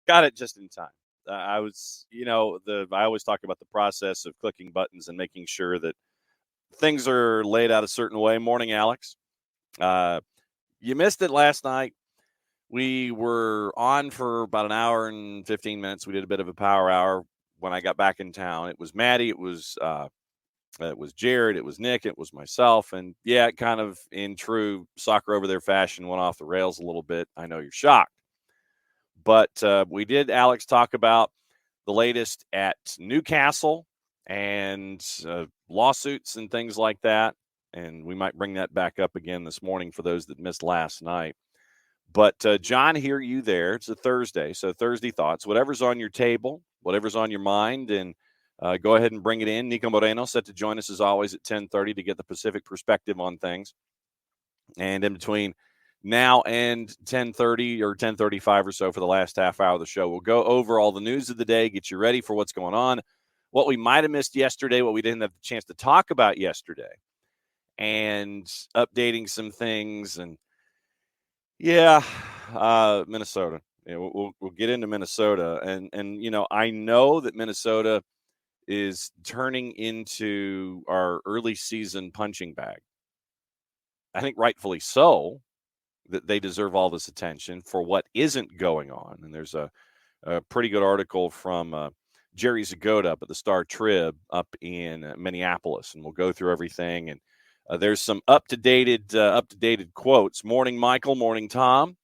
Got it just in time. I was, I always talk about the process of clicking buttons and making sure that things are laid out a certain way. Morning, Alex. You missed it last night. We were on for about an hour and 15 minutes. We did a bit of a power hour when I got back in town. It was Maddie. It was Jared. It was Nick. It was myself. And yeah, it kind of in true soccer over there fashion went off the rails a little bit. I know you're shocked. But we did, Alex, talk about the latest at Newcastle and lawsuits and things like that. And we might bring that back up again this morning for those that missed last night. But, John, hear you there. It's a Thursday, so Thursday thoughts. Whatever's on your table, whatever's on your mind, and go ahead and bring it in. Niko Moreno set to join us, as always, at 10:30 to get the Pacific perspective on things. And in between now and 10:30 or 10:35 or so for the last half hour of the show, we'll go over all the news of the day, get you ready for what's going on, what we might have missed yesterday, what we didn't have the chance to talk about yesterday, and updating some things. And yeah, Minnesota. We'll get into Minnesota, and I know that Minnesota is turning into our early season punching bag. I think rightfully so, that they deserve all this attention for what isn't going on. And there's a pretty good article from Jerry Zagoda up at the Star Trib up in Minneapolis, and we'll go through everything. And there's some up-to-dated quotes. Morning, Michael. Morning, Tom.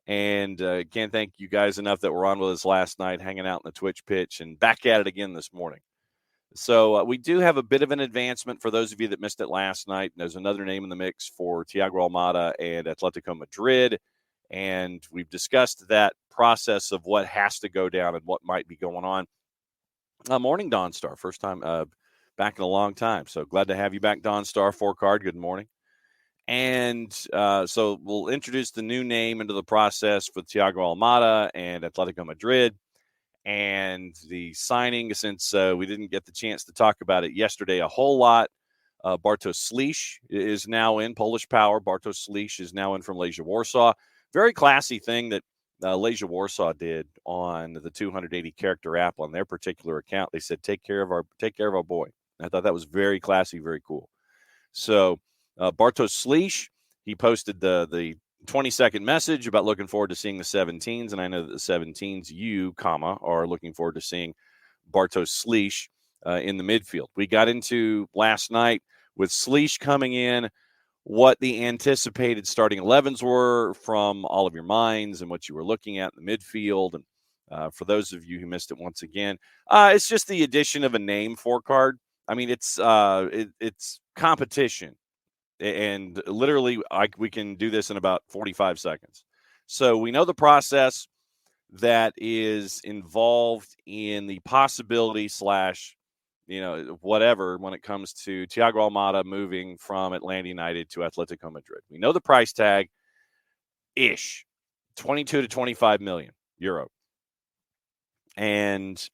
And can't thank you guys enough that were on with us last night, hanging out in the Twitch pitch, and back at it again this morning. So we do have a bit of an advancement for those of you that missed it last night. There's another name in the mix for Thiago Almada and Atletico Madrid. And we've discussed that process of what has to go down and what might be going on. Morning, Dawn Star. First time back in a long time. So glad to have you back, Dawn Star. 4Card, good morning. And so we'll introduce the new name into the process for Thiago Almada and Atletico Madrid. And the signing, since we didn't get the chance to talk about it yesterday a whole lot, Bartosz Slisz is now in. Polish Power. Bartosz Slisz is now in from Legia Warsaw. Very classy thing that Legia Warsaw did on the 280 character app on their particular account. They said, take care of our boy. And I thought that was very classy, very cool. So Bartosz Slisz, he posted the 20-second message about looking forward to seeing the 17s, and I know that the 17s, are looking forward to seeing Bartosz Slisz in the midfield. We got into last night with Slisz coming in, what the anticipated starting 11s were from all of your minds and what you were looking at in the midfield. And for those of you who missed it once again, it's just the addition of a name 4-card. I mean, it's competition. And literally, we can do this in about 45 seconds. So we know the process that is involved in the possibility / whatever when it comes to Thiago Almada moving from Atlanta United to Atletico Madrid. We know the price tag ish, 22 to 25 million euro. And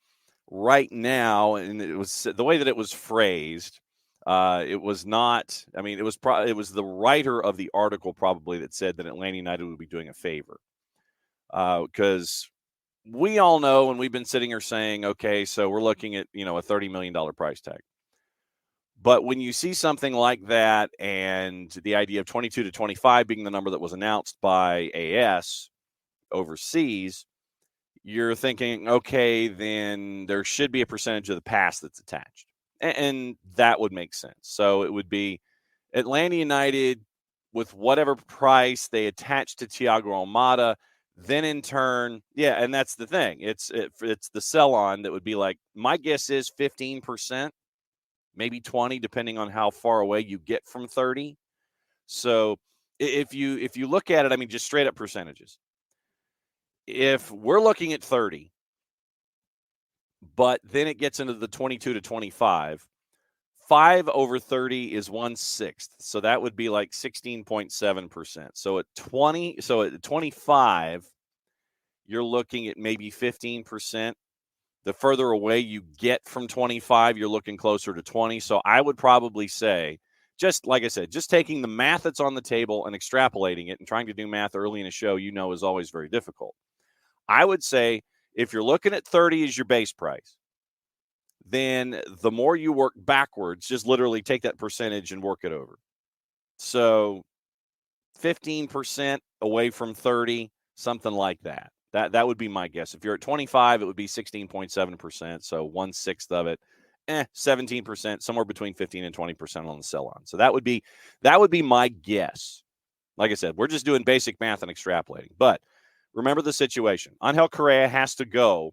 right now, and it was the way that it was phrased. It was not. I mean, it was the writer of the article probably that said that Atlanta United would be doing a favor, because we all know, and we've been sitting here saying, okay, so we're looking at a $30 million price tag. But when you see something like that, and the idea of 22 to 25 being the number that was announced by AS overseas, you're thinking, okay, then there should be a percentage of the pass that's attached. And that would make sense. So it would be Atlanta United with whatever price they attach to Thiago Almada. Then in turn, and that's the thing. It's the sell-on that would be like, my guess is 15%, maybe 20%, depending on how far away you get from 30. So if you look at it, I mean, just straight up percentages. If we're looking at 30, but then it gets into the 22 to 25. 5 over 30 is 1/6. So that would be like 16.7%. So at 25, you're looking at maybe 15%. The further away you get from 25, you're looking closer to 20. So I would probably say, just like I said, just taking the math that's on the table and extrapolating it, and trying to do math early in a show, is always very difficult. I would say if you're looking at 30 as your base price, then the more you work backwards, just literally take that percentage and work it over. So 15% away from 30, something like that. That would be my guess. If you're at 25, it would be 16.7%, so 1/6 of it. 17%, somewhere between 15 and 20% on the sell-on. So that would be my guess. Like I said, we're just doing basic math and extrapolating. But remember the situation. Angel Correa has to go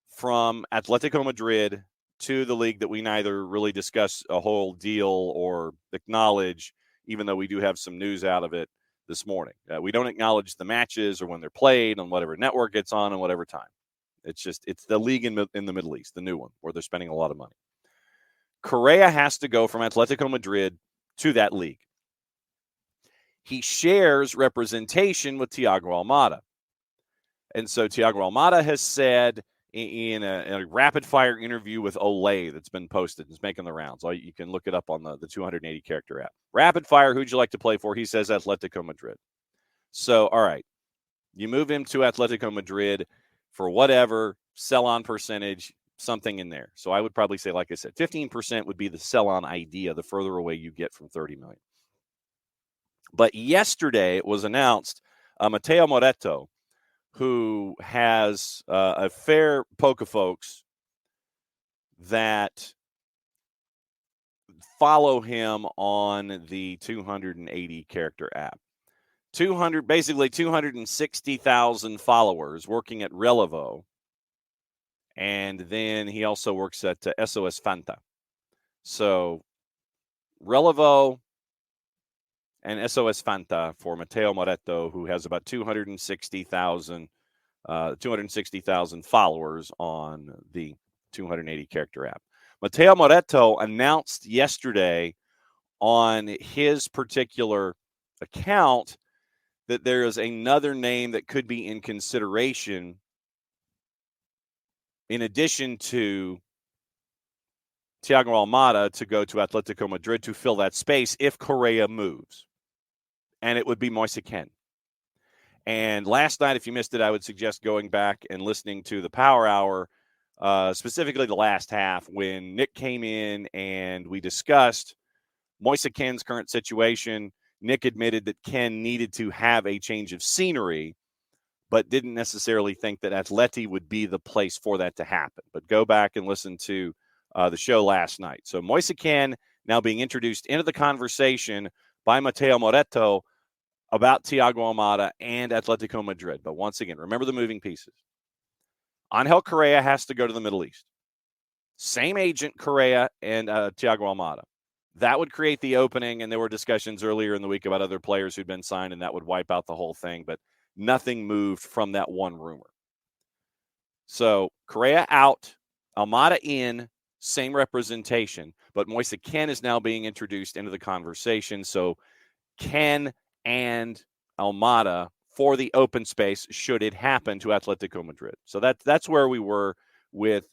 from Atletico Madrid to the league that we neither really discuss a whole deal or acknowledge, even though we do have some news out of it this morning. We don't acknowledge the matches or when they're played on whatever network it's on and whatever time. It's the league in the Middle East, the new one, where they're spending a lot of money. Correa has to go from Atletico Madrid to that league. He shares representation with Thiago Almada. And so Thiago Almada has said in a rapid-fire interview with Olay that's been posted, it's making the rounds. You can look it up on the 280-character app. Rapid-fire, who'd you like to play for? He says Atletico Madrid. So, all right, you move him to Atletico Madrid for whatever, sell-on percentage, something in there. So I would probably say, like I said, 15% would be the sell-on idea the further away you get from 30 million. But yesterday it was announced Mateo Moreto, who has a fair poke of folks that follow him on the 280-character app. 260,000 followers working at Relevo. And then he also works at SOS Fanta. So Relevo and SOS Fanta for Mateo Moreto, who has about 260,000 followers on the 280-character app. Mateo Moreto announced yesterday on his particular account that there is another name that could be in consideration in addition to Thiago Almada to go to Atletico Madrid to fill that space if Correa moves. And it would be Moise Kean. And last night, if you missed it, I would suggest going back and listening to the Power Hour, specifically the last half, when Nick came in and we discussed Moise Kean's current situation. Nick admitted that Ken needed to have a change of scenery, but didn't necessarily think that Atleti would be the place for that to happen. But go back and listen to the show last night. So Moise Kean now being introduced into the conversation by Mateo Moreto about Thiago Almada and Atletico Madrid. But once again, remember the moving pieces. Angel Correa has to go to the Middle East. Same agent, Correa and Thiago Almada. That would create the opening, and there were discussions earlier in the week about other players who'd been signed, and that would wipe out the whole thing. But nothing moved from that one rumor. So Correa out, Almada in, same representation. But Moise Kean is now being introduced into the conversation. So Kean and Almada for the open space should it happen to Atletico Madrid. So that's where we were with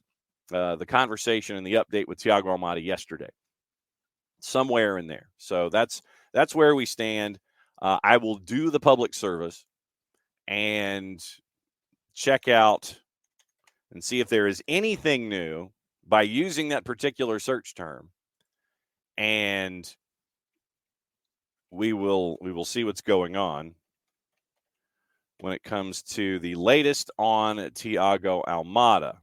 the conversation and the update with Thiago Almada yesterday. Somewhere in there. So that's where we stand. I will do the public service and check out and see if there is anything new by using that particular search term. And we will see what's going on when it comes to the latest on Thiago Almada.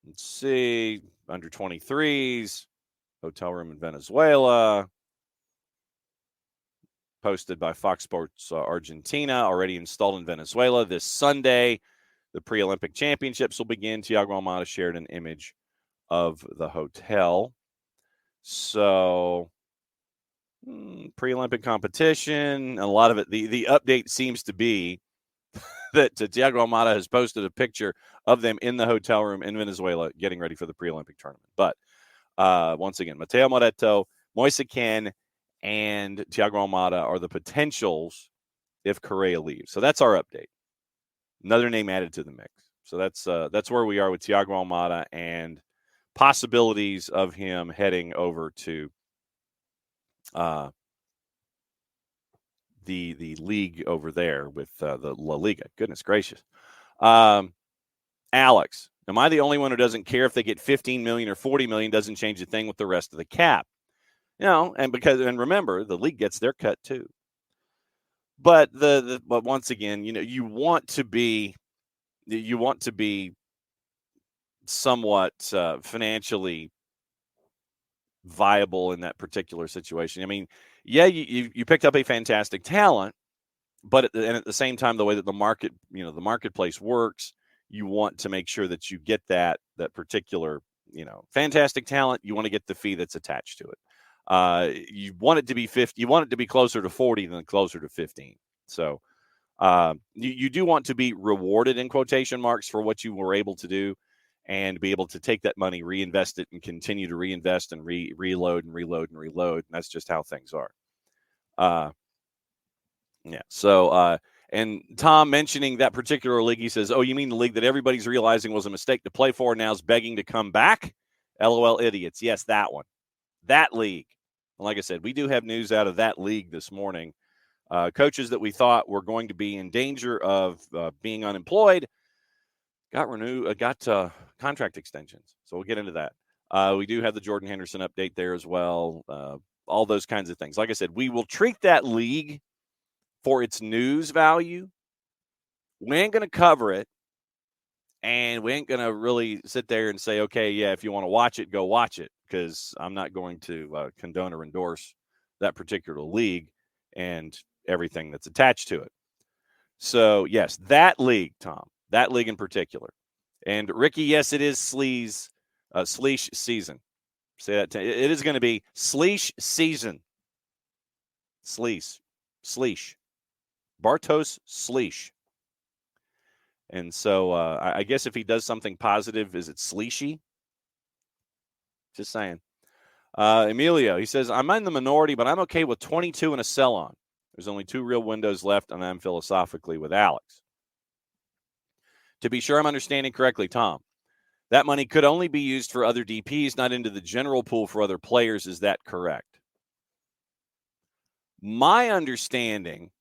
Let's see. Under 23s, hotel room in Venezuela. Posted by Fox Sports Argentina, already installed in Venezuela. This Sunday, the pre-Olympic championships will begin. Thiago Almada shared an image of the hotel. So, pre-Olympic competition, a lot of it, the update seems to be that Thiago Almada has posted a picture of them in the hotel room in Venezuela getting ready for the pre-Olympic tournament. But once again, Mateo Moreto, Moise Kean, and Thiago Almada are the potentials if Correa leaves. So that's our update. Another name added to the mix. So that's where we are with Thiago Almada and possibilities of him heading over to the league over there with the La Liga. Goodness gracious. Alex, am I the only one who doesn't care if they get 15 million or 40 million? Doesn't change a thing with the rest of the cap. And remember, the league gets their cut too. But but once again, you want to be somewhat financially viable in that particular situation. I mean, yeah, you picked up a fantastic talent, but at the same time, the way that the marketplace works, you want to make sure that you get that particular, fantastic talent. You want to get the fee that's attached to it. You want it to be 50. You want it to be closer to 40 than closer to 15. So you do want to be rewarded in quotation marks for what you were able to do, and be able to take that money, reinvest it, and continue to reinvest and reload and reload and reload. And that's just how things are. Yeah. So, and Tom mentioning that particular league, he says, "Oh, you mean the league that everybody's realizing was a mistake to play for, now is begging to come back?" LOL, idiots. Yes, that one. That league. Like I said, we do have news out of that league this morning. Coaches that we thought were going to be in danger of being unemployed got contract extensions. So we'll get into that. We do have the Jordan Henderson update there as well. All those kinds of things. Like I said, we will treat that league for its news value. We ain't going to cover it, and we ain't going to really sit there and say, okay, yeah, if you want to watch it, go watch it, because I'm not going to condone or endorse that particular league and everything that's attached to it. So, yes, that league, Tom, that league in particular. And Ricky, yes, it is Sleesh season. Say that. It is going to be Sleesh season. Sleesh. Bartosz Sleesh. And so I guess if he does something positive, is it Sleeshy? Just saying. Emilio, he says, I'm in the minority, but I'm okay with 22 and a sell-on. There's only 2 real windows left, and I'm philosophically with Alex. To be sure I'm understanding correctly, Tom, that money could only be used for other DPs, not into the general pool for other players. Is that correct? My understanding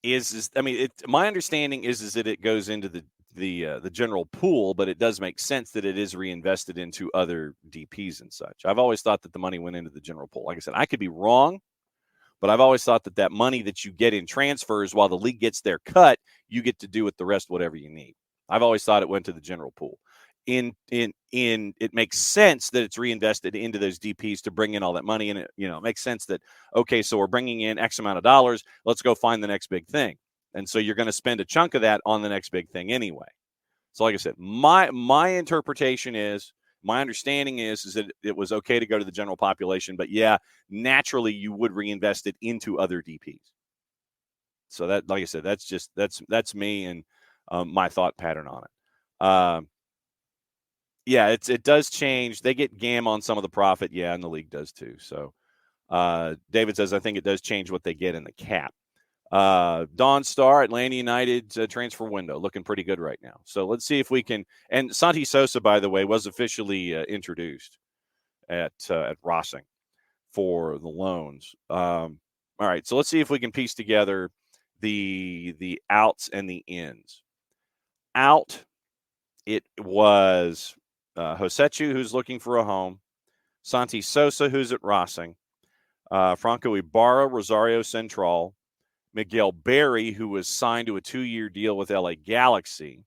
is that it goes into the general pool, but it does make sense that it is reinvested into other DPs and such. I've always thought that the money went into the general pool. Like I said, I could be wrong, but I've always thought that money that you get in transfers while the league gets their cut, you get to do with the rest whatever you need. I've always thought it went to the general pool. It makes sense that it's reinvested into those DPs to bring in all that money, and it makes sense that, okay, so we're bringing in X amount of dollars, let's go find the next big thing, and so you're going to spend a chunk of that on the next big thing anyway. So, like I said, my interpretation is, my understanding is that it was okay to go to the general population, but yeah, naturally you would reinvest it into other DPs. So that, like I said, that's me and my thought pattern on it. Yeah, it does change. They get GAM on some of the profit, yeah, and the league does too. So David says, I think it does change what they get in the cap. Dawn Star, Atlanta United transfer window, looking pretty good right now. So let's see if we can. And Santi Sosa, by the way, was officially introduced at Rossing for the loans. All right, so let's see if we can piece together the outs and the ins. Out, it was Hosechu, who's looking for a home, Santi Sosa, who's at Rossing, Franco Ibarra, Rosario Central, Miguel Berry, who was signed to a 2-year deal with LA Galaxy.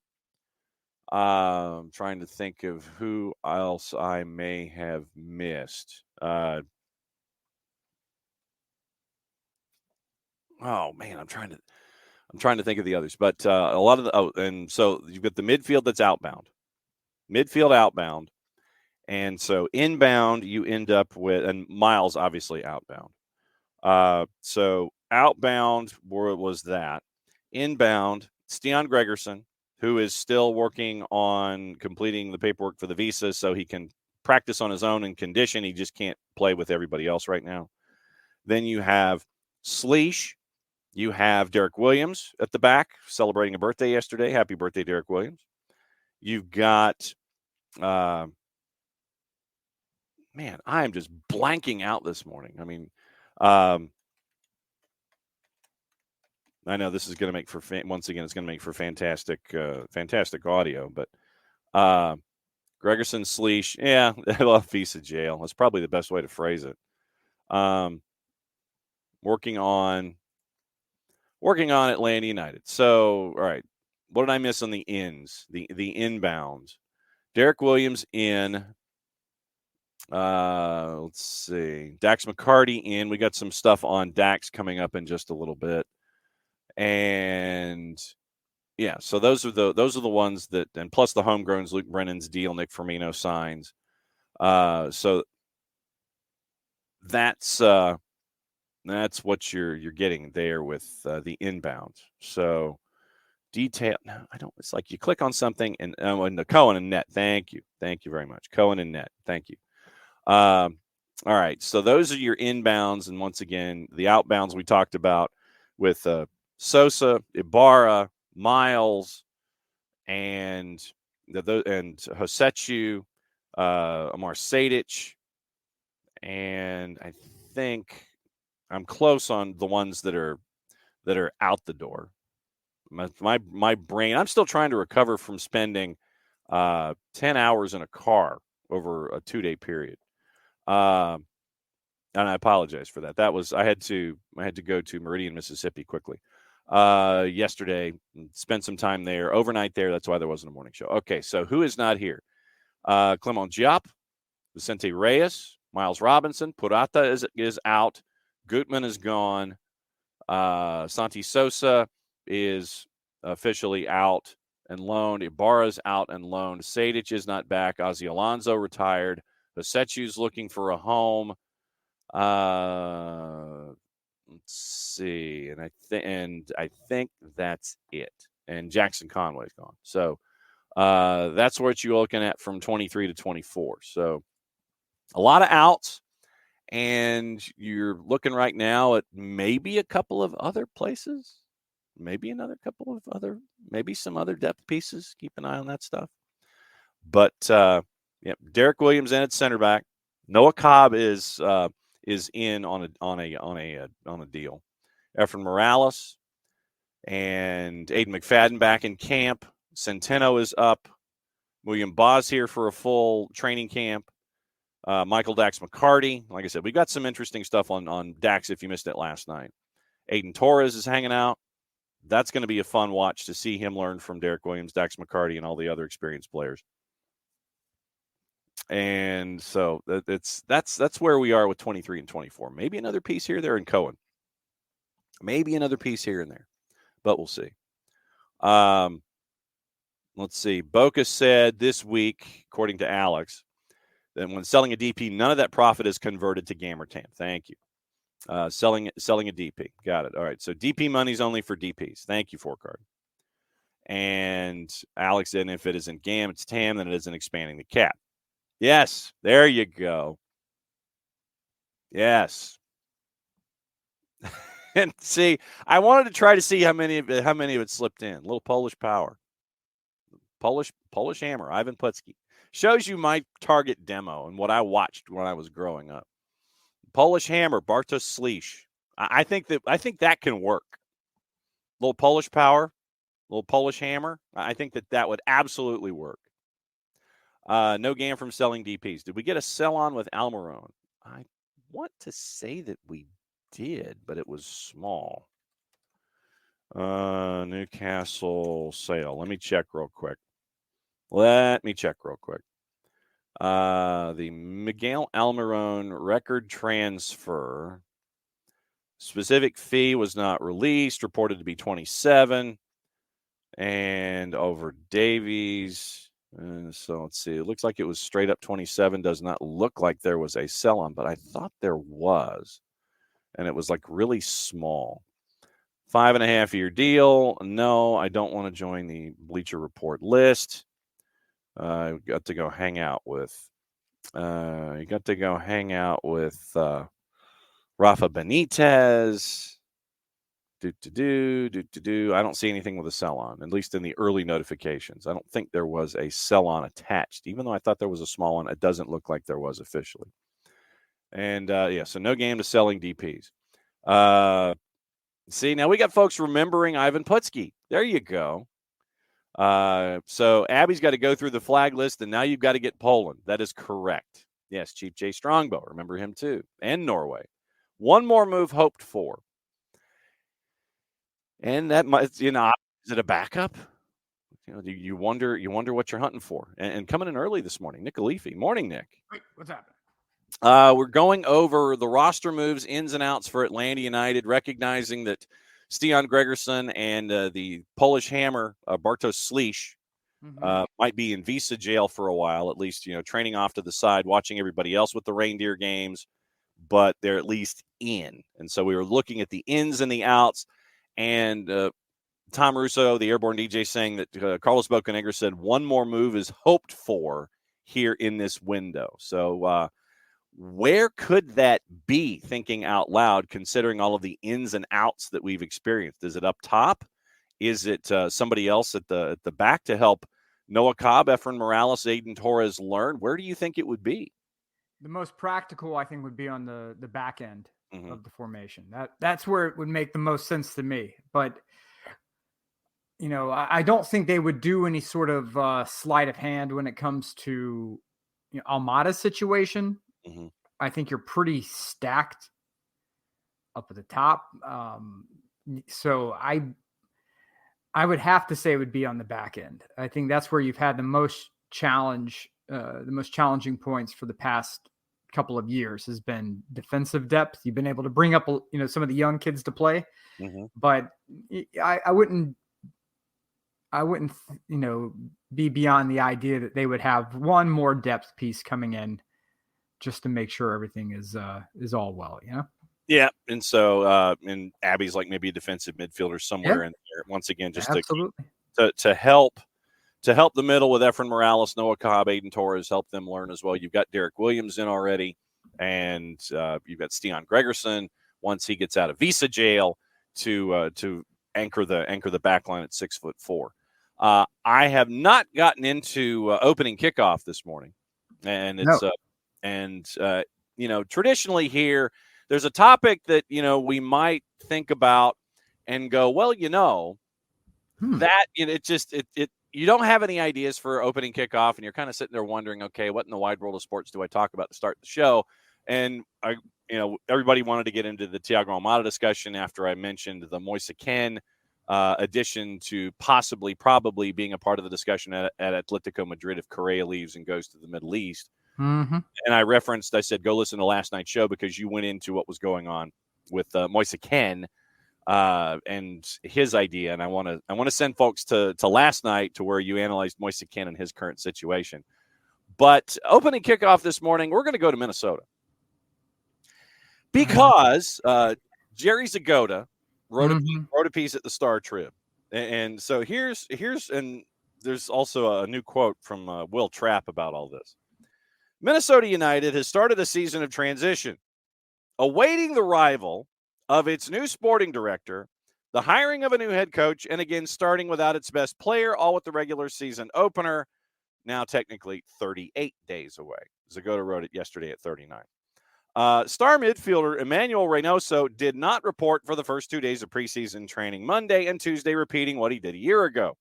I'm trying to think of who else I may have missed. Oh man, I'm trying to think of the others, but a lot of and so you've got the midfield that's outbound. And so inbound, you end up with, and Miles obviously outbound. So outbound was that. Inbound, Stian Gregerson, who is still working on completing the paperwork for the visa so he can practice on his own and condition. He just can't play with everybody else right now. Then you have Sleesh. You have Derek Williams at the back celebrating a birthday yesterday. Happy birthday, Derek Williams. You've got, man, I am just blanking out this morning. I mean, I know this is going to make for once again. It's going to make for fantastic audio. But Gregerson, Sleesh, yeah, they'll have piece of jail. That's probably the best way to phrase it. Working on Atlanta United. So, all right, what did I miss on the ins? The inbounds. Derek Williams in. Let's see. Dax McCarty in. We got some stuff on Dax coming up in just a little bit. And yeah, so those are the ones that, and plus the homegrowns, Luke Brennan's deal, Nick Firmino signs. So that's what you're getting there with the inbounds. So detail. No, I don't. It's like you click on something and the Cohen and net. Thank you very much, Cohen and net. Thank you. All right, so those are your inbounds, and once again, the outbounds we talked about with Sosa, Ibarra, Miles, and Hosechu, Amar Sejdic, and I think I'm close on the ones that are out the door. My brain, I'm still trying to recover from spending 10 hours in a car over a 2-day period. And I apologize for that. That was I had to go to Meridian, Mississippi quickly yesterday, spend some time there, overnight there. That's why there wasn't a morning show. Okay, so who is not here? Clement Diop, Vicente Reyes, Miles Robinson, Purata is out, Gutman is gone, Santi Sosa is officially out and loaned, Ibarra's out and loaned, Sejdic is not back, Ozzy Alonso retired, Hosechu's looking for a home. Let's see, and I think that's it. And Jackson Conway's gone. So that's what you're looking at from 23 to 24. So a lot of outs, and you're looking right now at maybe a couple of other places, maybe another couple of other, maybe some other depth pieces. Keep an eye on that stuff. But Derek Williams in at center back. Noah Cobb is in on a deal. Efren Morales and Aiden McFadden back in camp. Centeno is up. William Boz here for a full training camp. Michael Dax McCarty. Like I said, we got some interesting stuff on Dax if you missed it last night. Aiden Torres is hanging out. That's going to be a fun watch to see him learn from Derek Williams, Dax McCarty, and all the other experienced players. And so that's where we are with 23 and 24. Maybe another piece here, there, in Cohen. Maybe another piece here and there, but we'll see. Let's see. Boca said this week, according to Alex, that when selling a DP, none of that profit is converted to Gamertam. Thank you. Selling a DP. Got it. All right. So DP money's only for DPs. Thank you, Forecard. And Alex said if it isn't GAM, it's TAM, then it isn't expanding the cap. Yes, there you go. Yes. And see, I wanted to try to see how many of it slipped in. A little Polish power. Polish hammer, Ivan Putski. Shows you my target demo and what I watched when I was growing up. Polish hammer, Bartosz Slisz. I think that can work. A little Polish power, a little Polish hammer. I think that would absolutely work. No GAM from selling DPs. Did we get a sell-on with Almiron? I want to say that we did, but it was small. Newcastle sale. Let me check real quick. The Miguel Almiron record transfer. Specific fee was not released, reported to be 27. And over Davies. So let's see. It looks like it was straight up 27. Does not look like there was a sell-on, but I thought there was. And it was like really small. 5.5-year deal. No, I don't want to join the Bleacher Report list. I got to go hang out with. You got to go hang out with Rafa Benitez. I don't see anything with a sell-on, at least in the early notifications. I don't think there was a sell-on attached, even though I thought there was a small one. It doesn't look like there was officially. And so no game to selling DPs. See, now we got folks remembering Ivan Putski. There you go. So Abby's got to go through the flag list, and now you've got to get Poland. That is correct. Yes, Chief Jay Strongbow. Remember him too. And Norway. One more move hoped for. And that might, is it a backup? You wonder what you're hunting for. And coming in early this morning, Nick Alifi. Morning, Nick. Wait, what's happening? We're going over the roster moves, ins and outs for Atlanta United, recognizing that Stian Gregerson and the Polish hammer, Bartosz Slisz, might be in visa jail for a while, at least, training off to the side, watching everybody else with the reindeer games, but they're at least in. And so we were looking at the ins and the outs, and Tom Russo, the airborne DJ, saying that Carlos Bocanegra said one more move is hoped for here in this window. So where could that be, thinking out loud, considering all of the ins and outs that we've experienced? Is it up top? Is it somebody else at the back to help Noah Cobb, Efren Morales, Aiden Torres learn? Where do you think it would be? The most practical, I think, would be on the back end of the formation. That's where it would make the most sense to me. But I don't think they would do any sort of sleight of hand when it comes to Almada's situation. I think you're pretty stacked up at the top. So I would have to say it would be on the back end. I think that's where you've had the most challenging points for the past couple of years has been defensive depth. You've been able to bring up, some of the young kids to play, but I wouldn't, be beyond the idea that they would have one more depth piece coming in just to make sure everything is all well, Yeah, and so and Abby's like maybe a defensive midfielder somewhere in there. Once again, just to help the middle with Efren Morales, Noah Cobb, Aiden Torres, help them learn as well. You've got Derek Williams in already, and you've got Stian Gregerson once he gets out of visa jail to anchor the back line at 6'4". I have not gotten into opening kickoff this morning, and it's traditionally here there's a topic that we might think about and go, well, that it you don't have any ideas for opening kickoff, and you're kind of sitting there wondering, okay, what in the wide world of sports do I talk about to start the show? And everybody wanted to get into the Thiago Almada discussion after I mentioned the Moise Kean addition to probably being a part of the discussion at Atletico Madrid if Correa leaves and goes to the Middle East. And I said, go listen to last night's show because you went into what was going on with Moise Kean and his idea. And I want to send folks to last night to where you analyzed Moise Kean and his current situation. But opening kickoff this morning, we're going to go to Minnesota because Jerry Zgoda wrote a piece at the Star Trib. And so here's and there's also a new quote from Will Trapp about all this. Minnesota United has started a season of transition, awaiting the arrival of its new sporting director, the hiring of a new head coach, and again starting without its best player, all with the regular season opener, now technically 38 days away. Zgoda wrote it yesterday at 39. Star midfielder Emmanuel Reynoso did not report for the first 2 days of preseason training Monday and Tuesday, repeating what he did a year ago.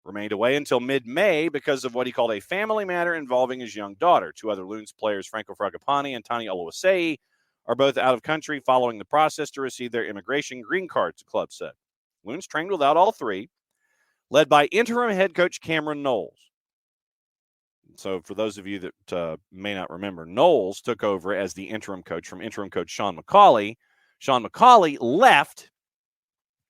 Remained away until mid-May because of what he called a family matter involving his young daughter. Two other Loons players, Franco Fragapane and Tani Oluwaseyi, are both out of country following the process to receive their immigration green cards, the club said. Loons trained without all three, led by interim head coach Cameron Knowles. So for those of you that may not remember, Knowles took over as the interim coach from interim coach Sean McCauley. Sean McCauley left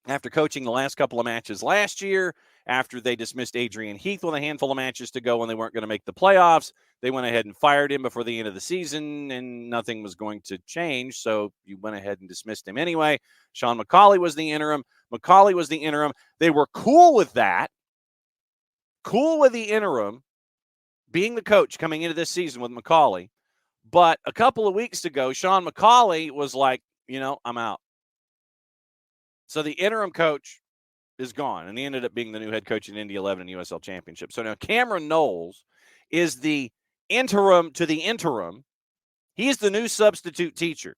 after coaching the last couple of matches last year, after they dismissed Adrian Heath with a handful of matches to go when they weren't going to make the playoffs. They went ahead and fired him before the end of the season, and nothing was going to change, so you went ahead and dismissed him anyway. Sean McCauley was the interim. They were cool with that, cool with the interim being the coach coming into this season with McCauley. But a couple of weeks ago, Sean McCauley was like, I'm out. So the interim coach is gone, and he ended up being the new head coach in Indy 11 and USL Championship. So now Cameron Knowles is the interim to the interim. He is the new substitute teacher.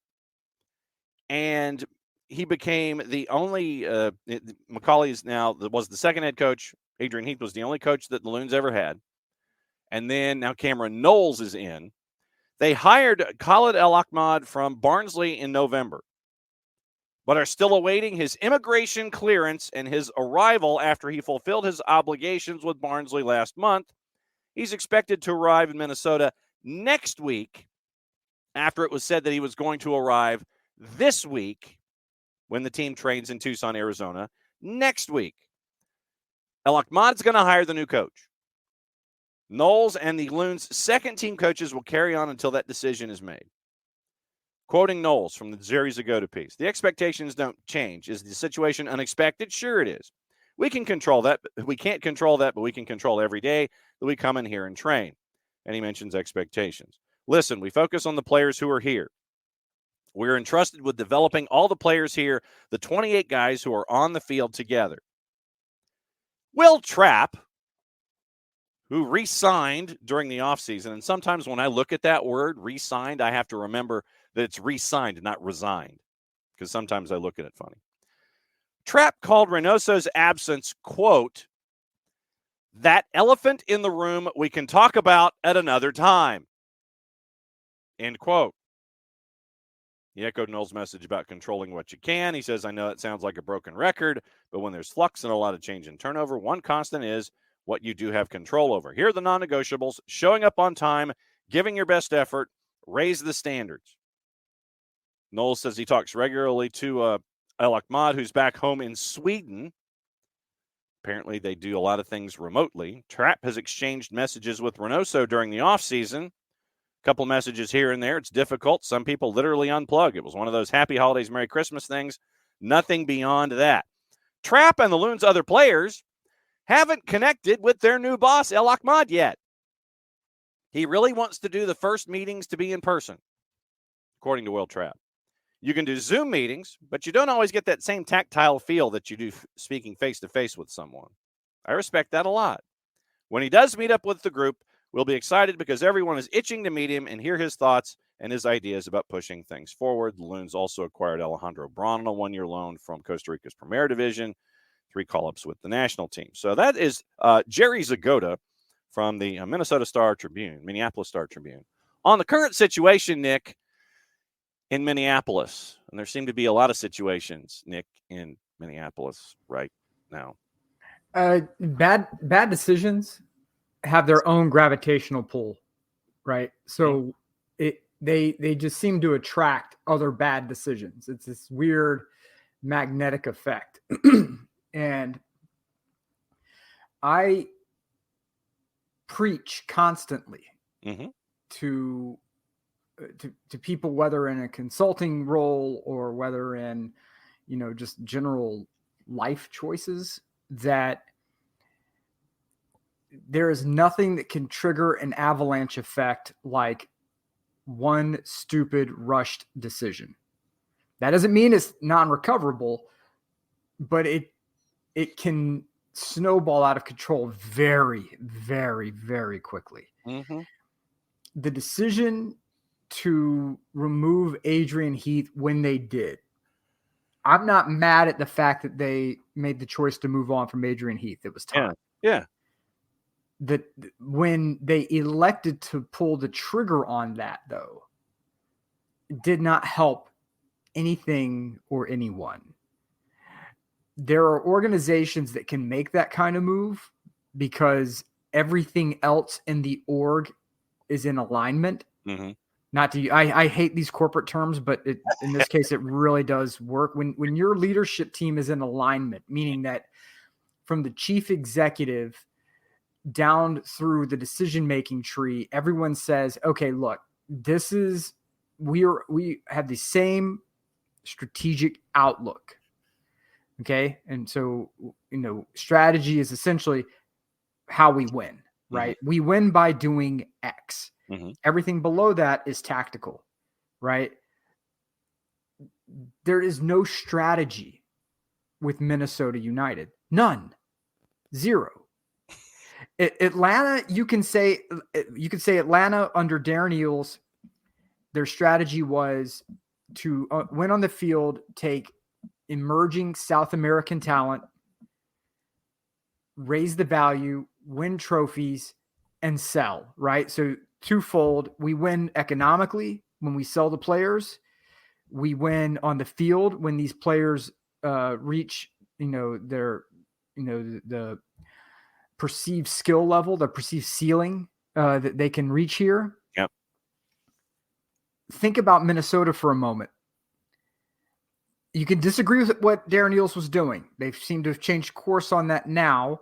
And he became the only McCauley's now was the second head coach. Adrian Heath was the only coach that the Loons ever had. And then now Cameron Knowles is in. They hired Khalid El Ahmad from Barnsley in November, but are still awaiting his immigration clearance and his arrival after he fulfilled his obligations with Barnsley last month. He's expected to arrive in Minnesota next week, after it was said that he was going to arrive this week when the team trains in Tucson, Arizona. Next week, El Ahmad's going to hire the new coach. Knowles and the Loons' second team coaches will carry on until that decision is made. Quoting Knowles from the Jerry Zagota piece, the expectations don't change. Is the situation unexpected? Sure it is. We can control that. We can't control that, but we can control every day that we come in here and train. And he mentions expectations. Listen, we focus on the players who are here. We're entrusted with developing all the players here, the 28 guys who are on the field together. Will Trapp, who re-signed during the offseason, and sometimes when I look at that word, re-signed, I have to remember that it's re-signed, not resigned, because sometimes I look at it funny. Trapp called Reynoso's absence, quote, that elephant in the room we can talk about at another time, end quote. He echoed Knowles' message about controlling what you can. He says, I know it sounds like a broken record, but when there's flux and a lot of change and turnover, one constant is what you do have control over. Here are the non-negotiables: showing up on time, giving your best effort, raise the standards. Knowles says he talks regularly to El Ahmad, who's back home in Sweden. Apparently, they do a lot of things remotely. Trapp has exchanged messages with Reynoso during the offseason. A couple messages here and there. It's difficult. Some people literally unplug. It was one of those happy holidays, Merry Christmas things. Nothing beyond that. Trapp and the Loons' other players haven't connected with their new boss, El Ahmad, yet. He really wants to do the first meetings to be in person, according to Will Trapp. You can do Zoom meetings, but you don't always get that same tactile feel that you do speaking face-to-face with someone. I respect that a lot. When he does meet up with the group, we'll be excited because everyone is itching to meet him and hear his thoughts and his ideas about pushing things forward. The Loons also acquired Alejandro Braun on a one-year loan from Costa Rica's Premier Division, 3 call-ups with the national team. So that is Jerry Zagota from the Minnesota Minneapolis Star-Tribune. On the current situation, Nick, in Minneapolis, and there seem to be a lot of situations, Nick, in Minneapolis right now. Bad decisions have their own gravitational pull, right? So they just seem to attract other bad decisions. It's this weird magnetic effect. And I preach constantly to people, whether in a consulting role or whether in, just general life choices, that there is nothing that can trigger an avalanche effect like one stupid rushed decision. That doesn't mean it's non-recoverable, but it can snowball out of control very, very, very quickly. The decision to remove Adrian Heath when they did, I'm not mad at the fact that they made the choice to move on from Adrian Heath. It was time. Yeah. That when they elected to pull the trigger on that, though, it did not help anything or anyone. There are organizations that can make that kind of move because everything else in the org is in alignment. Not to, I hate these corporate terms, but in this case, it really does work. When your leadership team is in alignment, meaning that from the chief executive down through the decision-making tree, everyone says, okay, look, we have the same strategic outlook. Okay. And so, strategy is essentially how we win, right? We win by doing X. Everything below that is tactical, right? There is no strategy with Minnesota United. None. Zero. Atlanta, you can say Atlanta under Darren Eales, their strategy was to win on the field, take emerging South American talent, raise the value, win trophies, and sell, right? So twofold, we win economically when we sell the players. We win on the field when these players reach, their, the perceived skill level, the perceived ceiling that they can reach here. Yep. Think about Minnesota for a moment. You can disagree with what Darren Eales was doing. They seem to have changed course on that now,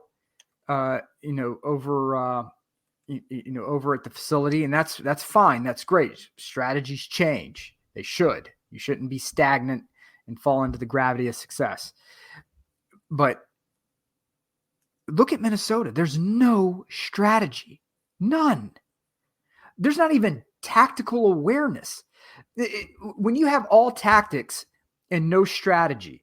over at the facility, and that's fine. That's great. Strategies change. They should. You shouldn't be stagnant and fall into the gravity of success. But look at Minnesota. There's no strategy. None. There's not even tactical awareness. When you have all tactics and no strategy,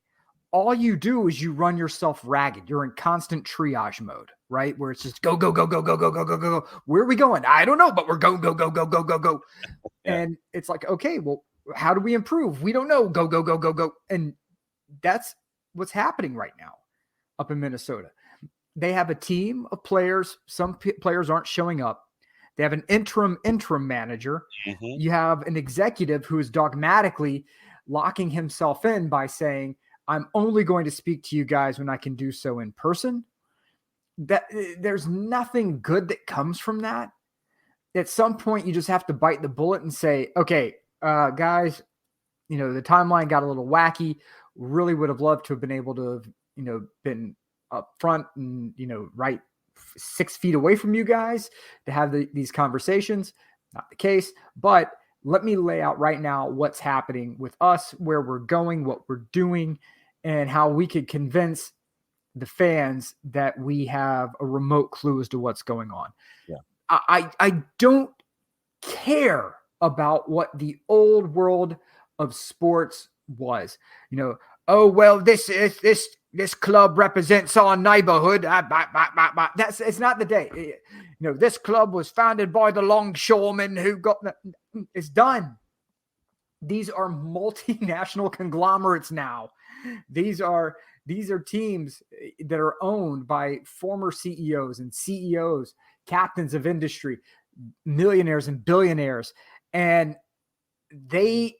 all you do is you run yourself ragged. You're in constant triage mode, right? Where it's just go, go, go, go, go, go, go, go, go, go. Where are we going? I don't know, but we're go, go, go, go, go, go, go. Yeah. And it's like, okay, well, how do we improve? We don't know. Go, go, go, go, go. And that's what's happening right now up in Minnesota. They have a team of players. Some players aren't showing up. They have an interim manager. Mm-hmm. You have an executive who is dogmatically locking himself in by saying, I'm only going to speak to you guys when I can do so in person. That there's nothing good that comes from that. At some point, you just have to bite the bullet and say, okay, guys, the timeline got a little wacky. Really would have loved to have been able to have, been up front and, right 6 feet away from you guys to have these conversations. Not the case, but let me lay out right now what's happening with us, where we're going, what we're doing, and how we could convince the fans that we have a remote clue as to what's going on. Yeah. I don't care about what the old world of sports was. Oh, well, this club represents our neighborhood. It's not the day. This club was founded by the longshoremen who got it's done. These are multinational conglomerates now. These are teams that are owned by former CEOs and CEOs, captains of industry, millionaires and billionaires, and they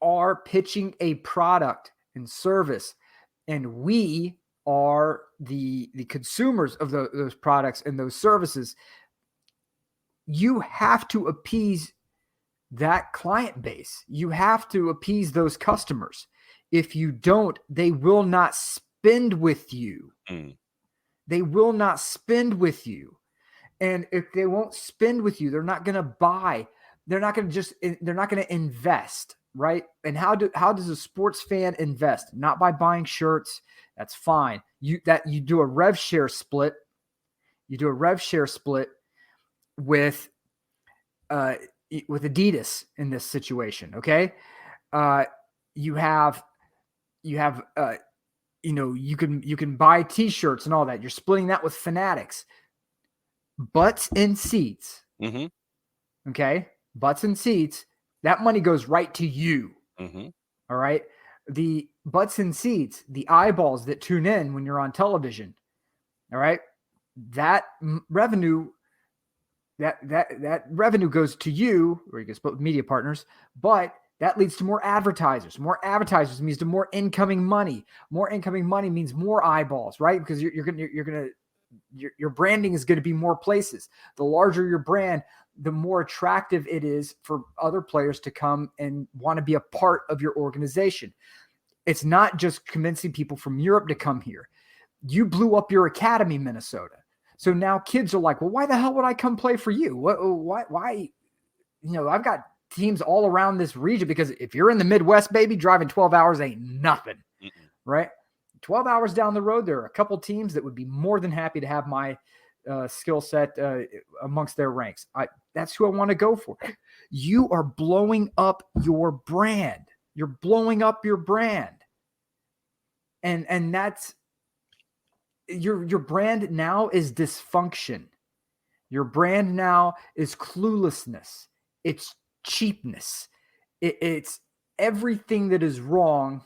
are pitching a product and service, and we are the consumers of those products and those services. You have to appease that client base. You have to appease those customers. If you don't, they will not spend with you. They will not spend with you. And if they won't spend with you, they're not going to buy. They're not going to invest, right? And how does a sports fan invest? Not by buying shirts. That's fine. You do a rev share split. You do a rev share split with Adidas in this situation. Okay. You can buy t-shirts and all that. You're splitting that with Fanatics. Butts in seats. Mm-hmm. Okay. Butts in seats. That money goes right to you. Mm-hmm. All right. The butts in seats, the eyeballs that tune in when you're on television. All right. That revenue, that revenue goes to you, or you can split with media partners, but that leads to more advertisers. More advertisers means to more incoming money. More incoming money means more eyeballs, right? Because your branding is going to be more places. The larger your brand, the more attractive it is for other players to come and want to be a part of your organization. It's not just convincing people from Europe to come here. You blew up your academy, Minnesota. So now kids are like, well, why the hell would I come play for you? Why? I've got teams all around this region, because if you're in the Midwest, baby, driving 12 hours ain't nothing, right? 12 hours down the road, there are a couple teams that would be more than happy to have my skill set amongst their ranks. That's who I want to go for. You are blowing up your brand. You're blowing up your brand. And that's your brand now is dysfunction. Your brand now is cluelessness. It's cheapness. It's everything that is wrong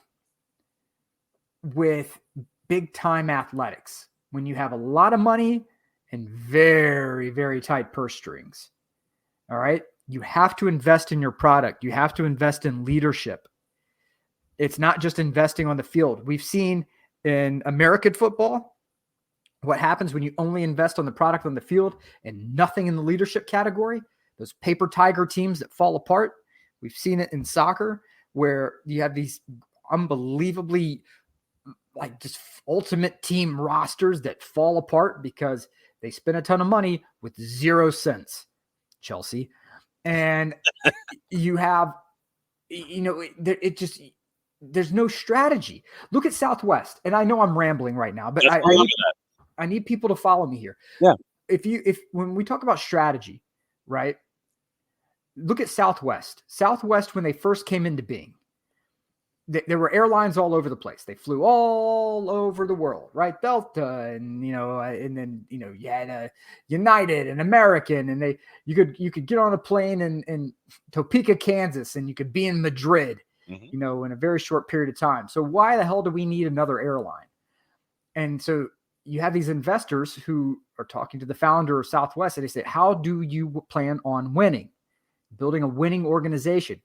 with big time athletics, when you have a lot of money and very, very tight purse strings. All right. You have to invest in your product. You have to invest in leadership. It's not just investing on the field. We've seen in American football what happens when you only invest on the product on the field and nothing in the leadership category. Those paper tiger teams that fall apart. We've seen it in soccer where you have these unbelievably like just ultimate team rosters that fall apart because they spend a ton of money with 0 cents, Chelsea. And you have, it just, there's no strategy. Look at Southwest. And I know I'm rambling right now, but I need people to follow me here. Yeah. When we talk about strategy, right? Look at Southwest. Southwest, when they first came into being, there were airlines all over the place. They flew all over the world, right? Delta and then you had United and American, and you could get on a plane in Topeka, Kansas, and you could be in Madrid, in a very short period of time. So why the hell do we need another airline? And so you have these investors who are talking to the founder of Southwest, and they say, "How do you plan on winning, building a winning organization?"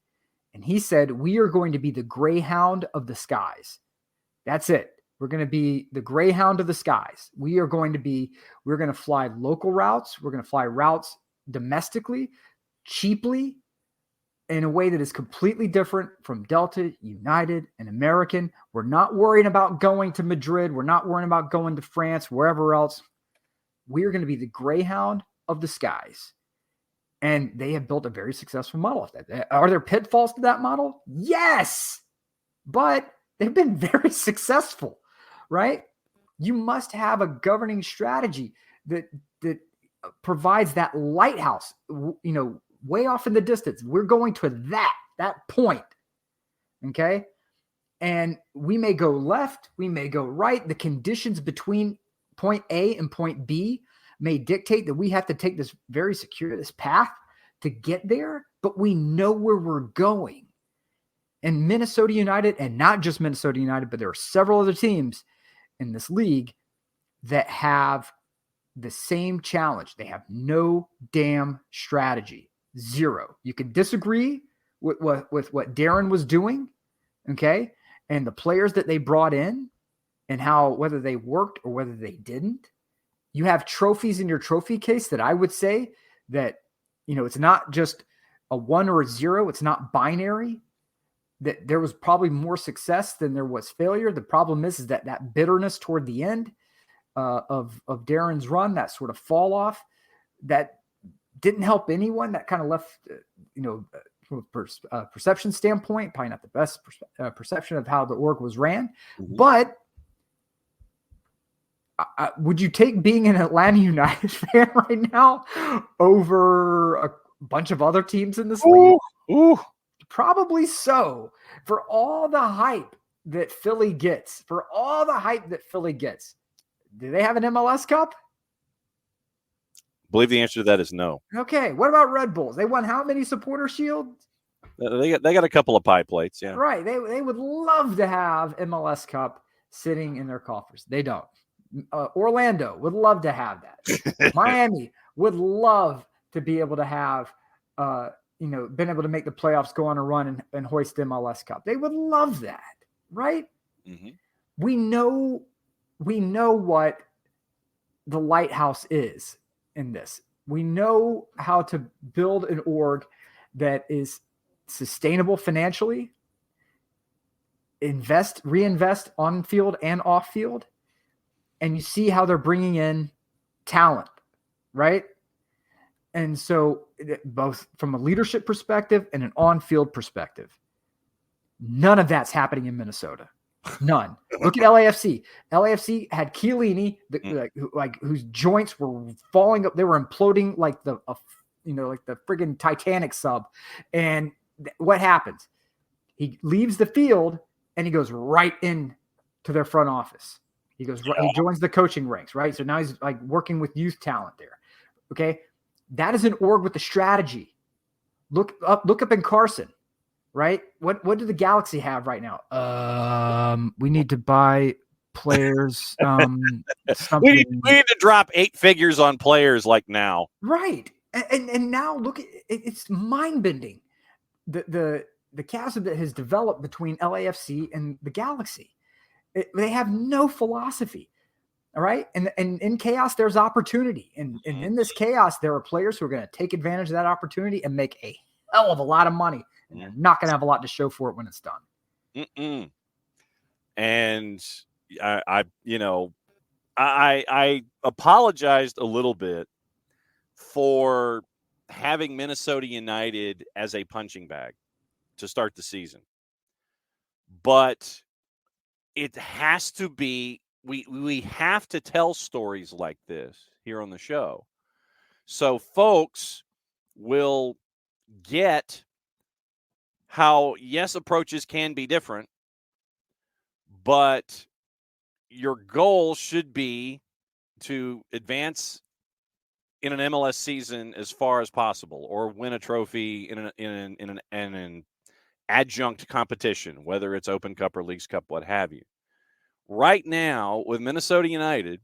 And he said, "We are going to be the Greyhound of the skies. That's it. We're going to be the Greyhound of the skies. We're going to fly local routes. We're going to fly routes domestically, cheaply, in a way that is completely different from Delta, United, and American. We're not worrying about going to Madrid. We're not worrying about going to France, wherever else. We are going to be the Greyhound of the skies." And they have built a very successful model of that. Are there pitfalls to that model? Yes, but they've been very successful, right? You must have a governing strategy that provides that lighthouse, way off in the distance. We're going to that point, okay? And we may go left, we may go right. The conditions between point A and point B may dictate that we have to take this very circuitous path to get there, but we know where we're going. And Minnesota United, and not just Minnesota United, but there are several other teams in this league that have the same challenge. They have no damn strategy. Zero. You can disagree with what Darren was doing, okay, and the players that they brought in and how, whether they worked or whether they didn't. You have trophies in your trophy case that I would say that, it's not just a 1 or a 0. It's not binary. That there was probably more success than there was failure. The problem is that bitterness toward the end of Darren's run, that sort of fall off, that didn't help anyone. That kind of left, from a perception standpoint, probably not the best perception of how the org was ran. Mm-hmm. But would you take being an Atlanta United fan right now over a bunch of other teams in this league? Ooh. Probably so. For all the hype that Philly gets, do they have an MLS Cup? I believe the answer to that is no. Okay. What about Red Bulls? They won how many supporter shields? They got a couple of pie plates, yeah. Right. They would love to have MLS Cup sitting in their coffers. They don't. Orlando would love to have that. Miami would love to be able to have, been able to make the playoffs, go on a run and hoist the MLS Cup. They would love that, right? Mm-hmm. We know what the lighthouse is in this. We know how to build an org that is sustainable financially, reinvest on field and off field. And you see how they're bringing in talent, right? And so both from a leadership perspective and an on-field perspective, none of that's happening in Minnesota. None. Look at LAFC. LAFC had Chiellini, whose joints were falling up. They were imploding like the friggin' Titanic sub. And what happens? He leaves the field and he goes right in to their front office. He joins the coaching ranks, right? So now he's like working with youth talent there. Okay. That is an org with a strategy. Look up in Carson. right? What do the Galaxy have right now? We need to buy players. We need to drop 8 figures on players like now. Right. And now look at it's mind bending. The chasm that has developed between LAFC and the Galaxy. They have no philosophy. All right. And in chaos, there's opportunity. And in this chaos, there are players who are going to take advantage of that opportunity and make a hell of a lot of money. And they're not going to have a lot to show for it when it's done. And I apologized a little bit for having Minnesota United as a punching bag to start the season. But it has to be, we have to tell stories like this here on the show. So folks will get how, yes, approaches can be different, but your goal should be to advance in an MLS season as far as possible, or win a trophy in an adjunct competition, whether it's Open Cup or Leagues Cup, what have you. Right now, with Minnesota United,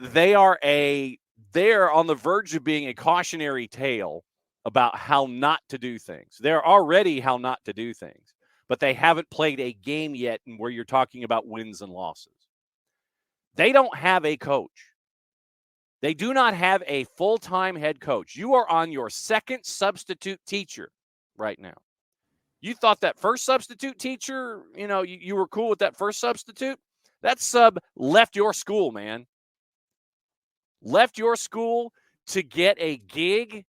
they are on the verge of being a cautionary tale about how not to do things. They're already how not to do things, but they haven't played a game yet where you're talking about wins and losses. They don't have a coach. They do not have a full-time head coach. You are on your second substitute teacher right now. You thought that first substitute teacher, you were cool with that first substitute? That sub left your school, man. Left your school to get a gig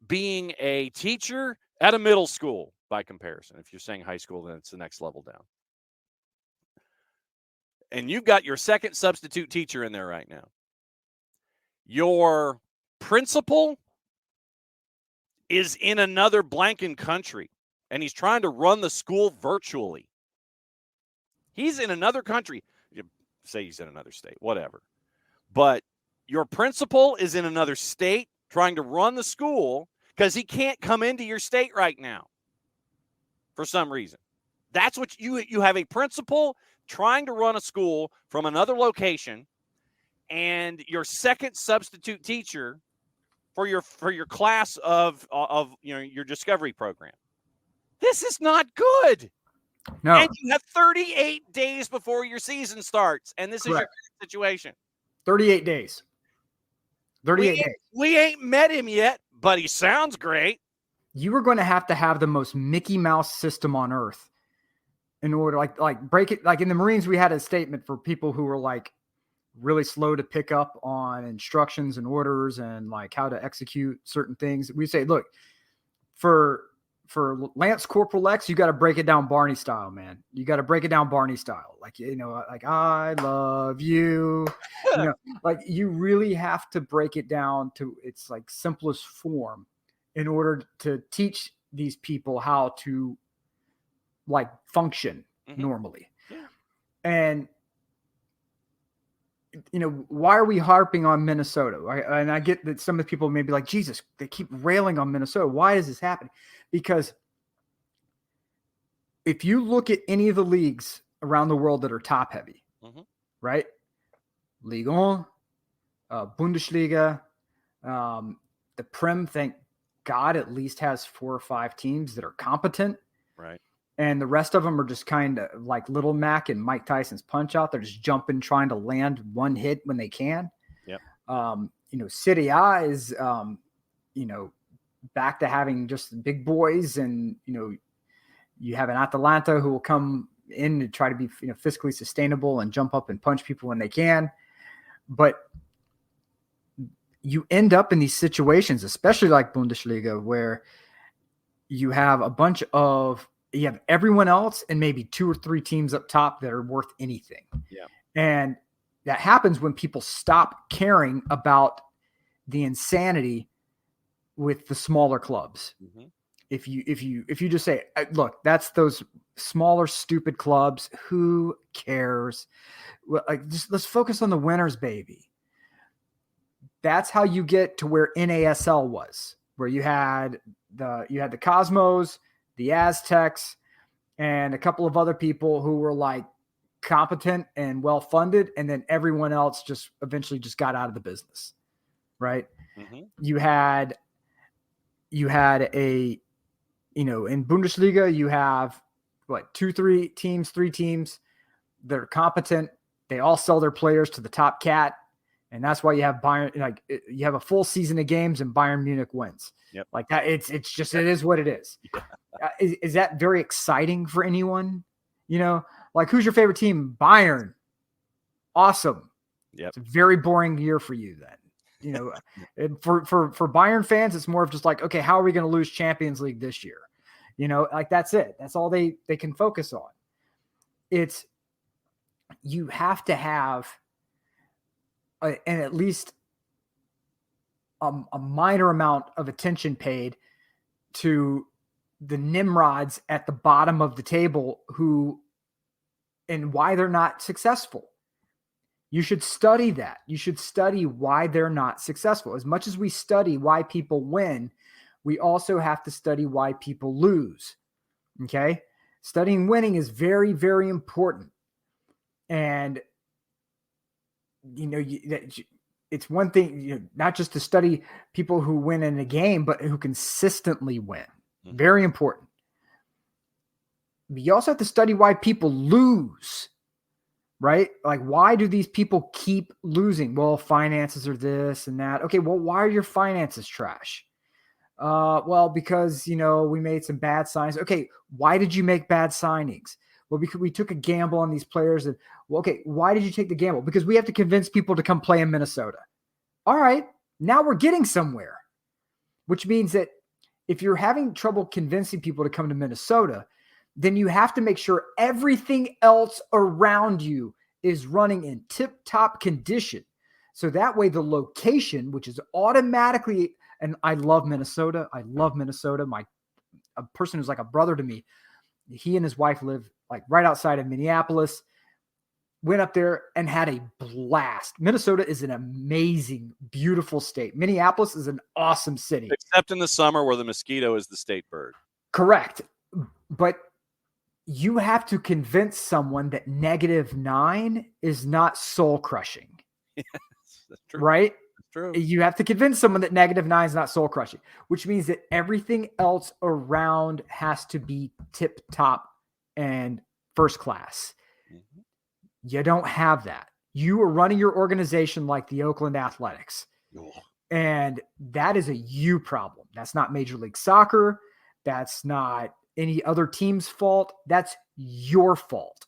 being a teacher at a middle school by comparison. If you're saying high school, then it's the next level down. And you've got your second substitute teacher in there right now. Your principal is in another blanking country, and he's trying to run the school virtually. He's in another country. You say he's in another state, whatever. But your principal is in another state trying to run the school because he can't come into your state right now for some reason. That's what you have, a principal trying to run a school from another location, and your second substitute teacher for your class of your discovery program. This is not good. No. And you have 38 days before your season starts, and this Correct. is your situation. 38 days. 38 days. We ain't met him yet, but he sounds great. You were going to have the most Mickey Mouse system on earth in order, like break it. Like in the Marines, we had a statement for people who were like really slow to pick up on instructions and orders and like how to execute certain things. We say, look, for Lance Corporal X, you got to break it down Barney style, man. You got to break it down Barney style. Like, like, I love you. Like you really have to break it down to its like simplest form in order to teach these people how to like function normally. Yeah. And why are we harping on Minnesota? And I get that some of the people may be like, Jesus, they keep railing on Minnesota. Why is this happening? Because if you look at any of the leagues around the world that are top heavy, right? Ligue 1, Bundesliga, the Prem, thank God, at least has 4 or 5 teams that are competent. Right. And the rest of them are just kind of like Little Mac and Mike Tyson's Punch Out. They're just jumping, trying to land one hit when they can. Yep. Serie A is, back to having just big boys, and you have an Atalanta who will come in to try to be fiscally sustainable and jump up and punch people when they can. But you end up in these situations, especially like Bundesliga, where you have you have everyone else and maybe 2 or 3 teams up top that are worth anything. Yeah. And that happens when people stop caring about the insanity with the smaller clubs. If you just say, look, that's those smaller, stupid clubs. Who cares? Well, like, just let's focus on the winners, baby. That's how you get to where NASL was, where you had the Cosmos, the Aztecs, and a couple of other people who were like competent and well-funded. And then everyone else just eventually just got out of the business. Right. Mm-hmm. You had a, in Bundesliga, you have three teams that are competent. They all sell their players to the top cat. And that's why you have Bayern, like you have a full season of games and Bayern Munich wins. Yep. Like that. It is what it is. Yeah. Is that very exciting for anyone? Like who's your favorite team? Bayern. Awesome. Yep. It's a very boring year for you then. For Bayern fans, it's more of just like, okay, how are we going to lose Champions League this year? Like that's it. That's all they can focus on. You have to have and at least a minor amount of attention paid to the Nimrods at the bottom of the table and why they're not successful. You should study that. You should study why they're not successful. As much as we study why people win, we also have to study why people lose. Okay? Studying winning is very, very important. And, it's one thing, not just to study people who win in a game, but who consistently win. Mm-hmm. Very important. But you also have to study why people lose. Right? Like, why do these people keep losing? Well, finances are this and that. Okay, well, why are your finances trash? Well, because, we made some bad signings. Okay, why did you make bad signings? Well, because we took a gamble on these players. And, well, okay, why did you take the gamble? Because we have to convince people to come play in Minnesota. All right, now we're getting somewhere. Which means that if you're having trouble convincing people to come to Minnesota, then you have to make sure everything else around you is running in tip-top condition. So that way the location, which is automatically, and I love Minnesota. A person who's like a brother to me, he and his wife live like right outside of Minneapolis, went up there and had a blast. Minnesota is an amazing, beautiful state. Minneapolis is an awesome city. Except in the summer where the mosquito is the state bird. Correct. But you have to convince someone that -9 is not soul crushing. Yes, that's true. Right? That's true. You have to convince someone that -9 is not soul crushing, which means that everything else around has to be tip top and first class. Mm-hmm. You don't have that. You are running your organization like the Oakland Athletics. Oh. And that is a you problem. That's not Major League Soccer. That's not any other team's fault. That's your fault.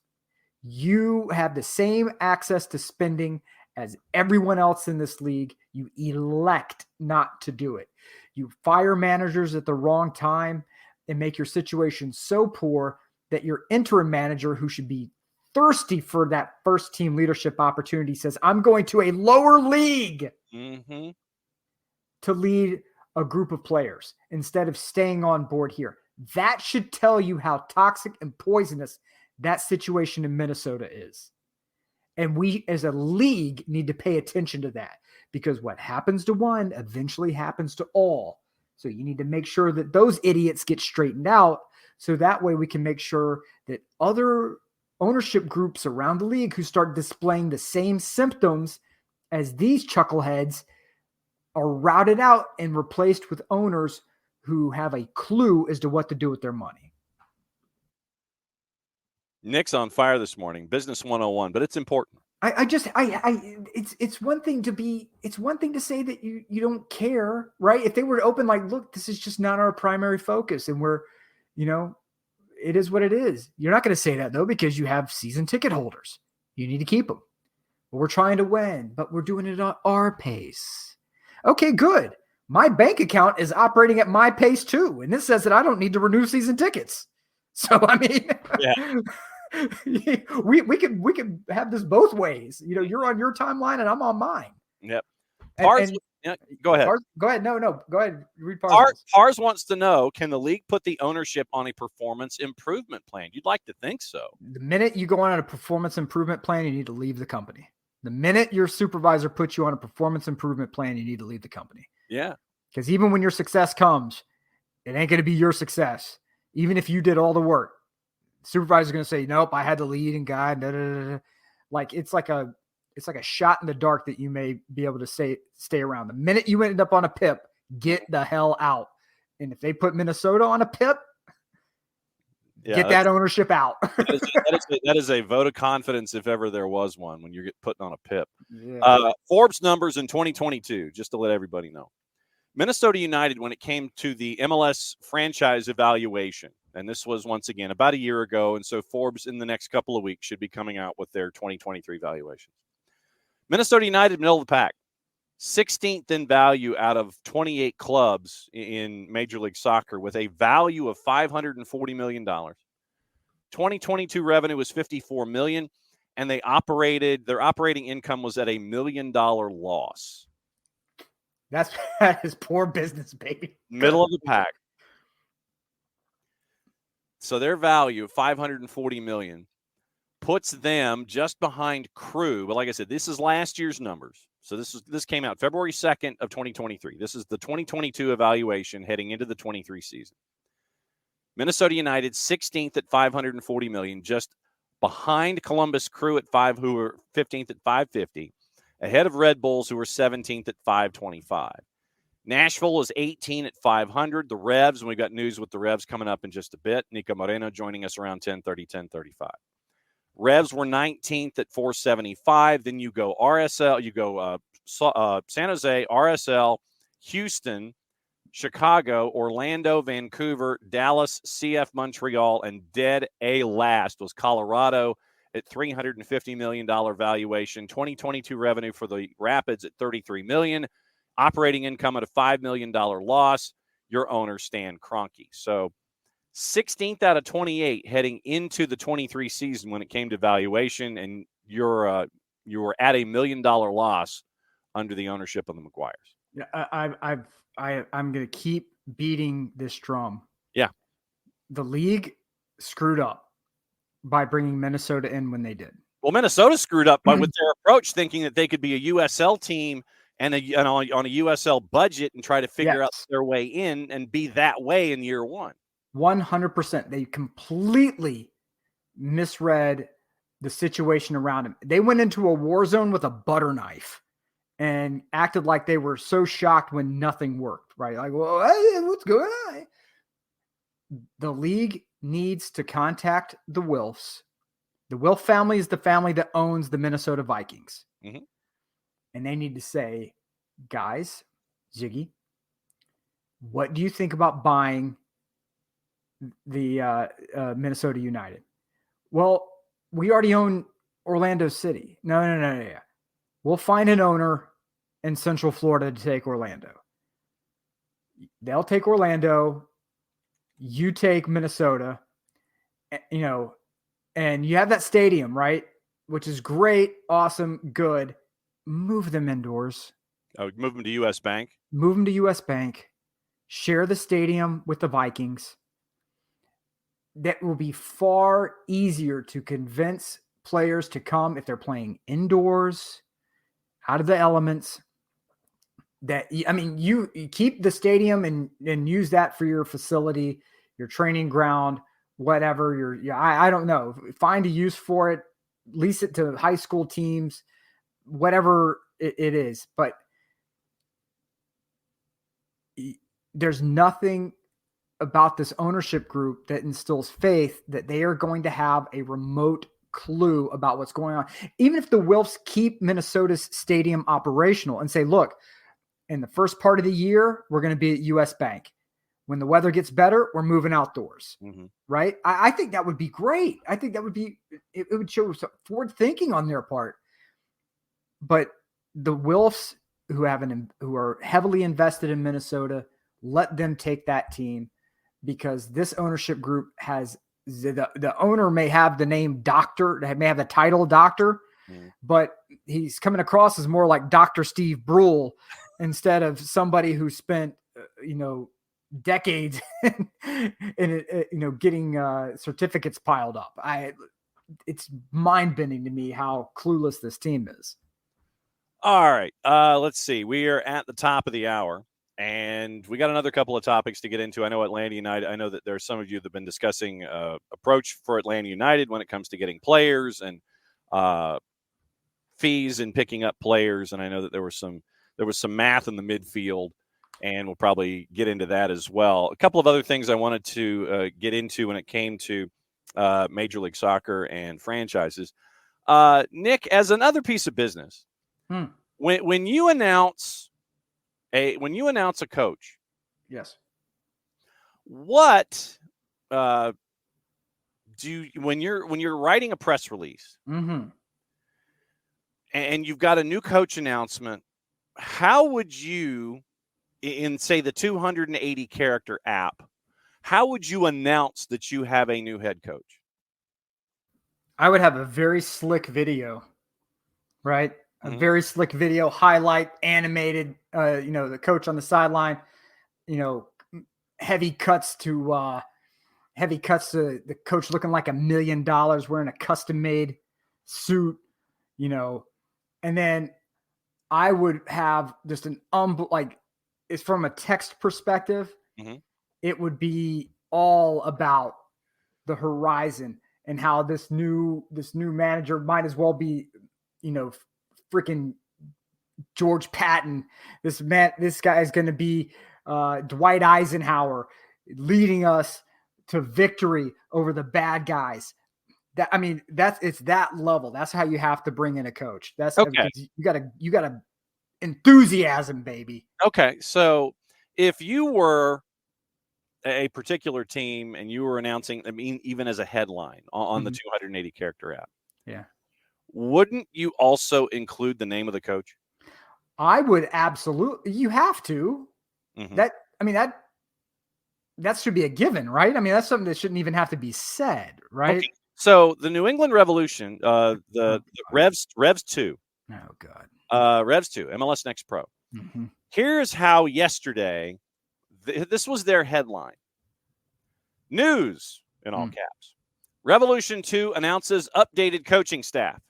You have the same access to spending as everyone else in this league. You elect not to do it. You fire managers at the wrong time and make your situation so poor that your interim manager, who should be thirsty for that first team leadership opportunity, says, I'm going to a lower league to lead a group of players instead of staying on board here. That should tell you how toxic and poisonous that situation in Minnesota is. And we as a league need to pay attention to that, because what happens to one eventually happens to all. So you need to make sure that those idiots get straightened out, so that way we can make sure that other ownership groups around the league who start displaying the same symptoms as these chuckleheads are routed out and replaced with owners who have a clue as to what to do with their money. Nick's on fire this morning. Business 101, but it's important. It's one thing to say that you don't care, right? If they were to open like, look, this is just not our primary focus, and we're, it is what it is. You're not going to say that though, because you have season ticket holders. You need to keep them. Well, we're trying to win, but we're doing it at our pace. Okay, good. My bank account is operating at my pace too, and this says that I don't need to renew season tickets. So I mean, yeah. we could have this both ways. You're on your timeline and I'm on mine. Yep. Yeah, go ahead. Go ahead. No. Go ahead. Read Pars wants to know, can the league put the ownership on a performance improvement plan? You'd like to think so. The minute you go on a performance improvement plan, you need to leave the company. The minute your supervisor puts you on a performance improvement plan, you need to leave the company. Yeah. Because even when your success comes, it ain't going to be your success. Even if you did all the work, supervisor's going to say, nope, I had to lead and guide. Da, da, da, da. Like it's like a shot in the dark that you may be able to stay around. The minute you ended up on a PIP, get the hell out. And if they put Minnesota on a PIP, get that ownership out. that is a vote of confidence if ever there was one, when you're putting on a PIP. Yeah. Forbes numbers in 2022, just to let everybody know. Minnesota United, when it came to the MLS franchise evaluation, and this was once again about a year ago, and so Forbes in the next couple of weeks should be coming out with their 2023 valuations. Minnesota United, middle of the pack, 16th in value out of 28 clubs in Major League Soccer, with a value of $540 million. 2022 revenue was $54 million, and their operating income was at $1 million loss. That is poor business, baby. Middle of the pack. So their value of $540 million puts them just behind Crew. But like I said, this is last year's numbers. So this came out February 2nd of 2023. This is the 2022 evaluation heading into the 23 season. Minnesota United 16th at $540 million, just behind Columbus Crew at who were 15th at $550, ahead of Red Bulls, who were 17th at $525. Nashville is 18 at $500. The Revs, and we've got news with the Revs coming up in just a bit. Niko Moreno joining us around 10:30, 10:35. Revs were 19th at $475. Then you go RSL, you go San Jose, RSL, Houston, Chicago, Orlando, Vancouver, Dallas, CF Montreal, and dead last was Colorado at $350 million valuation. 2022 revenue for the Rapids at $33 million. Operating income at a $5 million loss. Your owner, Stan Kroenke. So 16th out of 28 heading into the 23 season when it came to valuation, and you were at $1 million loss under the ownership of the McGuires. Yeah, I'm going to keep beating this drum. Yeah. The league screwed up by bringing Minnesota in when they did. Well, Minnesota screwed up with their approach, thinking that they could be a USL team and on a USL budget and try to figure out their way in and be that way in year one. 100%. They completely misread the situation around them. They went into a war zone with a butter knife and acted like they were so shocked when nothing worked, right? Like, well, hey, what's going on? The league needs to contact the Wilfs. The Wilf family is the family that owns the Minnesota Vikings. Mm-hmm. And they need to say, guys, Ziggy, what do you think about buying the Minnesota United? Well, we already own Orlando City. No. We'll find an owner in Central Florida to take Orlando. They'll take Orlando. You take Minnesota. And you have that stadium, right? Which is great, awesome, good. Move them indoors. Oh, move them to U.S. Bank? Move them to U.S. Bank. Share the stadium with the Vikings. That will be far easier to convince players to come if they're playing indoors, out of the elements. You keep the stadium and use that for your facility, your training ground, whatever. I don't know. Find a use for it. Lease it to high school teams, whatever it is. But there's nothing about this ownership group that instills faith that they are going to have a remote clue about what's going on. Even if the Wilfs keep Minnesota's stadium operational and say, look, in the first part of the year, we're going to be at US Bank. When the weather gets better, we're moving outdoors, right? I think that would be great. I think that would be, it would show some forward thinking on their part. But the Wilfs who are heavily invested in Minnesota, let them take that team, because this ownership group has the owner may have the name doctor, may have the title doctor, but he's coming across as more like Dr. Steve Brule instead of somebody who spent, decades in getting certificates piled up. It's mind-bending to me how clueless this team is. All right. Let's see. We are at the top of the hour. And we got another couple of topics to get into. I know Atlanta United. I know that there are some of you that have been discussing approach for Atlanta United when it comes to getting players and fees and picking up players. And I know that there was some math in the midfield, and we'll probably get into that as well. A couple of other things I wanted to get into when it came to Major League Soccer and franchises. Nick, as another piece of business, when you announce a coach, yes, what when you're writing a press release and you've got a new coach announcement, how would you, in say the 280 character app, how would you announce that you have a new head coach? I would have a very slick video, right? A very slick video, highlight, animated, the coach on the sideline, heavy cuts to the coach looking like $1 million wearing a custom made suit, and then I would have just it's from a text perspective, it would be all about the horizon and how this new manager might as well be, freaking George Patton. This guy is going to be Dwight Eisenhower, leading us to victory over the bad guys. It's that level. That's how you have to bring in a coach. That's okay. You gotta enthusiasm, baby. Okay, so if you were a particular team and you were announcing, even as a headline on the 280 character app, yeah, wouldn't you also include the name of the coach? I would absolutely. You have to. That should be a given, right? That's something that shouldn't even have to be said, right? Okay. So the New England Revolution, the Revs 2. Oh God. Revs 2, MLS Next Pro. Here's how yesterday, this was their headline. News, in all caps. Revolution 2 announces updated coaching staff.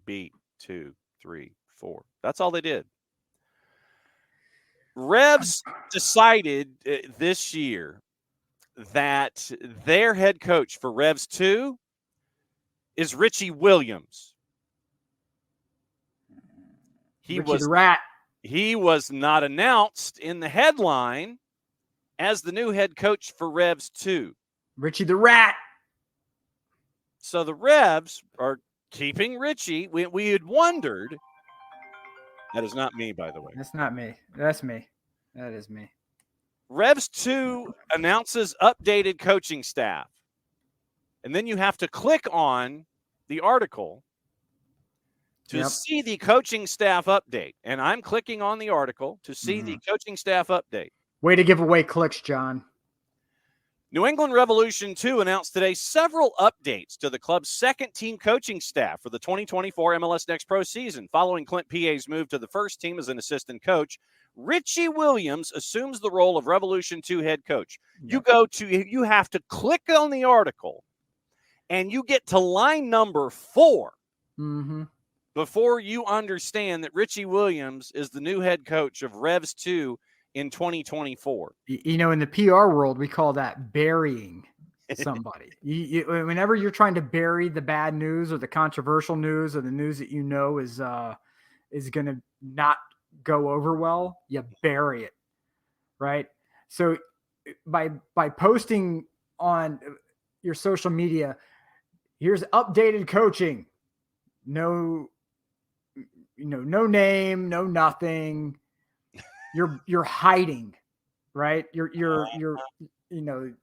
Beat 2, 3, 4. That's all they did. Revs decided this year that their head coach for Revs 2 is Richie Williams. Richie the Rat. He was not announced in the headline as the new head coach for Revs 2. Richie the Rat. So the Revs are keeping Richie. We had wondered. That is not me, by the way. That's not me. That's me. That is me. Revs 2 announces updated coaching staff. And then you have to click on the article to see the coaching staff update. And I'm clicking on the article to see the coaching staff update. Way to give away clicks, John. New England Revolution 2 announced today several updates to the club's second-team coaching staff for the 2024 MLS Next Pro season. Following Clint P.A.'s move to the first team as an assistant coach, Richie Williams assumes the role of Revolution 2 head coach. Yep. You have to click on the article, and you get to line number 4 before you understand that Richie Williams is the new head coach of Revs 2 in 2024. In the PR world, we call that burying somebody. Whenever you're trying to bury the bad news or the controversial news or the news that is going to not go over well, you bury it, right? So by posting on your social media, here's updated coaching, no name, no nothing. You're hiding, right? You're the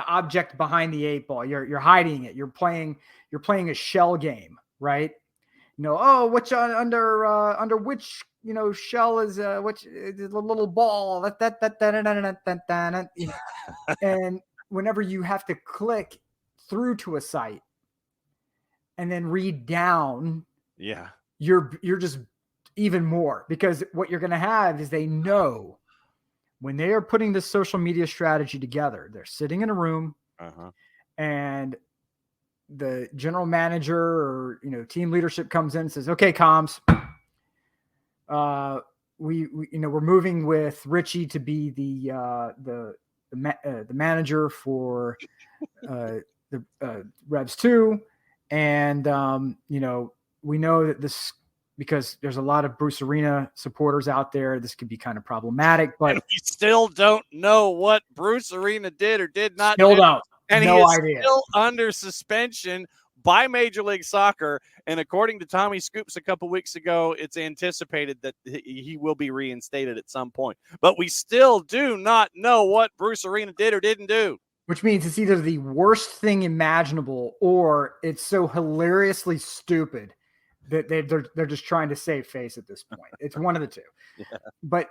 object behind the 8 ball. You're hiding it. You're playing a shell game, right? Which under which shell is which is a little ball and whenever you have to click through to a site and then read down, you're just even more, because what you're going to have is they know when they are putting this social media strategy together, they're sitting in a room and the general manager or team leadership comes in and says, okay, comms, we're moving with Richie to be the manager for the Revs 2, and we know that this, because there's a lot of Bruce Arena supporters out there, this could be kind of problematic, but and we still don't know what Bruce Arena did or did not still do. don't. And no he is idea. Still under suspension by Major League Soccer. And according to Tommy Scoops a couple weeks ago, it's anticipated that he will be reinstated at some point. But we still do not know what Bruce Arena did or didn't do. Which means it's either the worst thing imaginable or it's so hilariously stupid that they're just trying to save face at this point. It's one of the two. Yeah. But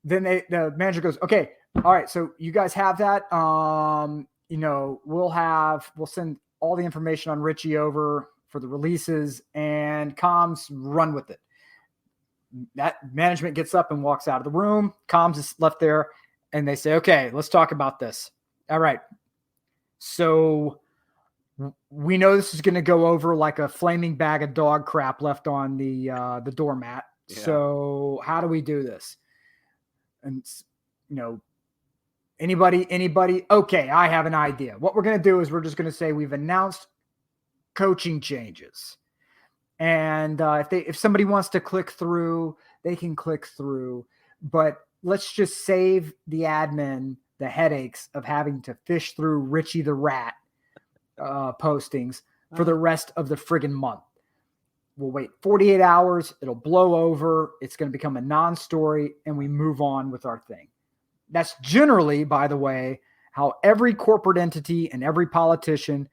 then the manager goes, okay, all right, so you guys have that. We'll send all the information on Richie over for the releases, and comms run with it. That management gets up and walks out of the room. Comms is left there, and they say, okay, let's talk about this. All right. So we know this is going to go over like a flaming bag of dog crap left on the doormat. Yeah. So how do we do this? And anybody? Okay, I have an idea. What we're going to do is we're just going to say we've announced coaching changes, and if somebody wants to click through, they can click through. But let's just save the admin the headaches of having to fish through Richie the Rat postings for the rest of the friggin' month. We'll wait 48 hours. It'll blow over. It's going to become a non-story, and we move on with our thing. That's generally, by the way, how every corporate entity and every politician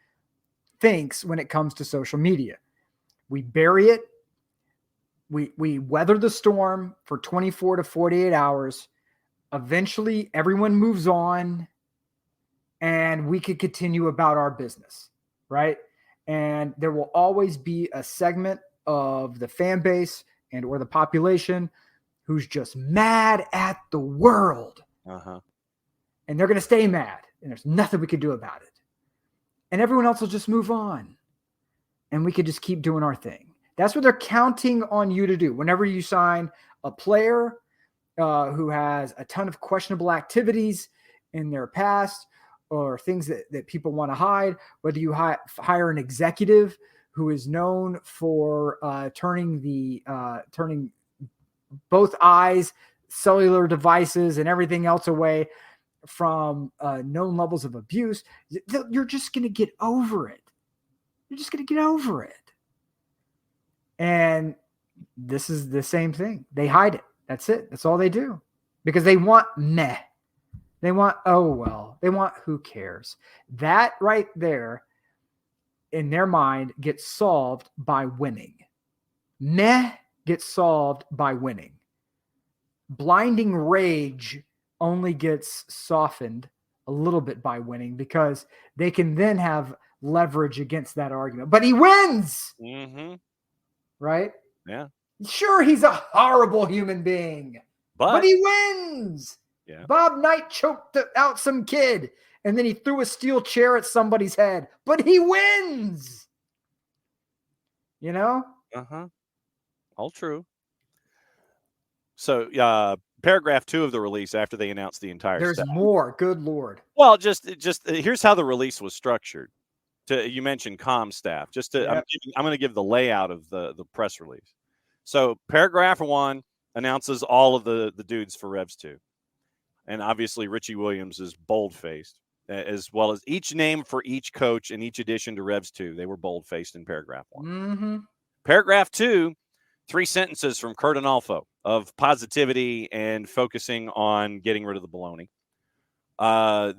thinks when it comes to social media. We bury it. We weather the storm for 24 to 48 hours. Eventually, everyone moves on, and we could continue about our business, right? And there will always be a segment of the fan base and or the population who's just mad at the world. Uh-huh. And they're going to stay mad, and there's nothing we can do about it. And everyone else will just move on, and we could just keep doing our thing. That's what they're counting on you to do. Whenever you sign a player who has a ton of questionable activities in their past or things that people want to hide, whether you hire an executive who is known for turning both eyes, cellular devices, and everything else away from known levels of abuse, you're just going to get over it. You're just going to get over it. And this is the same thing. They hide it. That's it. That's all they do. Because they want meh. They want, oh, well. They want who cares. That right there, in their mind, gets solved by winning. Meh gets solved by winning. Blinding rage only gets softened a little bit by winning, because they can then have leverage against that argument. But he wins. Mm-hmm. Right? Yeah. Sure, he's a horrible human being, but he wins. Yeah. Bob Knight choked out some kid, and then he threw a steel chair at somebody's head, but he wins. You know? Uh-huh. All true. So, paragraph 2 of the release, after they announced the entire There's stuff. more. Good Lord. Well, just here's how the release was structured. You mentioned comm staff. I'm going to give the layout of the press release. So paragraph 1 announces all of the dudes for Revs 2. And obviously Richie Williams is bold-faced, as well as each name for each coach in each edition to Revs 2. They were bold-faced in paragraph 1. Mm-hmm. Paragraph 2, 3 sentences from Kurt Analfo of positivity and focusing on getting rid of the baloney.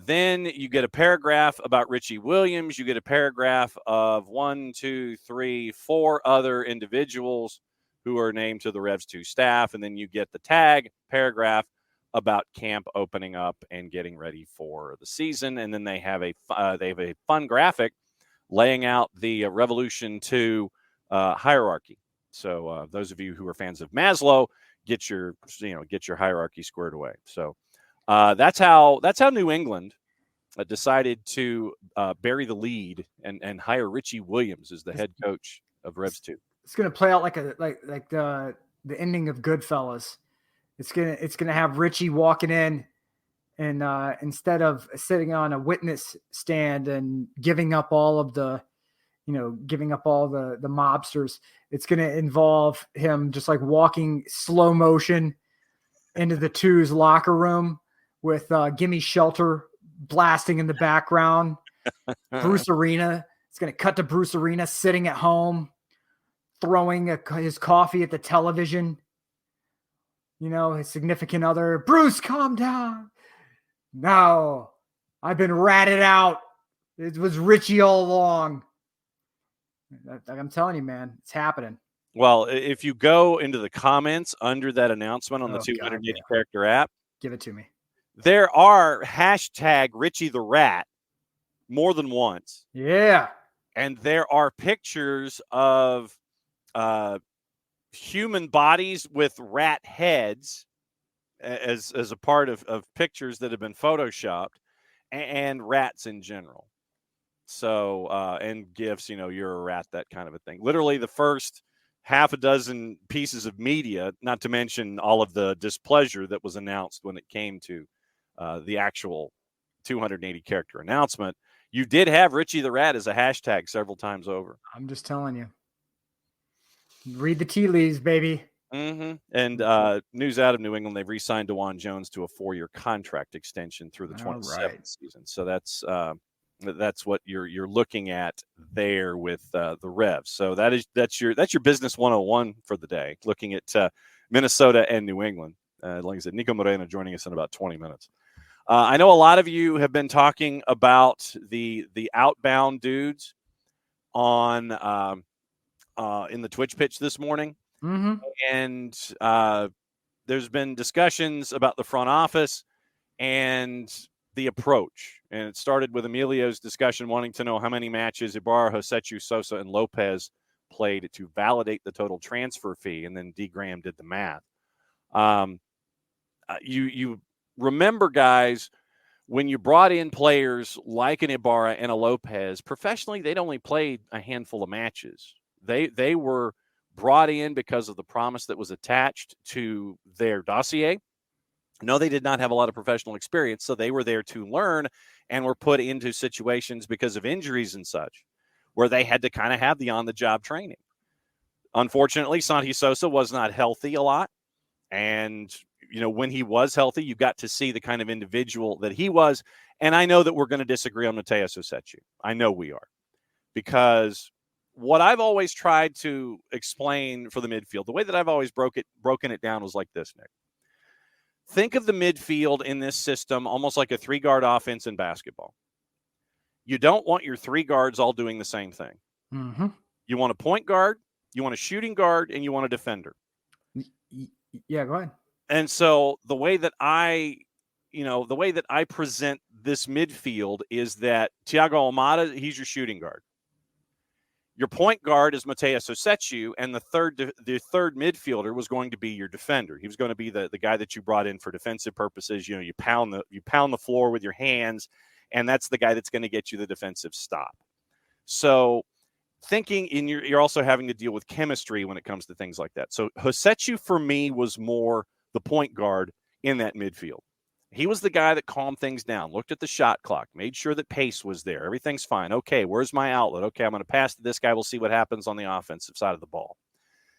Then you get a paragraph about Richie Williams. You get a paragraph of 1, 2, 3, 4 other individuals who are named to the Revs 2 staff. And then you get the tag paragraph about camp opening up and getting ready for the season. And then they have a fun graphic laying out the Revolution 2 hierarchy. So those of you who are fans of Maslow, get your hierarchy squared away. So that's how New England decided to bury the lead and hire Richie Williams as the head coach of Revs 2. It's going to play out like the ending of Goodfellas. It's gonna have Richie walking in, and instead of sitting on a witness stand and giving up all the mobsters, it's gonna involve him just like walking slow motion into the Two's locker room with "Gimme Shelter" blasting in the background. Bruce Arena. It's gonna cut to Bruce Arena sitting at home, throwing his coffee at the television. His significant other, Bruce, calm down. No, I've been ratted out. It was Richie all along. I'm telling you, man, it's happening. Well, if you go into the comments under that announcement on the 280 character app, give it to me. There are hashtag Richie the Rat more than once. Yeah. And there are pictures of human bodies with rat heads as a part of pictures that have been photoshopped, and rats in general. So, and gifts, you're a rat, that kind of a thing. Literally the first half a dozen pieces of media, not to mention all of the displeasure that was announced when it came to the actual 280 character announcement. You did have Richie the Rat as a hashtag several times over. I'm just telling you. Read the tea leaves, baby. Mm-hmm. And news out of New England, they've re-signed DeJuan Jones to a 4-year contract extension through the 27th season. So that's what you're looking at there with the Revs. So that's your business 101 for the day, looking at Minnesota and New England. Like I said, Niko Moreno joining us in about 20 minutes. I know a lot of you have been talking about the outbound dudes on in the Twitch pitch this morning. Mm-hmm. And there's been discussions about the front office and the approach. And it started with Emilio's discussion wanting to know how many matches Ibarra, Josechu, Sosa, and Lopez played to validate the total transfer fee. And then D. Graham did the math. You remember, guys, when you brought in players like an Ibarra and a Lopez, professionally, they'd only played a handful of matches. They were brought in because of the promise that was attached to their dossier. No, they did not have a lot of professional experience, so they were there to learn and were put into situations because of injuries and such where they had to kind of have the on-the-job training. Unfortunately, Santi Sosa was not healthy a lot, and when he was healthy, you got to see the kind of individual that he was. And I know that we're going to disagree on Mateus Josechu. I know we are, because what I've always tried to explain for the midfield, the way that I've always broken it down was like this, Nick. Think of the midfield in this system almost like a 3-guard offense in basketball. You don't want your 3 guards all doing the same thing. Mm-hmm. You want a point guard, you want a shooting guard, and you want a defender. Yeah, go ahead. And so the way that I present this midfield is that Thiago Almada, he's your shooting guard. Your point guard is Mateus Josechu, and the third midfielder was going to be your defender. He was going to be the guy that you brought in for defensive purposes. You pound the floor with your hands, and that's the guy that's going to get you the defensive stop. So thinking you're also having to deal with chemistry when it comes to things like that. So Josechu for me was more the point guard in that midfield. He was the guy that calmed things down, looked at the shot clock, made sure that pace was there. Everything's fine. Okay, where's my outlet? Okay, I'm going to pass to this guy. We'll see what happens on the offensive side of the ball.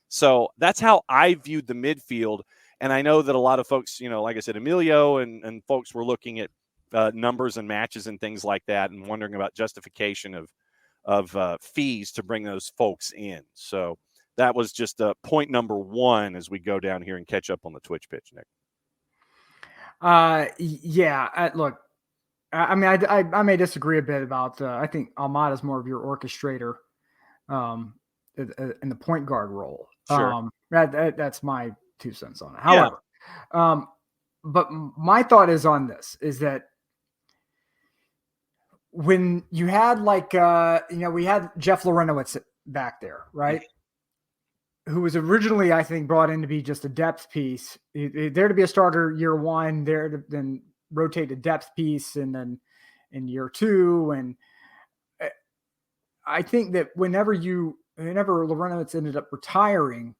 So that's how I viewed the midfield. And I know that a lot of folks, like I said, Emilio and folks were looking at numbers and matches and things like that and wondering about justification of fees to bring those folks in. So that was just point number 1 as we go down here and catch up on the Twitch pitch, Nick. Yeah. Look, I mean, I may disagree a bit about. I think Almada is more of your orchestrator, in the point guard role. Sure. That's my 2 cents on it. However, but my thought is on this: is that when you had we had Jeff Lorenowitz back there, right? Who was originally, I think, brought in to be just a depth piece. There to be a starter year 1, there to then rotate a depth piece, and then in year 2. And I think that whenever Lorenowitz ended up retiring,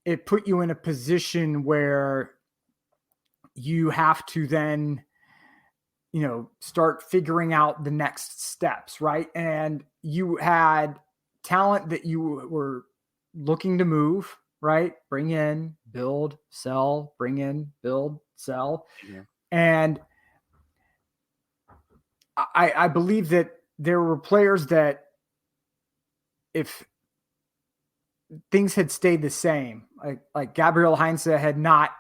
it put you in a position where you have to then, start figuring out the next steps, right? And you had talent that you were looking to move, right? Bring in, build, sell, bring in, build, sell. Yeah. And I believe that there were players that if things had stayed the same, like Gabriel Heinze had not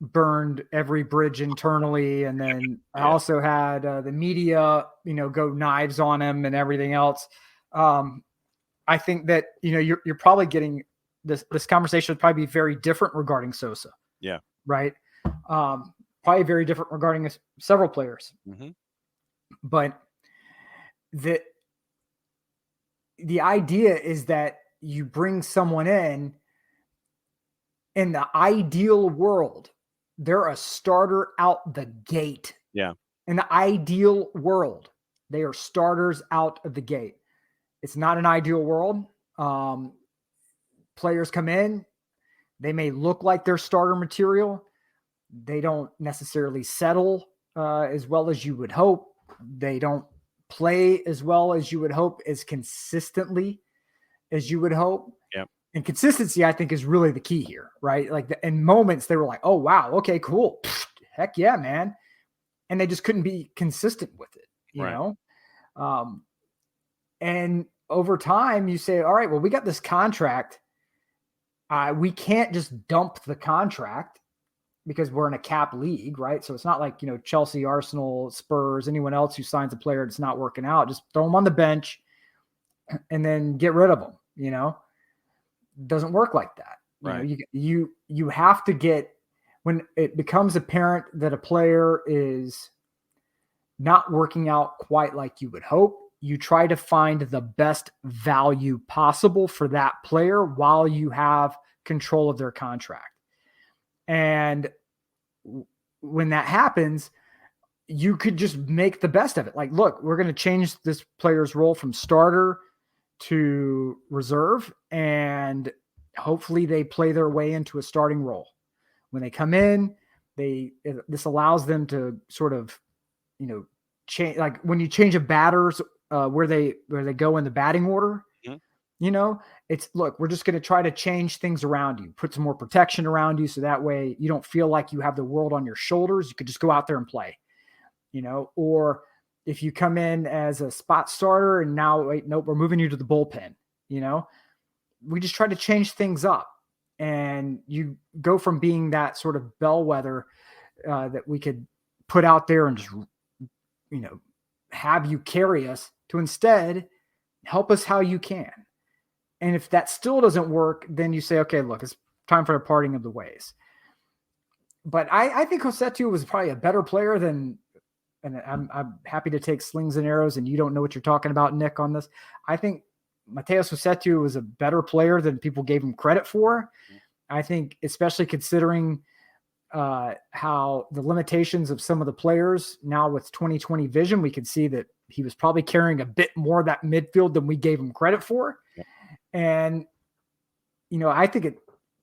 burned every bridge internally, and then I also had the media, go knives on him and everything else. I think that you're probably getting this conversation would probably be very different regarding Sosa. Yeah. Right. Probably very different regarding several players. Mm-hmm. But the idea is that you bring someone in the ideal world, they're a starter out the gate. Yeah. In the ideal world, they are starters out of the gate. It's not an ideal world. Players come in, they may look like they're starter material. They don't necessarily settle as well as you would hope. They don't play as well as you would hope, as consistently as you would hope. Yep. And consistency, I think, is really the key here, right? Like in moments they were like, oh, wow, okay, cool. Pfft, heck yeah, man. And they just couldn't be consistent with it, you know? And over time you say, all right, well, we got this contract. We can't just dump the contract because we're in a cap league, right? So it's not like, Chelsea, Arsenal, Spurs, anyone else who signs a player that's not working out, just throw them on the bench and then get rid of them, Doesn't work like that. Right. You have to get, when it becomes apparent that a player is not working out quite like you would hope, you try to find the best value possible for that player while you have control of their contract. And when that happens, you could just make the best of it. Like, look, we're going to change this player's role from starter to reserve, and hopefully they play their way into a starting role. When they come in, this allows them to sort of, change. Like when you change a batter's where they go in the batting order, it's, look, we're just going to try to change things around you, put some more protection around you. So that way you don't feel like you have the world on your shoulders. You could just go out there and play, or if you come in as a spot starter and now, wait, nope, we're moving you to the bullpen, we just try to change things up, and you go from being that sort of bellwether that we could put out there and just, have you carry us, to instead help us how you can. And if that still doesn't work, then you say, okay, look, it's time for the parting of the ways. But I think Rossetto was probably a better player than, and I'm happy to take slings and arrows, and you don't know what you're talking about, Nick, on this. I think Mateus Rossetto was a better player than people gave him credit for. I think, especially considering how the limitations of some of the players now with 2020 vision, we could see that he was probably carrying a bit more of that midfield than we gave him credit for. Yeah. And, I think it,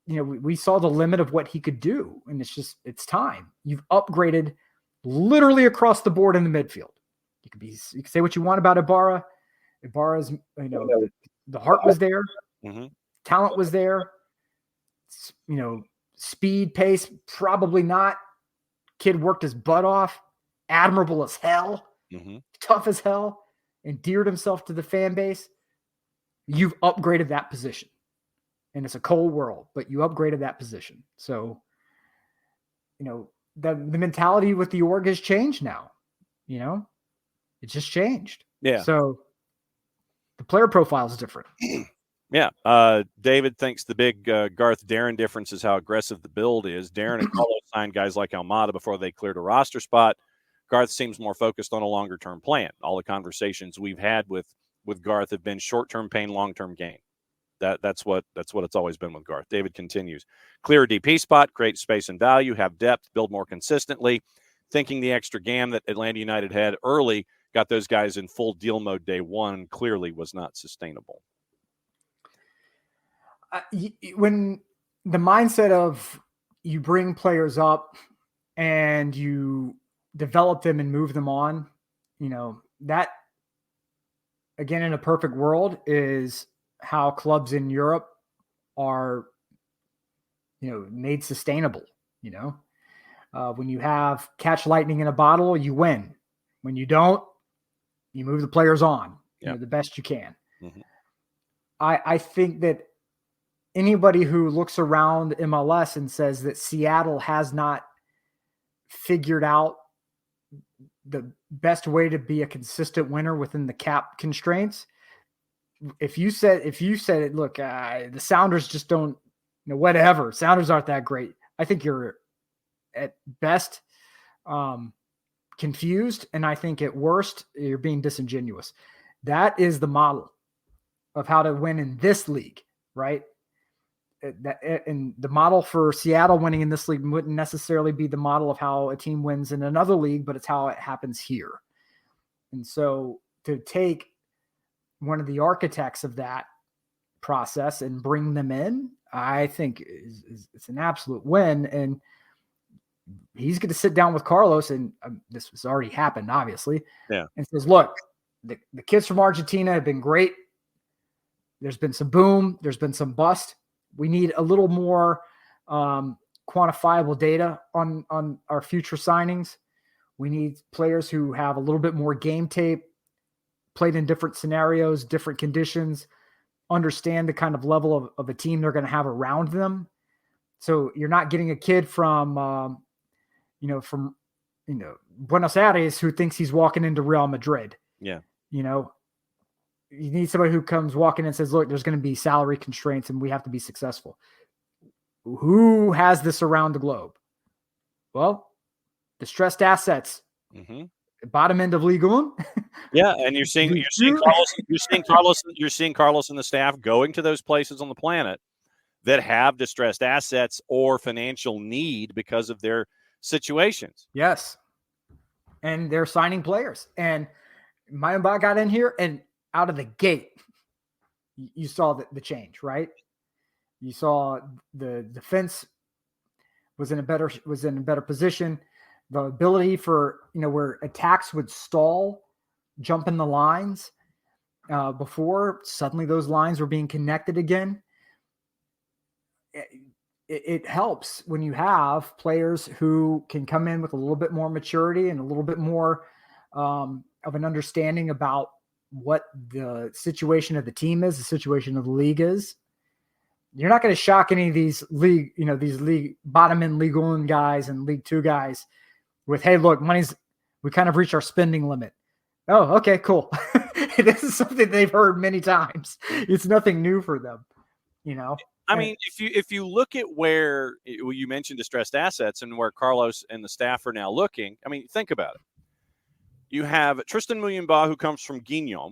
we saw the limit of what he could do, and it's time. You've upgraded literally across the board in the midfield. You can say what you want about Ibarra. Ibarra's, the heart was there. Mm-hmm. Talent was there. Speed, pace, probably not. Kid worked his butt off. Admirable as hell. Mm-hmm. Tough as hell. Endeared himself to the fan base. You've upgraded that position. And it's a cold world, but you upgraded that position. So, the mentality with the org has changed now. It's just changed. Yeah. So the player profile is different. Yeah. David thinks the big Garth Darren difference is how aggressive the build is. Darren and Carlos signed guys like Almada before they cleared a roster spot. Garth seems more focused on a longer-term plan. All the conversations we've had with Garth have been short-term pain, long-term gain. That's what it's always been with Garth. David continues. Clear a DP spot, create space and value, have depth, build more consistently. Thinking the extra gam that Atlanta United had early got those guys in full deal mode day one clearly was not sustainable. When the mindset of you bring players up and you develop them and move them on, that, again, in a perfect world, is how clubs in Europe are, made sustainable. When you have catch lightning in a bottle, you win. When you don't, you move the players on, the best you can. Mm-hmm. I think that anybody who looks around MLS and says that Seattle has not figured out the best way to be a consistent winner within the cap constraints, if you said it, look, the Sounders just don't, whatever. Sounders aren't that great. I think you're at best confused, and I think at worst you're being disingenuous. That is the model of how to win in this league, right? And the model for Seattle winning in this league wouldn't necessarily be the model of how a team wins in another league, but it's how it happens here. And so to take one of the architects of that process and bring them in, I think it's an absolute win. And he's going to sit down with Carlos, and this has already happened, obviously. Yeah. And says, look, the kids from Argentina have been great. There's been some boom. There's been some bust. We need a little more quantifiable data on our future signings. We need players who have a little bit more game tape, played in different scenarios, different conditions, understand the kind of level of a team they're going to have around them. So you're not getting a kid from Buenos Aires who thinks he's walking into Real Madrid. Yeah. You need somebody who comes walking in and says, look, there's going to be salary constraints and we have to be successful. Who has this around the globe? Well, distressed assets, bottom end of Ligue 1. Yeah. And you're seeing Carlos and the staff going to those places on the planet that have distressed assets or financial need because of their situations. Yes. And they're signing players. And Mayamba got in here, and out of the gate, you saw the change, right? You saw the defense was in a better position. The ability for, where attacks would stall, jump in the lines before, suddenly those lines were being connected again. It helps when you have players who can come in with a little bit more maturity and a little bit more of an understanding about what the situation of the team is, the situation of the league is. You're not going to shock any of these league bottom end League 1 guys and League 2 guys with, hey, look, we kind of reached our spending limit. Oh, okay, cool. This is something they've heard many times. It's nothing new for them, I mean, if you look at where you mentioned distressed assets and where Carlos and the staff are now looking, I mean, think about it. You have Tristan Muyumba, who comes from Guignon.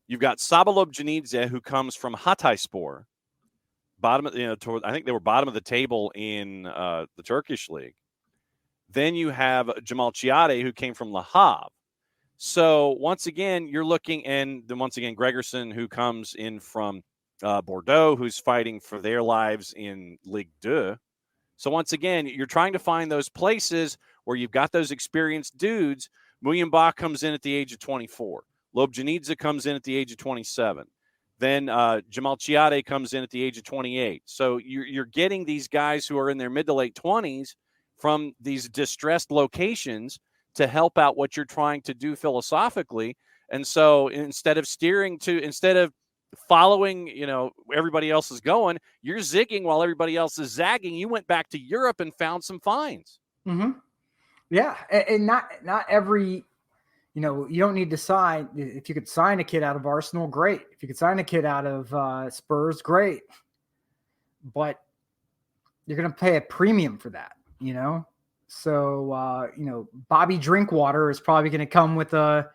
You've got Sabalob Janidze, who comes from Hatayspor. I think they were bottom of the table in the Turkish league. Then you have Jamal Chiade, who came from Le Havre. So once again, you're looking, and then once again, Gregerson, who comes in from Bordeaux, who's fighting for their lives in Ligue 2. So once again, you're trying to find those places where you've got those experienced dudes. Muyumba comes in at the age of 24. Lobjanidze comes in at the age of 27. Then Jamal Chiade comes in at the age of 28. So you're getting these guys who are in their mid to late 20s from these distressed locations to help out what you're trying to do philosophically. And so instead of following, everybody else is going, you're zigging while everybody else is zagging. You went back to Europe and found some finds. Mm-hmm. Yeah. And not every, you don't need to sign. If you could sign a kid out of Arsenal, great. If you could sign a kid out of Spurs, great. But you're going to pay a premium for that, So, Bobby Drinkwater is probably going to come with a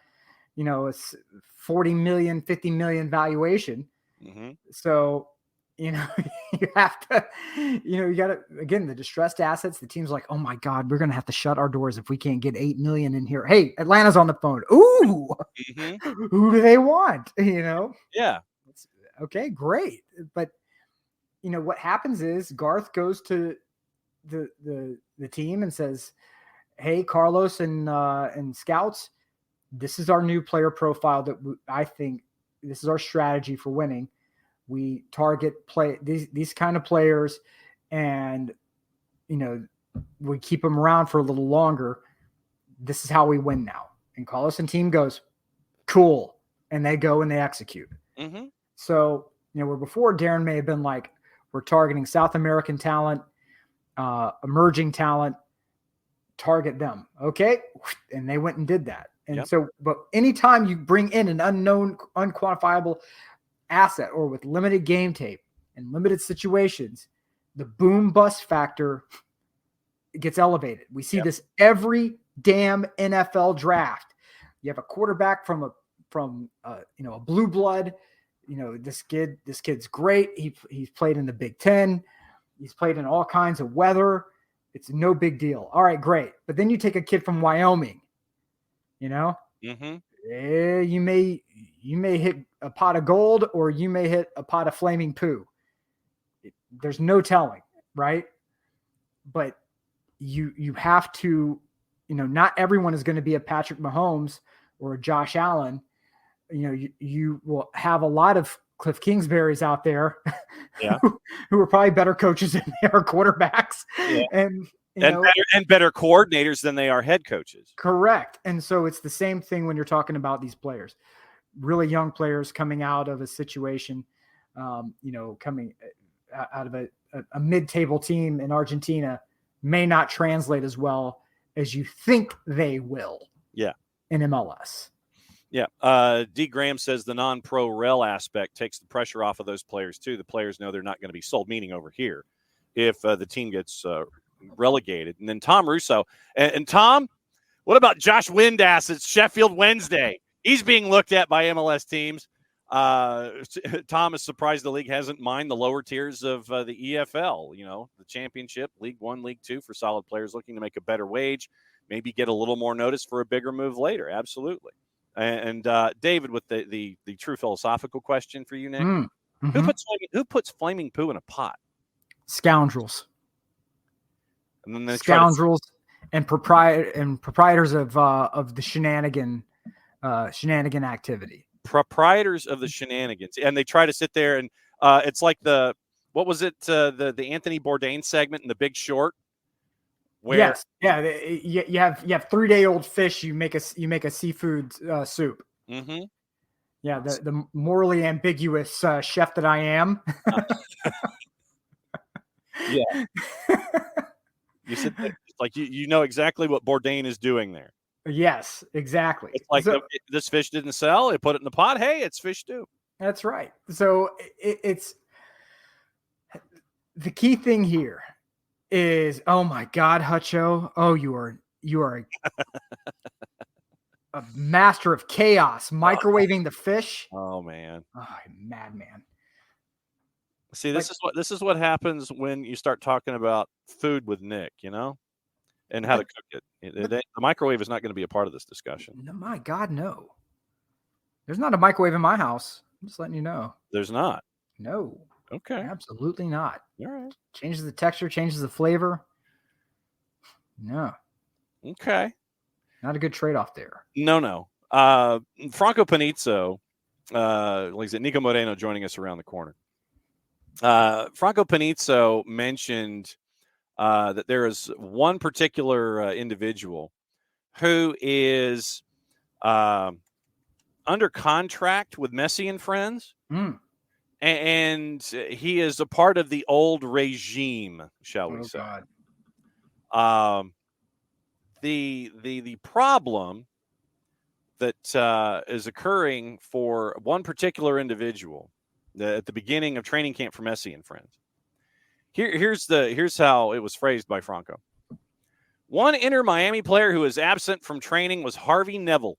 40 million, 50 million valuation. Mm-hmm. So, you have to, you got to, again, the distressed assets, the team's like, oh my God, we're going to have to shut our doors if we can't get 8 million in here. Hey, Atlanta's on the phone. Ooh, Who do they want? Yeah. Okay, great. But, what happens is Garth goes to the team and says, "Hey, Carlos and scouts, this is our new player profile that I think this is our strategy for winning. We target these kind of players, and we keep them around for a little longer. This is how we win now." And Carlos and team goes, "Cool," and they go and they execute. Mm-hmm. So where before Darren may have been like, "We're targeting South American talent, emerging talent, target them." Okay, and they went and did that. And so, but anytime you bring in an unknown, unquantifiable asset or with limited game tape and limited situations, the boom bust factor gets elevated. We see this every damn NFL draft. You have a quarterback from a blue blood. This kid's great. He's played in the Big Ten. He's played in all kinds of weather. It's no big deal. All right, great. But then you take a kid from Wyoming. Mm-hmm. You may hit a pot of gold, or you may hit a pot of flaming poo. There's no telling, right? But you have to, not everyone is going to be a Patrick Mahomes or a Josh Allen. You will have a lot of Cliff Kingsburys out there who are probably better coaches than they are quarterbacks. Yeah. And better coordinators than they are head coaches. Correct. And so it's the same thing when you're talking about these players, really young players coming out of a situation, coming out of a mid-table team in Argentina may not translate as well as you think they will. Yeah. In MLS. Yeah. D. Graham says the non-pro rel aspect takes the pressure off of those players too. The players know they're not going to be sold, meaning over here, if the team gets relegated. And then Tom Russo. And Tom, what about Josh Windass at Sheffield Wednesday? He's being looked at by MLS teams. Tom is surprised the league hasn't mined the lower tiers of the EFL, the Championship, League One, League Two, for solid players looking to make a better wage, maybe get a little more notice for a bigger move later. Absolutely. And David, with the true philosophical question for you, Nick, who puts flaming poo in a pot? Scoundrels. And then they scoundrels and proprietors of the shenanigan activity. Proprietors of the shenanigans, and they try to sit there and it's like the Anthony Bourdain segment in The Big Short. Where you have 3-day-old fish. You make a seafood soup. Mm-hmm. Yeah, the morally ambiguous chef that I am. Yeah. You said like you know exactly what Bourdain is doing there. Yes, exactly. It's like this fish didn't sell. It put it in the pot. Hey, it's fish stew. That's right. So it's the key thing here is, oh my God, Hutcho. Oh, you are a master of chaos, microwaving the fish. Oh man. Oh, madman. See, this is what happens when you start talking about food with Nick, and how to cook it. The microwave is not going to be a part of this discussion. No, my God, no. There's not a microwave in my house. I'm just letting you know. There's not. No. Okay. Absolutely not. All right. Changes the texture, changes the flavor. No. Okay. Not a good trade-off there. No. Franco Panizzo, like I said, Niko Moreno joining us around the corner. Franco Panizzo mentioned that there is one particular individual who is under contract with Messi and Friends. And he is a part of the old regime, shall we say. God. The problem that is occurring for one particular individual at the beginning of training camp for Messi and Friends. Here's how it was phrased by Franco. One Inter Miami player who was absent from training was Harvey Neville.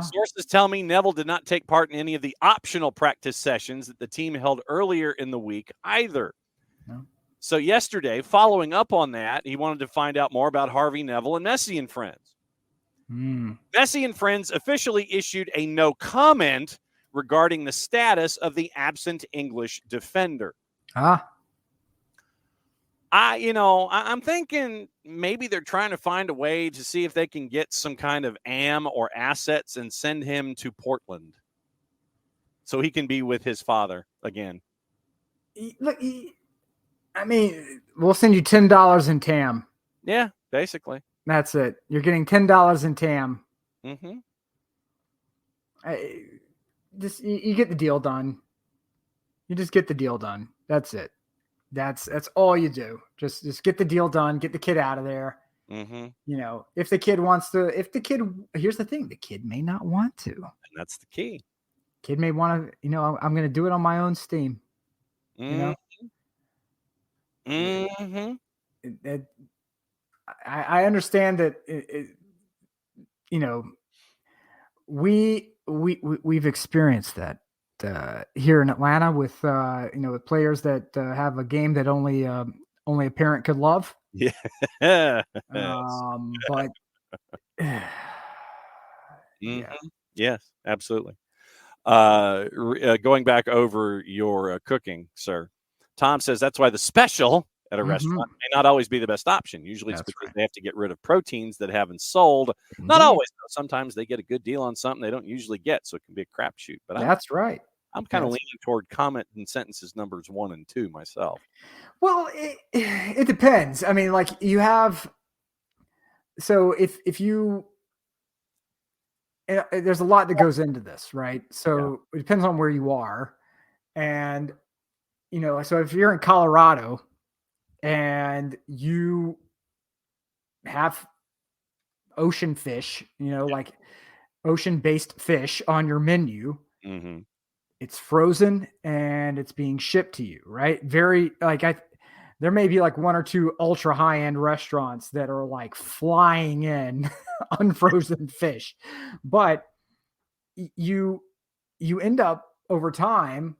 Sources tell me Neville did not take part in any of the optional practice sessions that the team held earlier in the week either. No. So yesterday, following up on that, he wanted to find out more about Harvey Neville and Messi and Friends. Messi and Friends officially issued a no comment regarding the status of the absent English defender. I'm thinking maybe they're trying to find a way to see if they can get some kind of or assets and send him to Portland so he can be with his father again. Look, I mean, we'll send you $10 in TAM. Yeah, basically. That's it. You're getting $10 in TAM. Mm-hmm. You get the deal done. You just get the deal done. That's it. That's all you do. Just get the deal done. Get the kid out of there. Mm-hmm. If the kid wants to, here's the thing, the kid may not want to. And that's the key. Kid may want to, I'm going to do it on my own steam. Mm-hmm. Mm-hmm. I understand that, we've experienced that here in Atlanta with with players that have a game that only a parent could love. Yeah. But yeah. Yes, absolutely. Going back over your cooking, sir. Tom says that's why the special at a restaurant may not always be the best option. Usually it's because they have to get rid of proteins that haven't sold. Indeed. Not always. Sometimes they get a good deal on something they don't usually get, so it can be a crapshoot. But that's right. I'm kind of leaning toward comment and sentences numbers 1 and 2 myself. Well, it depends. I mean, like you have. So if you. There's a lot that goes into this, right? So it depends on where you are. And, so if you're in Colorado and you have ocean fish, like ocean-based fish on your menu, it's frozen and it's being shipped to you, right? There may be like 1 or 2 ultra high-end restaurants that are like flying in unfrozen fish, but you end up over time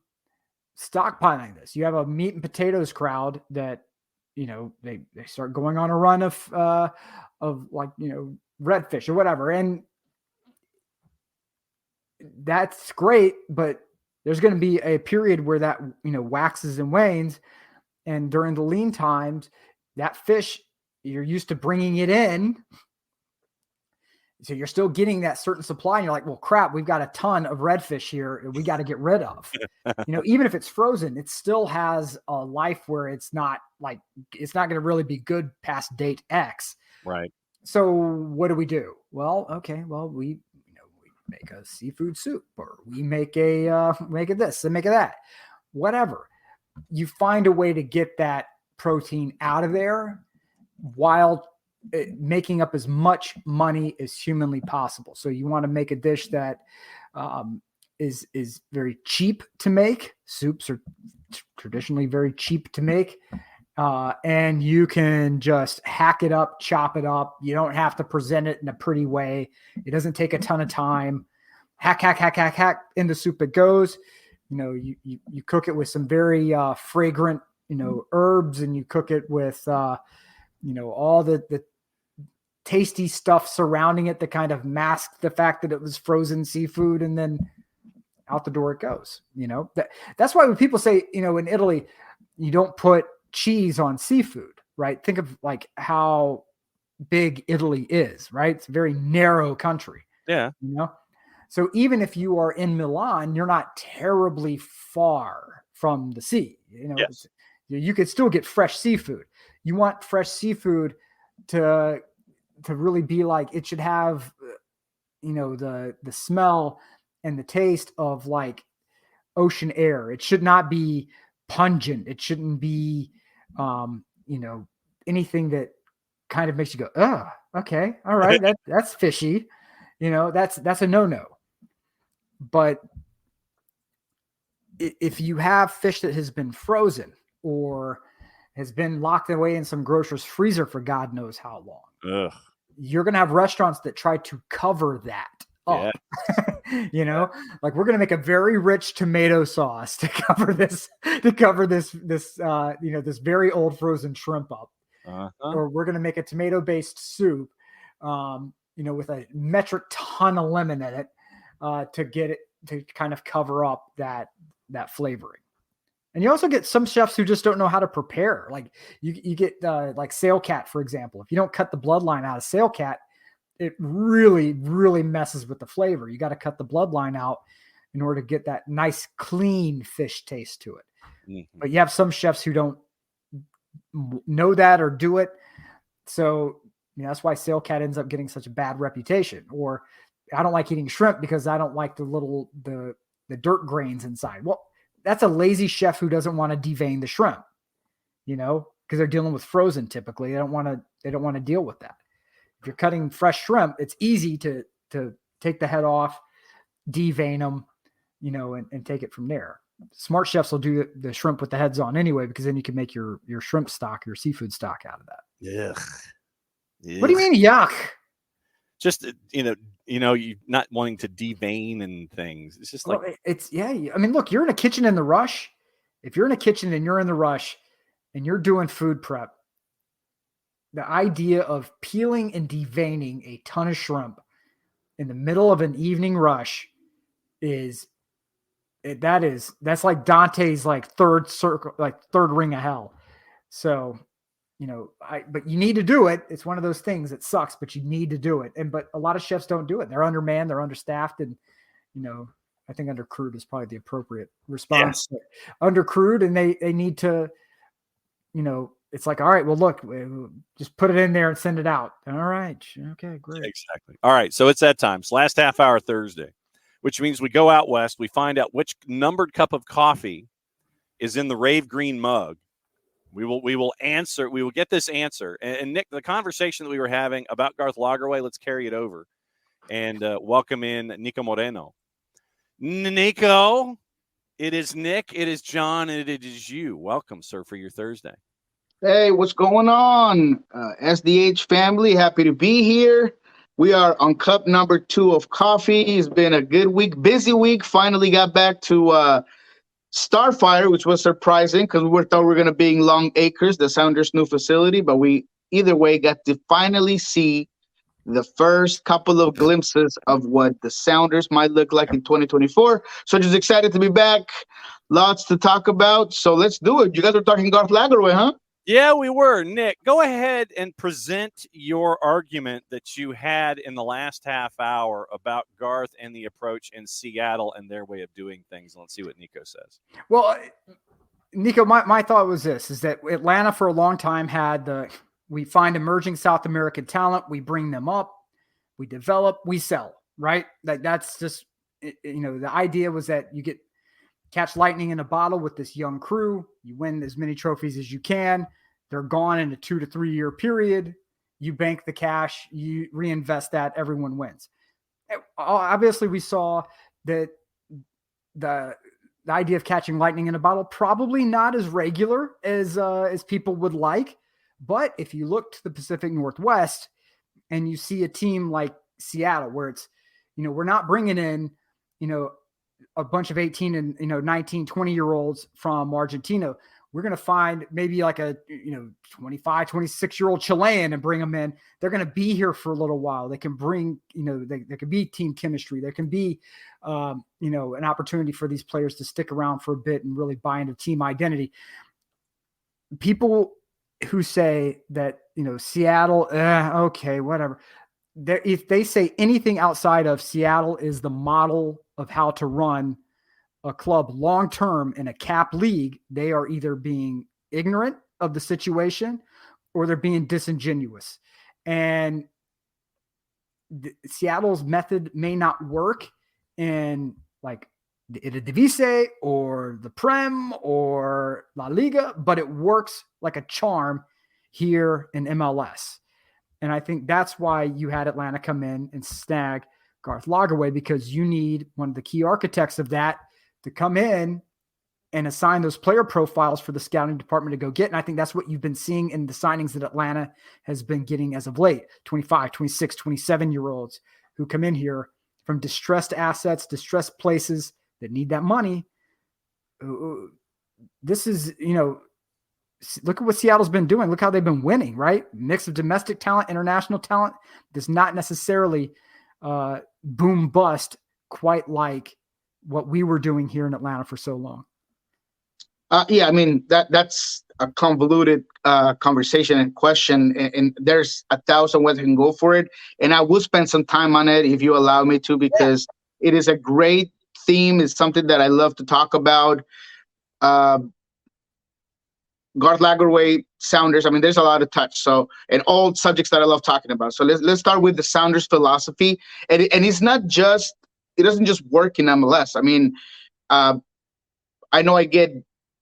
stockpiling this. You have a meat and potatoes crowd that, they start going on a run of like, redfish or whatever. And that's great, but there's going to be a period where that, waxes and wanes. And during the lean times, that fish, you're used to bringing it in. So you're still getting that certain supply. And you're like, well, crap, we've got a ton of redfish here we got to get rid of. Even if it's frozen, it still has a life where it's not going to really be good past date X. Right. So what do? Well, okay. Well, we make a seafood soup, or we make make it this and make it that, whatever. You find a way to get that protein out of there while making up as much money as humanly possible. So you want to make a dish that is very cheap to make. Soups are traditionally very cheap to make. And you can just hack it up, chop it up. You don't have to present it in a pretty way. It doesn't take a ton of time. Hack, in the soup it goes. You cook it with some very fragrant, herbs, and you cook it with, all the tasty stuff surrounding it to kind of mask the fact that it was frozen seafood, and then out the door it goes. That's why when people say, in Italy, you don't put cheese on seafood, right? Think of like how big Italy is, right? It's a very narrow country. Yeah. So even if you are in Milan, you're not terribly far from the sea. Yes. You could still get fresh seafood. You want fresh seafood to really be like, it should have, the smell and the taste of like ocean air. It should not be pungent. It shouldn't be, anything that kind of makes you go, oh, okay, all right, that's fishy. That's a no-no. But if you have fish that has been frozen or has been locked away in some grocer's freezer for God knows how long, you're going to have restaurants that try to cover that up. Yeah. Like we're going to make a very rich tomato sauce to cover this this very old frozen shrimp up. Or we're going to make a tomato-based soup, with a metric ton of lemon in it, to get it to kind of cover up that flavoring. And you also get some chefs who just don't know how to prepare. Like you get like sail cat, for example. If you don't cut the bloodline out of sail cat, it really, really messes with the flavor. You got to cut the bloodline out in order to get that nice, clean fish taste to it. Mm-hmm. But you have some chefs who don't know that or do it. So that's why sail cat ends up getting such a bad reputation. Or I don't like eating shrimp because I don't like the dirt grains inside. Well, that's a lazy chef who doesn't want to devein the shrimp, because they're dealing with frozen typically. They don't want to deal with that. If you're cutting fresh shrimp, it's easy to take the head off, devein them, and take it from there. Smart chefs will do the shrimp with the heads on anyway, because then you can make your shrimp stock, your seafood stock out of that. Yeah. What do you mean, yuck? Just, you not wanting to devein and things. It's just I mean, look, you're in a kitchen in the rush. If you're in a kitchen and you're in the rush and you're doing food prep, the idea of peeling and deveining a ton of shrimp in the middle of an evening rush that's like Dante's like third circle, like third ring of hell. So, but you need to do it. It's one of those things that sucks, but you need to do it. But a lot of chefs don't do it. They're undermanned, they're understaffed. And, I think undercrewed is probably the appropriate response. Yes. Undercrewed, and they need to, it's like, all right, well, look, just put it in there and send it out. All right. Okay, great. Exactly. All right. So it's that time. It's last half hour Thursday, which means we go out west. We find out which numbered cup of coffee is in the Rave Green mug. We will get this answer. And Nick, the conversation that we were having about Garth Lagerwey, let's carry it over and welcome in Niko Moreno. Niko, it is Nick, it is John, and it is you. Welcome, sir, for your Thursday. Hey, what's going on? SDH family, happy to be here. We are on cup number 2 of coffee. It's been a good week, busy week. Finally got back to Starfire, which was surprising because we thought we were going to be in Long Acres, the Sounders' new facility, but we either way got to finally see the first couple of glimpses of what the Sounders might look like in 2024. So just excited to be back. Lots to talk about. So let's do it. You guys were talking Garth Lagerwey, huh? Yeah, we were. Nick, go ahead and present your argument that you had in the last half hour about Garth and the approach in Seattle and their way of doing things. Let's see what Niko says. Well, Niko, my thought was this, is that Atlanta for a long time had we find emerging South American talent, we bring them up, we develop, we sell, right? That's just, the idea was that you catch lightning in a bottle with this young crew. You win as many trophies as you can. They're gone in a 2 to 3 year period. You bank the cash, you reinvest that, everyone wins. Obviously, we saw that the idea of catching lightning in a bottle, probably not as regular as people would like. But if you look to the Pacific Northwest and you see a team like Seattle, where it's, we're not bringing in, a bunch of 18 and 19, 20-year-olds from Argentina. We're going to find maybe like a 25, 26-year-old Chilean and bring them in. They're going to be here for a little while. They can bring, there can be team chemistry. There can be, an opportunity for these players to stick around for a bit and really buy into team identity. People who say that, Seattle, okay, whatever. If they say anything outside of Seattle is the model of how to run a club long-term in a cap league, they are either being ignorant of the situation or they're being disingenuous. And Seattle's method may not work in like the Eredivisie or the Prem or La Liga, but it works like a charm here in MLS. And I think that's why you had Atlanta come in and snag Garth Lagerwey, because you need one of the key architects of that to come in and assign those player profiles for the scouting department to go get. And I think that's what you've been seeing in the signings that Atlanta has been getting as of late. 25, 26, 27-year-olds who come in here from distressed assets, distressed places that need that money. This is, look at what Seattle's been doing. Look how they've been winning, right? Mix of domestic talent, international talent does not necessarily boom bust quite like what we were doing here in Atlanta for so long. Yeah, I mean that's a convoluted conversation and question, and there's 1,000 ways I can go for it, and I will spend some time on it if you allow me to, because it is a great theme. It's something that I love to talk about. Uh, Garth Lagerwey, Sounders. I mean, there's a lot of touch. So, and all subjects that I love talking about. So let's start with the Sounders philosophy, and it's not just, it doesn't just work in MLS. I mean, I know I get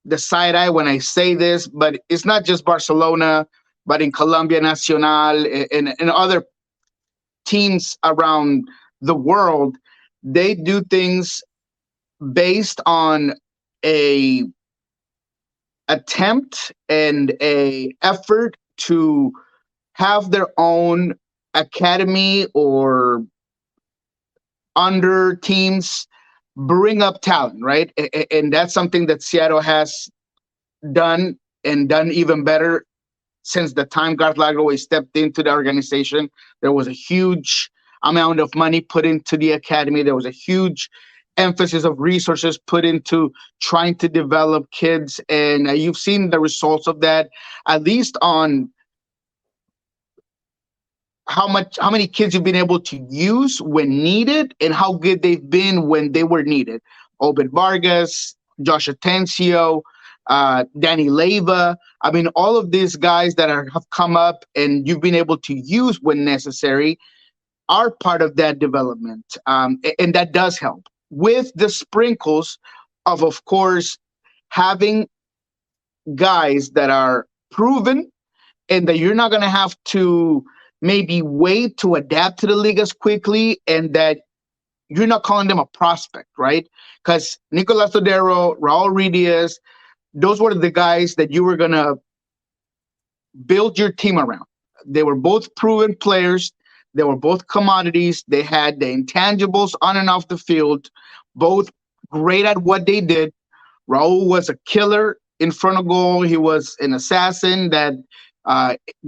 the side eye when I say this, but it's not just Barcelona, but in Colombia Nacional and other teams around the world, they do things based on a attempt and a effort to have their own academy or under teams bring up talent, right? And that's something that Seattle has done, and done even better since the time Garth Lagerwey stepped into the organization. There was a huge amount of money put into the academy. There was a huge emphasis of resources put into trying to develop kids, and you've seen the results of that, at least on how many kids you've been able to use when needed and how good they've been when they were needed. Obed Vargas, Josh Atencio, Danny Leyva. I mean, all of these guys that have come up and you've been able to use when necessary are part of that development. And that does help, with the sprinkles of course, having guys that are proven and that you're not going to have to maybe wait to adapt to the league as quickly, and that you're not calling them a prospect, right? Because Nicolas Todero, Raul Ruidiaz, those were the guys that you were going to build your team around. They were both proven players. They were both commodities. They had the intangibles on and off the field, both great at what they did. Raul was a killer in front of goal. He was an assassin, that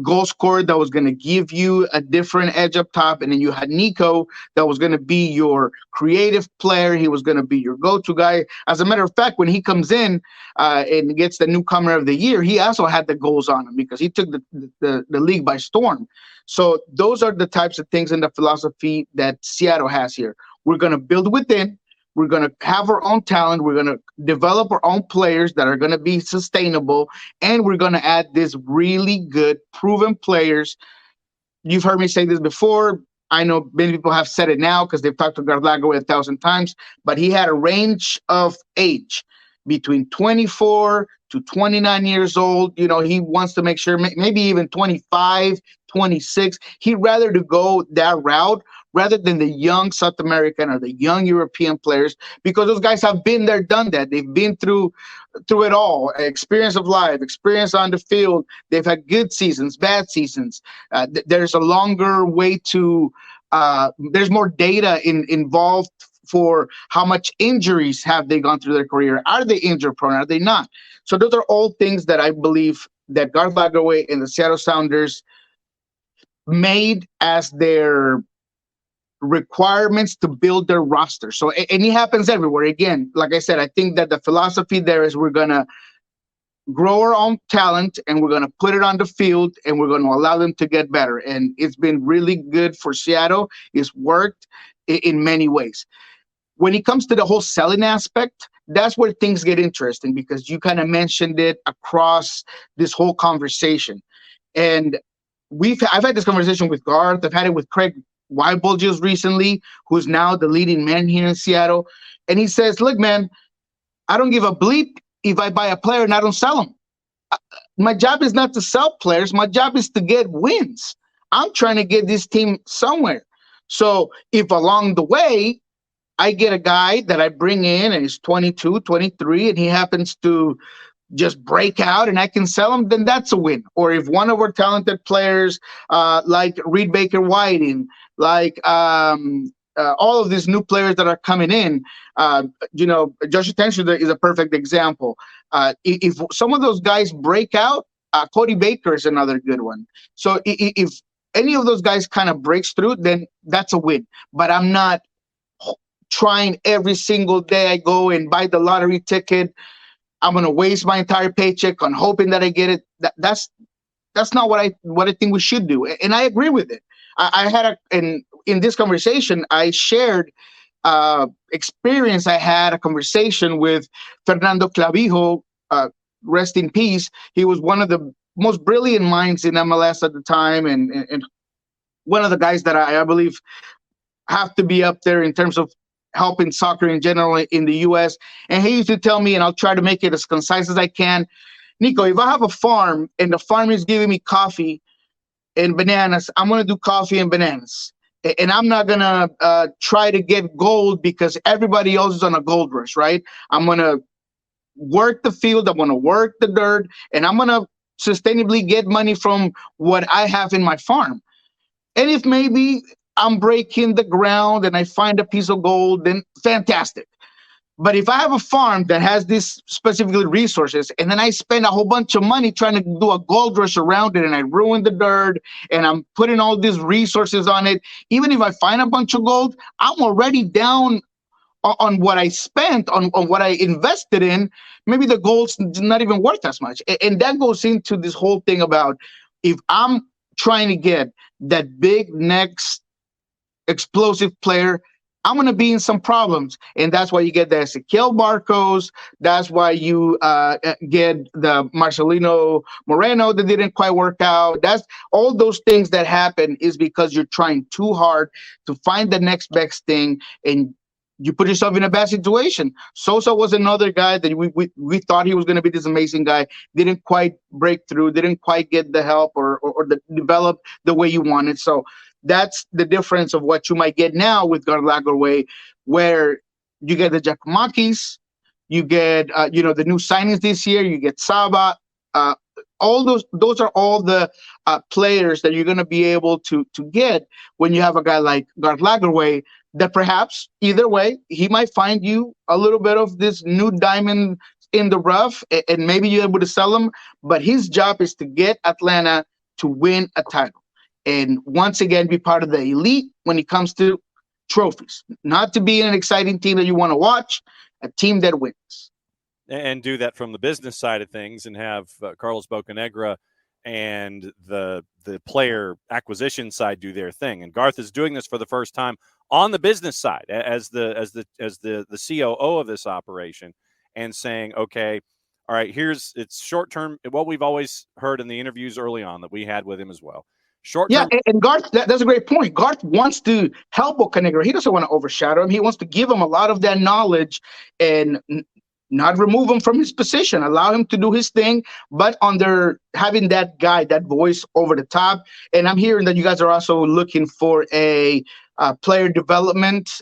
goal scorer that was going to give you a different edge up top. And then you had Niko that was going to be your creative player. He was going to be your go-to guy. As a matter of fact, when he comes in and gets the newcomer of the year, he also had the goals on him because he took the league by storm. So those are the types of things in the philosophy that Seattle has here. We're going to build within. We're going to have our own talent. We're going to develop our own players that are going to be sustainable. And we're going to add these really good, proven players. You've heard me say this before. I know many people have said it now because they've talked to Garth Lagerwey 1,000 times, but he had a range of age between 24 to 29 years old. You know, he wants to make sure maybe even 25, 26. He'd rather to go that route rather than the young South American or the young European players, because those guys have been there, done that. They've been through it all, experience of life, experience on the field. They've had good seasons, bad seasons. There's a longer way to, there's more data involved for how much injuries have they gone through their career. Are they injury prone? Are they not? So those are all things that I believe that Garth Lagerwey and the Seattle Sounders made as their requirements to build their roster. So, and it happens everywhere. Again, like I said, I think that the philosophy there is we're going to grow our own talent and we're going to put it on the field and we're going to allow them to get better. And it's been really good for Seattle. It's worked in many ways. When it comes to the whole selling aspect, that's where things get interesting, because you kind of mentioned it across this whole conversation. And I've had this conversation with Garth. I've had it with Craig Wible just recently, who's now the leading man here in Seattle. And he says, look, man, I don't give a bleep if I buy a player and I don't sell him. My job is not to sell players. My job is to get wins. I'm trying to get this team somewhere. So if along the way, I get a guy that I bring in and he's 22, 23, and he happens to just break out and I can sell him, then that's a win. Or if one of our talented players like Reed Baker-Whiting, like all of these new players that are coming in, Josh Atencio is a perfect example. If some of those guys break out, Cody Baker is another good one. So if any of those guys kind of breaks through, then that's a win. But I'm not trying every single day I go and buy the lottery ticket I'm going to waste my entire paycheck on hoping that I get it. That's not what I think we should do. And I agree with it. I had in this conversation, I shared experience. I had a conversation with Fernando Clavijo, rest in peace. He was one of the most brilliant minds in MLS at the time, and one of the guys that I believe have to be up there in terms of helping soccer in general in the U.S. And he used to tell me, and I'll try to make it as concise as I can, Niko, if I have a farm and the farm is giving me coffee and bananas, I'm going to do coffee and bananas. And I'm not going to try to get gold because everybody else is on a gold rush, right? I'm going to work the field, I'm going to work the dirt, and I'm going to sustainably get money from what I have in my farm. And if maybe I'm breaking the ground and I find a piece of gold, then fantastic. But if I have a farm that has these specifically resources, and then I spend a whole bunch of money trying to do a gold rush around it, and I ruin the dirt, and I'm putting all these resources on it, even if I find a bunch of gold, I'm already down on what I spent, on what I invested in. Maybe the gold's not even worth as much. And that goes into this whole thing about, if I'm trying to get that big next explosive player, I'm going to be in some problems. And that's why you get the Ezequiel Barcos. That's why you get the Marcelino Moreno that didn't quite work out. That's all those things that happen is because you're trying too hard to find the next best thing, and you put yourself in a bad situation. Sosa was another guy that we thought he was going to be this amazing guy. Didn't quite break through, didn't quite get the help or develop the way you wanted. So that's the difference of what you might get now with Garlagerway, where you get the Giacomakis, you get the new signings this year, you get Saba. All those are all the players that you're going to be able to get when you have a guy like Garlagerway, that perhaps either way, he might find you a little bit of this new diamond in the rough, and maybe you're able to sell him. But his job is to get Atlanta to win a title. And once again, be part of the elite when it comes to trophies. Not to be an exciting team that you want to watch, a team that wins. And do that from the business side of things, and have Carlos Bocanegra and the player acquisition side do their thing. And Garth is doing this for the first time on the business side as the COO of this operation, and saying, okay, all right, it's short term. What we've always heard in the interviews early on that we had with him as well. Short term. Yeah, and Garth, that's a great point. Garth wants to help Bocanegra. He doesn't want to overshadow him. He wants to give him a lot of that knowledge and not remove him from his position, allow him to do his thing, but under having that guy, that voice over the top. And I'm hearing that you guys are also looking for a player development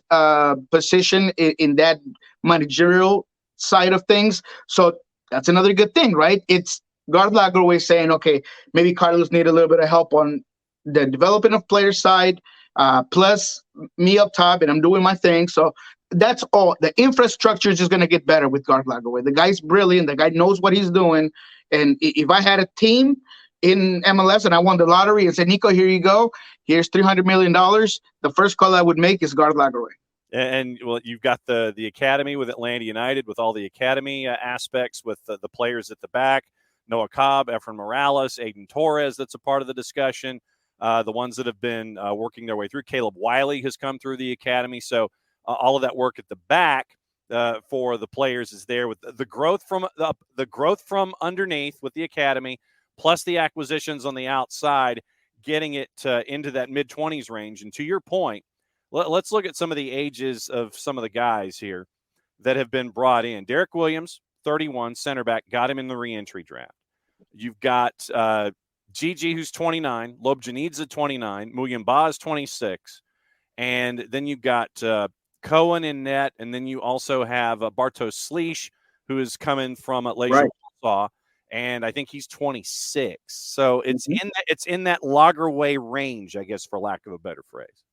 position in that managerial side of things. So that's another good thing, right? It's Garth Lagerwey saying, okay, maybe Carlos need a little bit of help on the development of player side, plus me up top, and I'm doing my thing. So that's all. The infrastructure is just going to get better with Garth Lagerwey. The guy's brilliant. The guy knows what he's doing. And if I had a team in MLS and I won the lottery and said, Niko, here you go. Here's $300 million. The first call I would make is Garth Lagerwey. And well, you've got the academy with Atlanta United, with all the academy aspects, with the players at the back, Noah Cobb, Efren Morales, Aiden Torres, that's a part of the discussion. The ones that have been working their way through. Caleb Wiley has come through the academy. So all of that work at the back for the players is there, with the growth from underneath with the academy, plus the acquisitions on the outside, getting it into that mid-20s range. And to your point, let's look at some of the ages of some of the guys here that have been brought in. Derek Williams, 31, center back, got him in the re-entry draft. You've got Gigi, who's 29, Lob Janidze, 29, Muyumba is 26, and then you've got Cohen in net, and then you also have Bartosz Slisz, who is coming from Legia Warsaw, and I think he's 26. So it's in that Lagerwey range, I guess, for lack of a better phrase.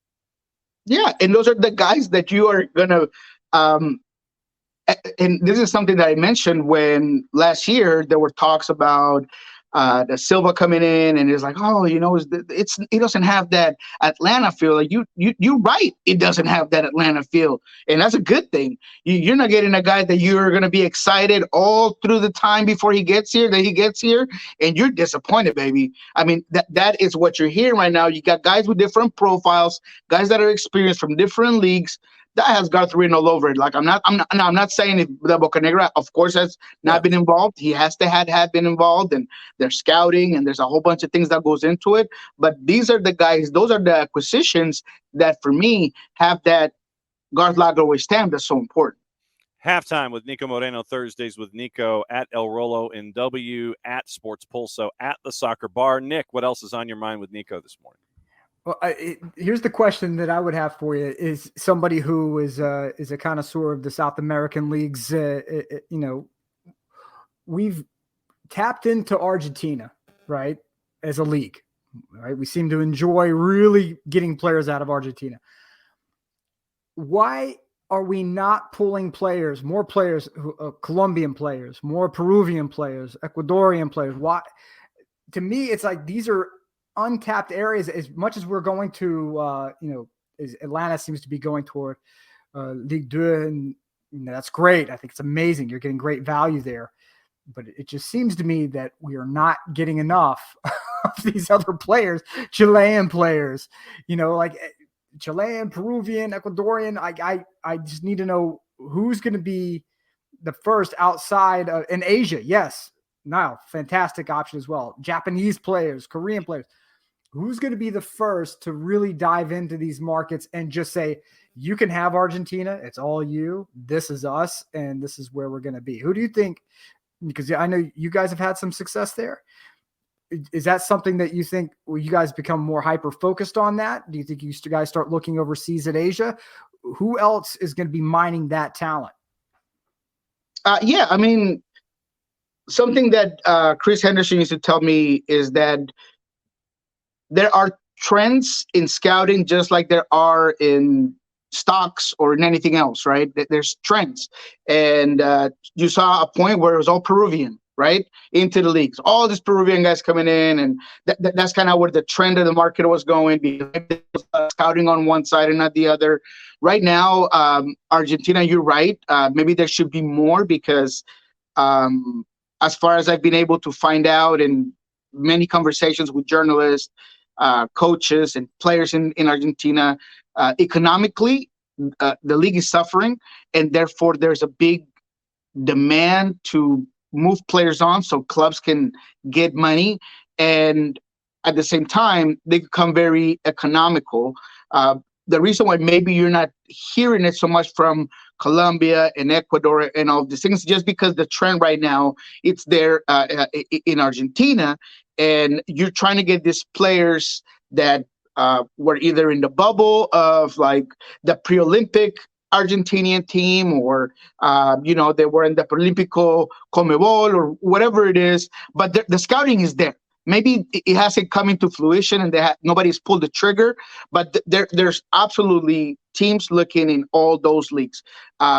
Yeah, and those are the guys that you are gonna. And this is something that I mentioned when last year there were talks about the Silva coming in, and it's like, oh, it doesn't have that Atlanta feel. Like you're right, it doesn't have that Atlanta feel, and that's a good thing. You're not getting a guy that you're going to be excited all through the time before he gets here, and you're disappointed, baby. I mean, that is what you're hearing right now. You got guys with different profiles, guys that are experienced from different leagues. That has Gartharino all over it. Like I'm not saying if the Bocanegra, of course, has not been involved. He has to had been involved, and they're scouting, and there's a whole bunch of things that goes into it. But these are the guys; those are the acquisitions that, for me, have that Garth Lagerwey stamp that's so important. Halftime with Niko Moreno, Thursdays with Niko at El Rolo in W, at Sports Pulso, at the Soccer Bar. Nick, what else is on your mind with Niko this morning? Well, here's the question that I would have for you: is somebody who is a connoisseur of the South American leagues. We've tapped into Argentina, right, as a league. Right, we seem to enjoy really getting players out of Argentina. Why are we not pulling players, more players, Colombian players, more Peruvian players, Ecuadorian players? Why? To me, it's like these are untapped areas. As much as we're going to, as Atlanta seems to be going toward Ligue 2, and that's great. I think it's amazing. You're getting great value there. But it just seems to me that we are not getting enough of these other players, Chilean players, like Chilean, Peruvian, Ecuadorian. I just need to know who's going to be the first outside in Asia. Yes. Now, fantastic option as well. Japanese players, Korean players. Who's going to be the first to really dive into these markets and just say, you can have Argentina. It's all you. This is us. And this is where we're going to be. Who do you think? Because I know you guys have had some success there. Is that something that you think you guys become more hyper-focused on that? Do you think you guys start looking overseas at Asia? Who else is going to be mining that talent? Yeah, I mean, something that Chris Henderson used to tell me is that there are trends in scouting just like there are in stocks or in anything else, right? There's trends. And you saw a point where it was all Peruvian, right? Into the leagues. All these Peruvian guys coming in, and that's kind of where the trend of the market was going, because scouting on one side and not the other. Right now, Argentina, you're right. Maybe there should be more because as far as I've been able to find out in many conversations with journalists, coaches and players in Argentina, economically, the league is suffering, and therefore there's a big demand to move players on so clubs can get money, and at the same time they become very economical. The reason why maybe you're not hearing it so much from Colombia and Ecuador and all these things, just because the trend right now, it's there in Argentina, and you're trying to get these players that were either in the bubble of like the pre-Olympic Argentinian team, or they were in the Paralímpico Conmebol or whatever it is, but the scouting is there. Maybe it hasn't come into fruition and nobody's pulled the trigger, but there's absolutely teams looking in all those leagues,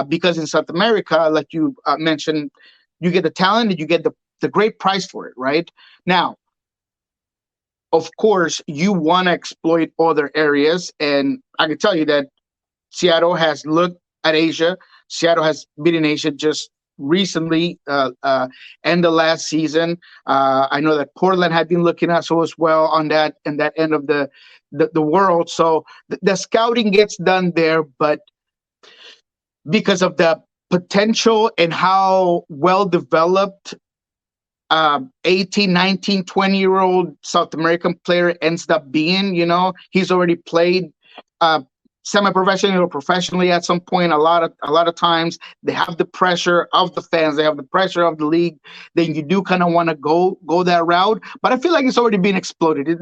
because in South America, like you mentioned, you get the talent and you get the great price for it, right? Now, of course, you want to exploit other areas, and I can tell you that Seattle has looked at Asia. Seattle has been in Asia just recently, end of last season. I know that Portland had been looking at so as well on that and that end of the world. So the scouting gets done there, but because of the potential and how well developed 18, 19, 20-year-old South American player ends up being, he's already played semi-professionally or professionally at some point. A lot of times they have the pressure of the fans, they have the pressure of the league. Then you do kind of want to go that route, but I feel like it's already been exploded.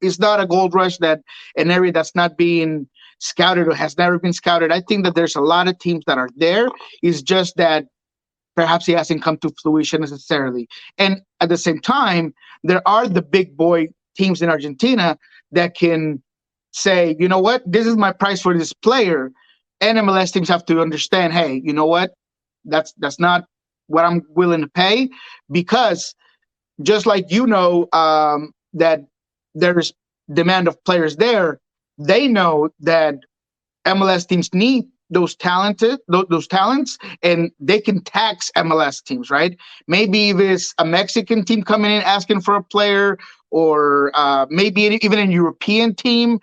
It's not a gold rush, that an area that's not being scouted or has never been scouted. I think that there's a lot of teams that are there. It's just that perhaps it hasn't come to fruition necessarily. And at the same time, there are the big boy teams in Argentina that can say, you know what, this is my price for this player. And MLS teams have to understand, hey, you know what, that's not what I'm willing to pay, because just like that there's demand of players there, they know that MLS teams need those talents, and they can tax MLS teams, right? Maybe if it's a Mexican team coming in asking for a player, or maybe even a European team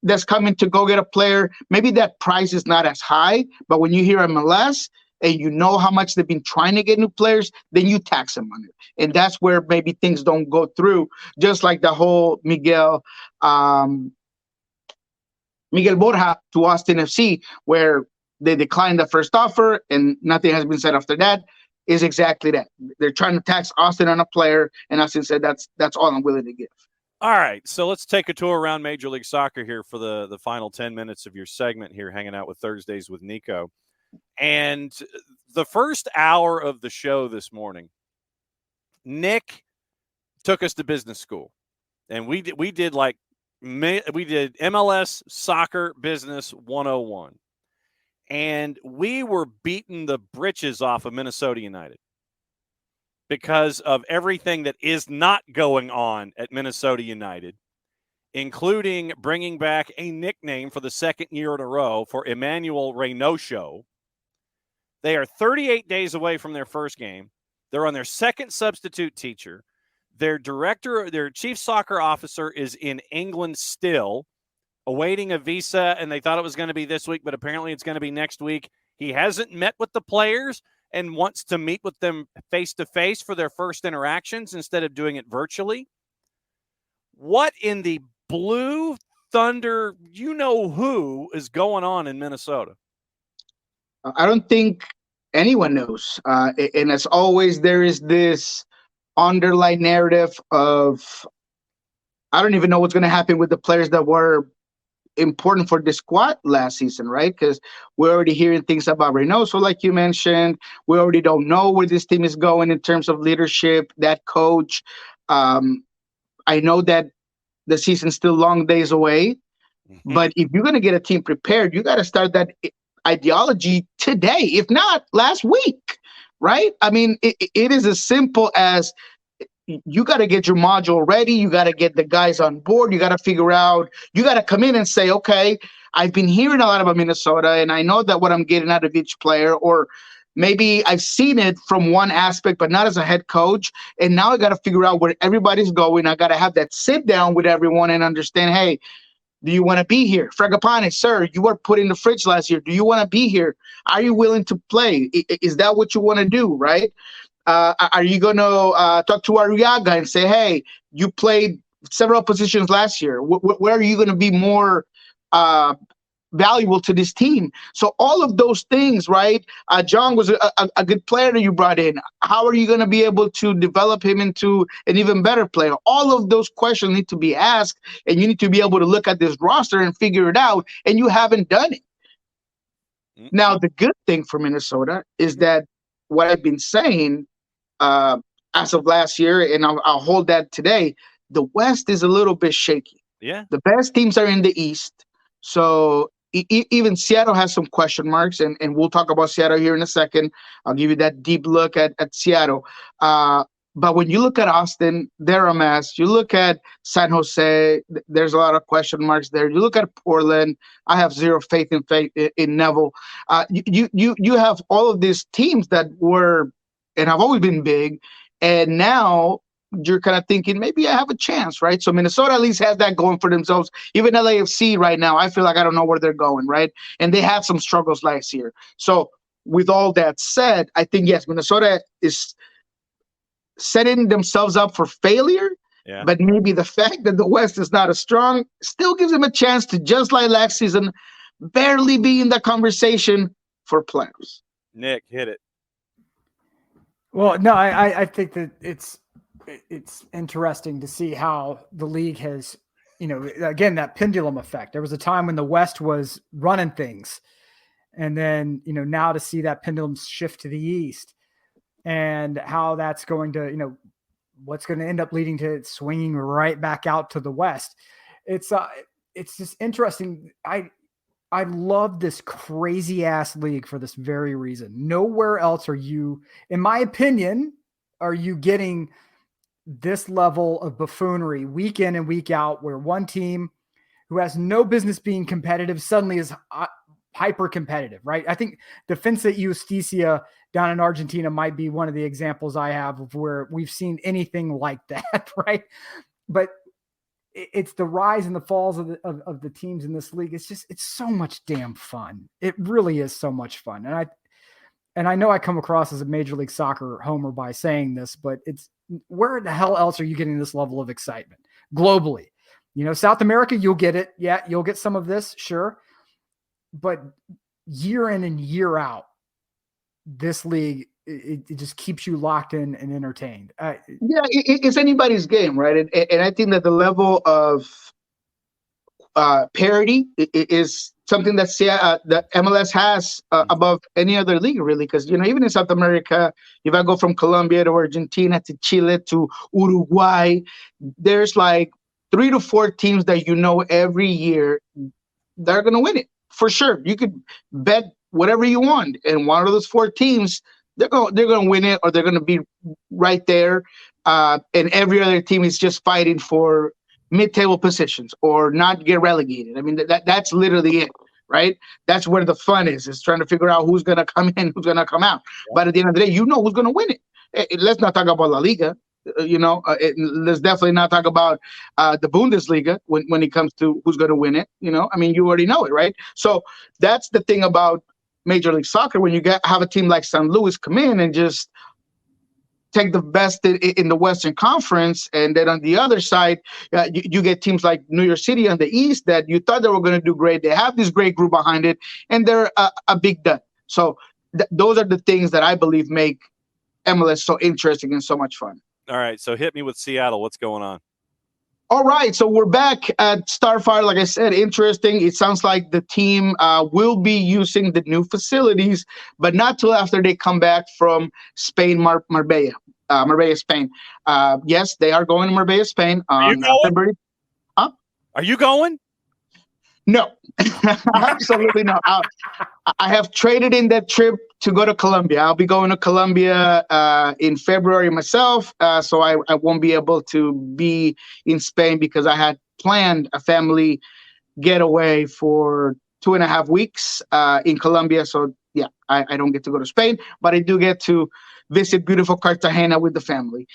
that's coming to go get a player, maybe that price is not as high. But when you hear MLS and you know how much they've been trying to get new players, then you tax them on it. And that's where maybe things don't go through, just like the whole Miguel Borja to Austin FC, where they declined the first offer and nothing has been said after that, is exactly that. They're trying to tax Austin on a player, and Austin said, that's all I'm willing to give. All right, so let's take a tour around Major League Soccer here for the final 10 minutes of your segment here, hanging out with Thursdays with Niko. And the first hour of the show this morning, Nick took us to business school, and we did MLS Soccer Business 101, and we were beating the britches off of Minnesota United because of everything that is not going on at Minnesota United, including bringing back a nickname for the second year in a row for Emmanuel Reynoso. They are 38 days away from their first game. They're on their second substitute teacher. Their chief soccer officer is in England still, awaiting a visa, and they thought it was going to be this week, but apparently it's going to be next week. He hasn't met with the players and wants to meet with them face-to-face for their first interactions instead of doing it virtually. What in the blue thunder, who is going on in Minnesota? I don't think anyone knows. And as always, there is this underlying narrative of, I don't even know what's going to happen with the players that were important for the squad last season, right? Because we're already hearing things about Reynoso, like you mentioned. We already don't know where this team is going in terms of leadership, that coach. I know that the season's still long days away, but if you're going to get a team prepared, you got to start that ideology today, if not last week, right? I mean, it is as simple as you got to get your module ready. You got to get the guys on board. You got to figure out, you got to come in and say, okay, I've been hearing a lot about Minnesota, and I know that what I'm getting out of each player, or maybe I've seen it from one aspect, but not as a head coach. And now I got to figure out where everybody's going. I got to have that sit down with everyone and understand, hey, do you want to be here? Fragapane, sir, you were put in the fridge last year. Do you want to be here? Are you willing to play? Is that what you want to do, right? Are you going to talk to Arriaga and say, hey, you played several positions last year. Where are you going to be more valuable to this team? So all of those things, right? John was a good player that you brought in. How are you going to be able to develop him into an even better player? All of those questions need to be asked, and you need to be able to look at this roster and figure it out, and you haven't done it. Now, the good thing for Minnesota is that what I've been saying as of last year, and I'll hold that today, the West is a little bit shaky. Yeah. The best teams are in the East. So even Seattle has some question marks, and we'll talk about Seattle here in a second. I'll give you that deep look at Seattle. But when you look at Austin, they're a mess. You look at San Jose, there's a lot of question marks there. You look at Portland, I have zero faith in Neville. You have all of these teams that were and have always been big, and now you're kind of thinking maybe I have a chance, right? So Minnesota at least has that going for themselves. Even LAFC right now, I feel like I don't know where they're going, right? And they had some struggles last year. So with all that said, I think, yes, Minnesota is setting themselves up for failure, but maybe the fact that the West is not as strong still gives them a chance to, just like last season, barely be in the conversation for playoffs. Nick, hit it. Well, no, I think that it's interesting to see how the league has, again, that pendulum effect. There was a time when the West was running things, and then, now to see that pendulum shift to the East, and how that's going to, what's going to end up leading to it swinging right back out to the West. It's just interesting. I love this crazy ass league for this very reason. Nowhere else are you, in my opinion, are you getting this level of buffoonery week in and week out, where one team who has no business being competitive suddenly is hyper competitive, right? I think Defensa Justicia down in Argentina might be one of the examples I have of where we've seen anything like that, right? But it's the rise and the falls of the teams in this league. It's so much damn fun. It really is so much fun. And I know I come across as a Major League Soccer homer by saying this, but it's, where the hell else are you getting this level of excitement globally? South America, you'll get it. Yeah, you'll get some of this, sure. But year in and year out, this league, it just keeps you locked in and entertained. It's anybody's game, right? And I think that the level of parity is something that MLS has above any other league, really. Because even in South America, if I go from Colombia to Argentina to Chile to Uruguay, there's like 3 to 4 teams that every year they're going to win it for sure. You could bet whatever you want, and one of those 4 teams, they're going to win it, or they're going to be right there. And every other team is just fighting for mid-table positions or not get relegated. I mean, that's literally it, right? That's where the fun is trying to figure out who's going to come in, who's going to come out. Yeah. But at the end of the day, who's going to win it. Let's not talk about La Liga. Let's definitely not talk about the Bundesliga when it comes to who's going to win it. I mean, you already know it, right? So that's the thing about Major League Soccer, when you have a team like St. Louis come in and just take the best in the Western Conference, and then on the other side, you get teams like New York City on the East that you thought they were going to do great. They have this great group behind it, and they're a big dud. So those are the things that I believe make MLS so interesting and so much fun. All right, so hit me with Seattle. What's going on? All right, so we're back at Starfire. Like I said, interesting. It sounds like the team will be using the new facilities, but not till after they come back from Spain, Marbella, Spain. Yes, they are going to Marbella, Spain. Are you going? February. Huh? Are you going? No, absolutely not. I have traded in that trip to go to Colombia. I'll be going to Colombia in February myself, so I won't be able to be in Spain because I had planned a family getaway for 2.5 weeks in Colombia. So, yeah, I don't get to go to Spain, but I do get to visit beautiful Cartagena with the family.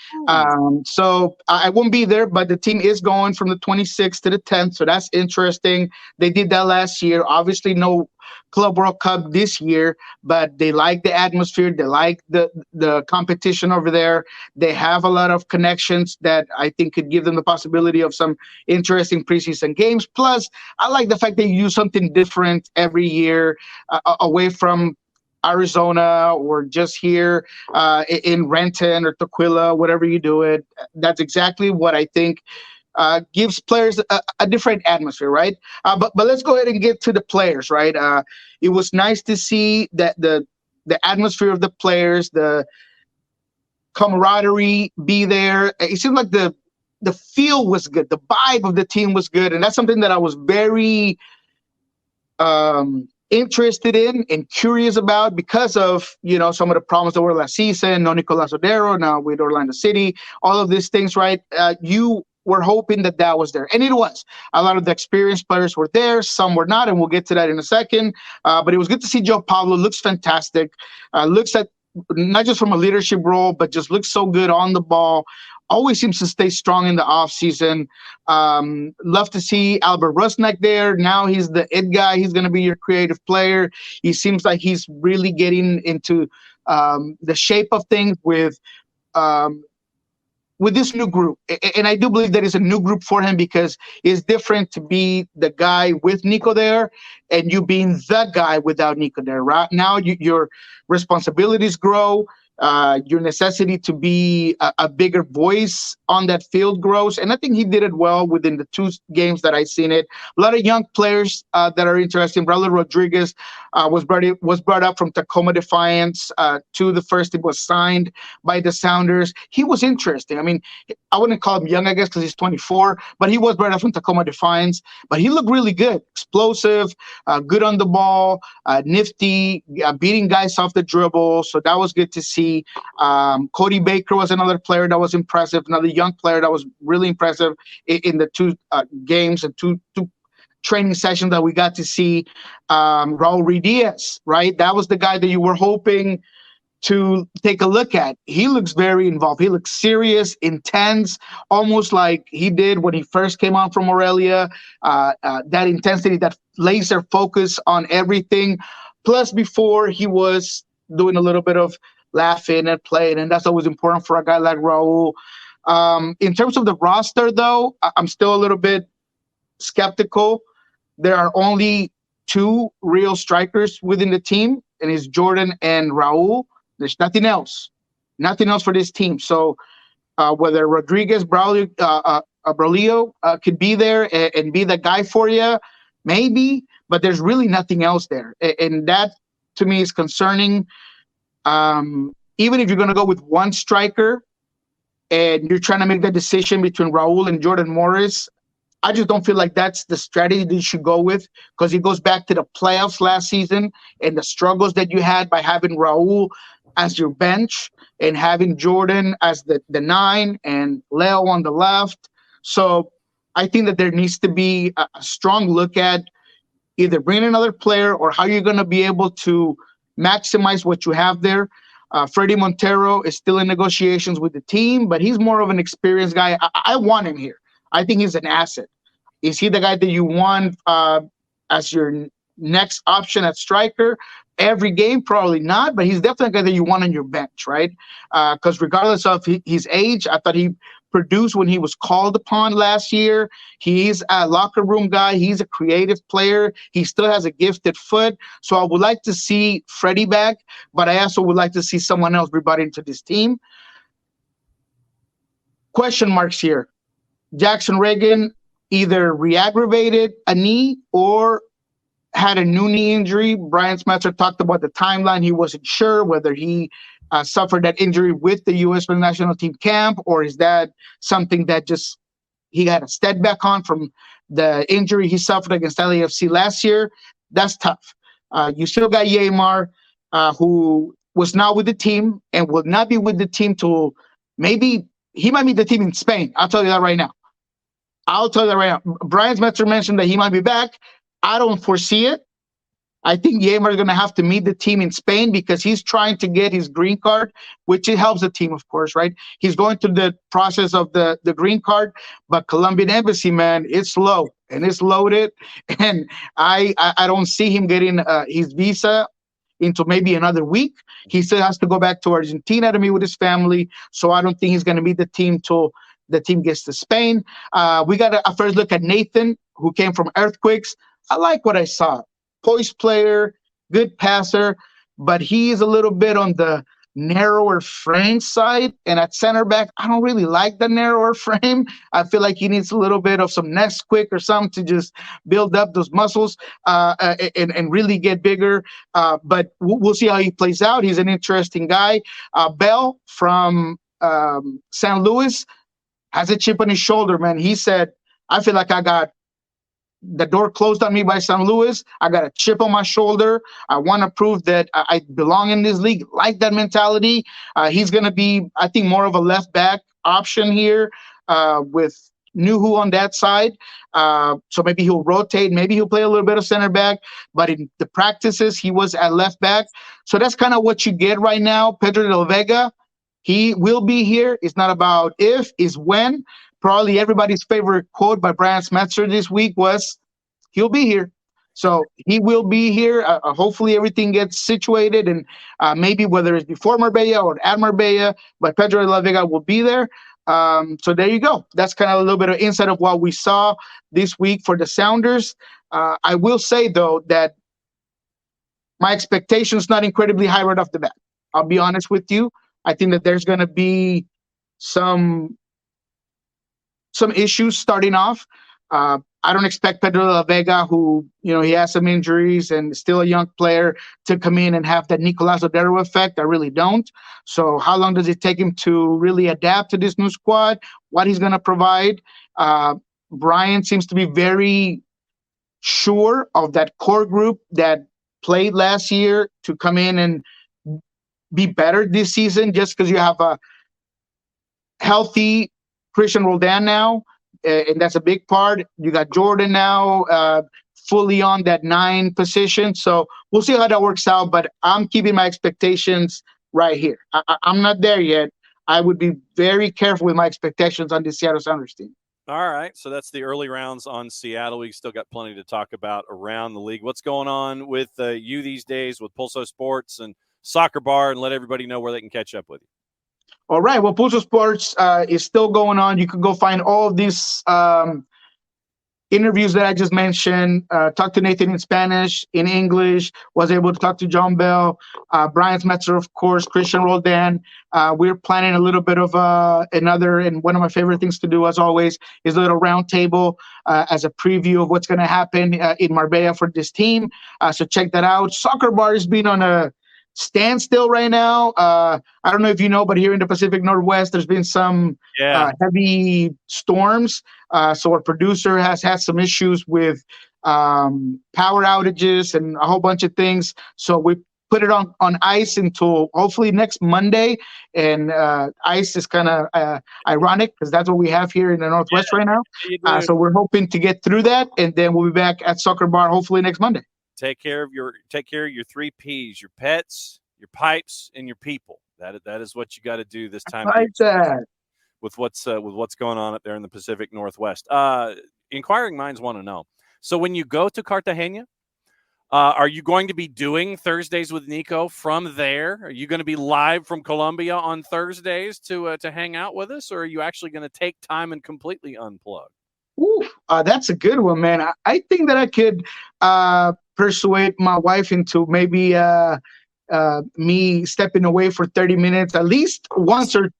So I won't be there, but the team is going from the 26th to the 10th. So that's interesting. They did that last year. Obviously, no Club World Cup this year, but they like the atmosphere. They like the competition over there. They have a lot of connections that I think could give them the possibility of some interesting preseason games. Plus, I like the fact that you use something different every year away from Arizona or just here in Renton or Tequila, whatever you do it. That's exactly what I think gives players a different atmosphere, right? But let's go ahead and get to the players, right? It was nice to see that the atmosphere of the players, the camaraderie be there. It seemed like the feel was good. The vibe of the team was good. And that's something that I was very interested in and curious about because of, some of the problems that were last season, no Nicolas Odero, now with Orlando City, all of these things, right? You were hoping that was there. And it was. A lot of the experienced players were there. Some were not, and we'll get to that in a second. But it was good to see Joe Pablo. Looks fantastic. Looks at not just from a leadership role, but just looks so good on the ball. Always seems to stay strong in the offseason. Love to see Albert Rusnak there. Now he's the it guy. He's going to be your creative player. He seems like he's really getting into the shape of things with this new group. And I do believe that it's a new group for him because it's different to be the guy with Nico there and you being the guy without Nico there. Right now, your responsibilities grow. Your necessity to be a bigger voice on that field grows. And I think he did it well within the 2 games that I've seen it. A lot of young players that are interesting. Raul Rodriguez was brought up from Tacoma Defiance to the first team, was signed by the Sounders. He was interesting. I mean, I wouldn't call him young, I guess, because he's 24, but he was brought up from Tacoma Defiance. But he looked really good, explosive, good on the ball, nifty, beating guys off the dribble. So that was good to see. see. Cody Baker was another player that was impressive, another young player that was really impressive in the two games and two training sessions that we got to see. Raul Ruiz, right? That was the guy that you were hoping to take a look at. He looks very involved. He looks serious, intense, almost like he did when he first came on from Morelia. That intensity, that laser focus on everything. Plus, before he was doing a little bit of laughing and playing, and that's always important for a guy like Raul. In terms of the roster, though, I'm still a little bit skeptical. There are only two real strikers within the team, and it's Jordan and Raul. There's nothing else for this team. So whether Rodriguez, Braulio could be there and be the guy for you, maybe, but there's really nothing else there. And that, to me, is concerning. Even if you're going to go with one striker and you're trying to make that decision between Raul and Jordan Morris, I just don't feel like that's the strategy that you should go with, because it goes back to the playoffs last season and the struggles that you had by having Raul as your bench and having Jordan as the 9 and Leo on the left. So I think that there needs to be a strong look at either bringing another player or how you're going to be able to maximize what you have there. Freddie Montero is still in negotiations with the team, but he's more of an experienced guy. I want him here. I think he's an asset. Is he the guy that you want as your next option at striker? Every game, probably not, but he's definitely a guy that you want on your bench, right? Because regardless of his age, I thought he produced when he was called upon last year. He's a locker room guy. He's a creative player. He still has a gifted foot. So I would like to see Freddie back, but I also would like to see someone else be brought into this team. Question marks here. Jackson Reagan either re-aggravated a knee or had a new knee injury. Brian Smetzer talked about the timeline. He wasn't sure whether he suffered that injury with the U.S. national team camp, or is that something that just he got a step back on from the injury he suffered against LAFC last year. That's tough. You still got Yeimar, who was not with the team and will not be with the team till maybe he might meet the team in Spain. I'll tell you that right now. Brian Smetzer mentioned that he might be back. I don't foresee it. I think Yeimar is going to have to meet the team in Spain because he's trying to get his green card, which it helps the team, of course, right? He's going through the process of the green card, but Colombian Embassy, man, it's slow and it's loaded. And I don't see him getting his visa into maybe another week. He still has to go back to Argentina to meet with his family. So I don't think he's going to meet the team till the team gets to Spain. We got a first look at Nathan, who came from Earthquakes. I like what I saw. Poised player, good passer, but he is a little bit on the narrower frame side. And at center back, I don't really like the narrower frame. I feel like he needs a little bit of some Nesquik or something to just build up those muscles and really get bigger. But we'll see how he plays out. He's an interesting guy. Bell from San Luis has a chip on his shoulder, man. He said, I feel like I got the door closed on me by San Luis. I got a chip on my shoulder. I want to prove that I belong in this league. Like that mentality. He's going to be, I think, more of a left back option here with Nuhu on that side. So maybe he'll rotate. Maybe he'll play a little bit of center back. But in the practices, he was at left back. So that's kind of what you get right now. Pedro de la Vega, he will be here. It's not about if, it's when. Probably everybody's favorite quote by Brian Smetzer this week was, he'll be here. So he will be here. Hopefully everything gets situated, and maybe whether it's before Marbella or at Marbella, but Pedro de la Vega will be there. So there you go. That's kind of a little bit of insight of what we saw this week for the Sounders. I will say, though, that my expectations not incredibly high right off the bat. I'll be honest with you. I think that there's going to be some issues starting off. I don't expect Pedro de la Vega, who, he has some injuries and still a young player, to come in and have that Nicolas Odero effect. I really don't. So how long does it take him to really adapt to this new squad, what he's going to provide? Brian seems to be very sure of that core group that played last year to come in and be better this season just because you have a healthy Christian Roldan now, and that's a big part. You got Jordan now fully on that 9 position. So we'll see how that works out, but I'm keeping my expectations right here. I'm not there yet. I would be very careful with my expectations on the Seattle Sounders team. All right, so that's the early rounds on Seattle. We still got plenty to talk about around the league. What's going on with you these days with Pulso Sports and Soccer Bar, and let everybody know where they can catch up with you. All right, well, Pulso Sports is still going on. You can go find all of these interviews that I just mentioned. Talk to Nathan in Spanish, in English. Was able to talk to John Bell, Brian Smetzer, of course, Christian Roldan. We're planning a little bit of another, and one of my favorite things to do, as always, is a little round table as a preview of what's going to happen in Marbella for this team. So check that out. Soccer Bar has been on a standstill right now. I don't know if you know, but here in the Pacific Northwest, there's been some heavy storms. So our producer has had some issues with power outages and a whole bunch of things. So we put it on ice until hopefully next Monday. And ice is kind of ironic because that's what we have here in the Northwest right now. So we're hoping to get through that, and then we'll be back at Soccer Bar hopefully next Monday. Take care of your 3 P's: your pets, your pipes, and your people. That is what you got to do this time. Like that. With what's going on up there in the Pacific Northwest. Inquiring minds want to know. So when you go to Cartagena, are you going to be doing Thursdays with Niko from there? Are you going to be live from Colombia on Thursdays to hang out with us, or are you actually going to take time and completely unplug? Ooh, that's a good one, man. I think that I could persuade my wife into maybe me stepping away for 30 minutes at least once or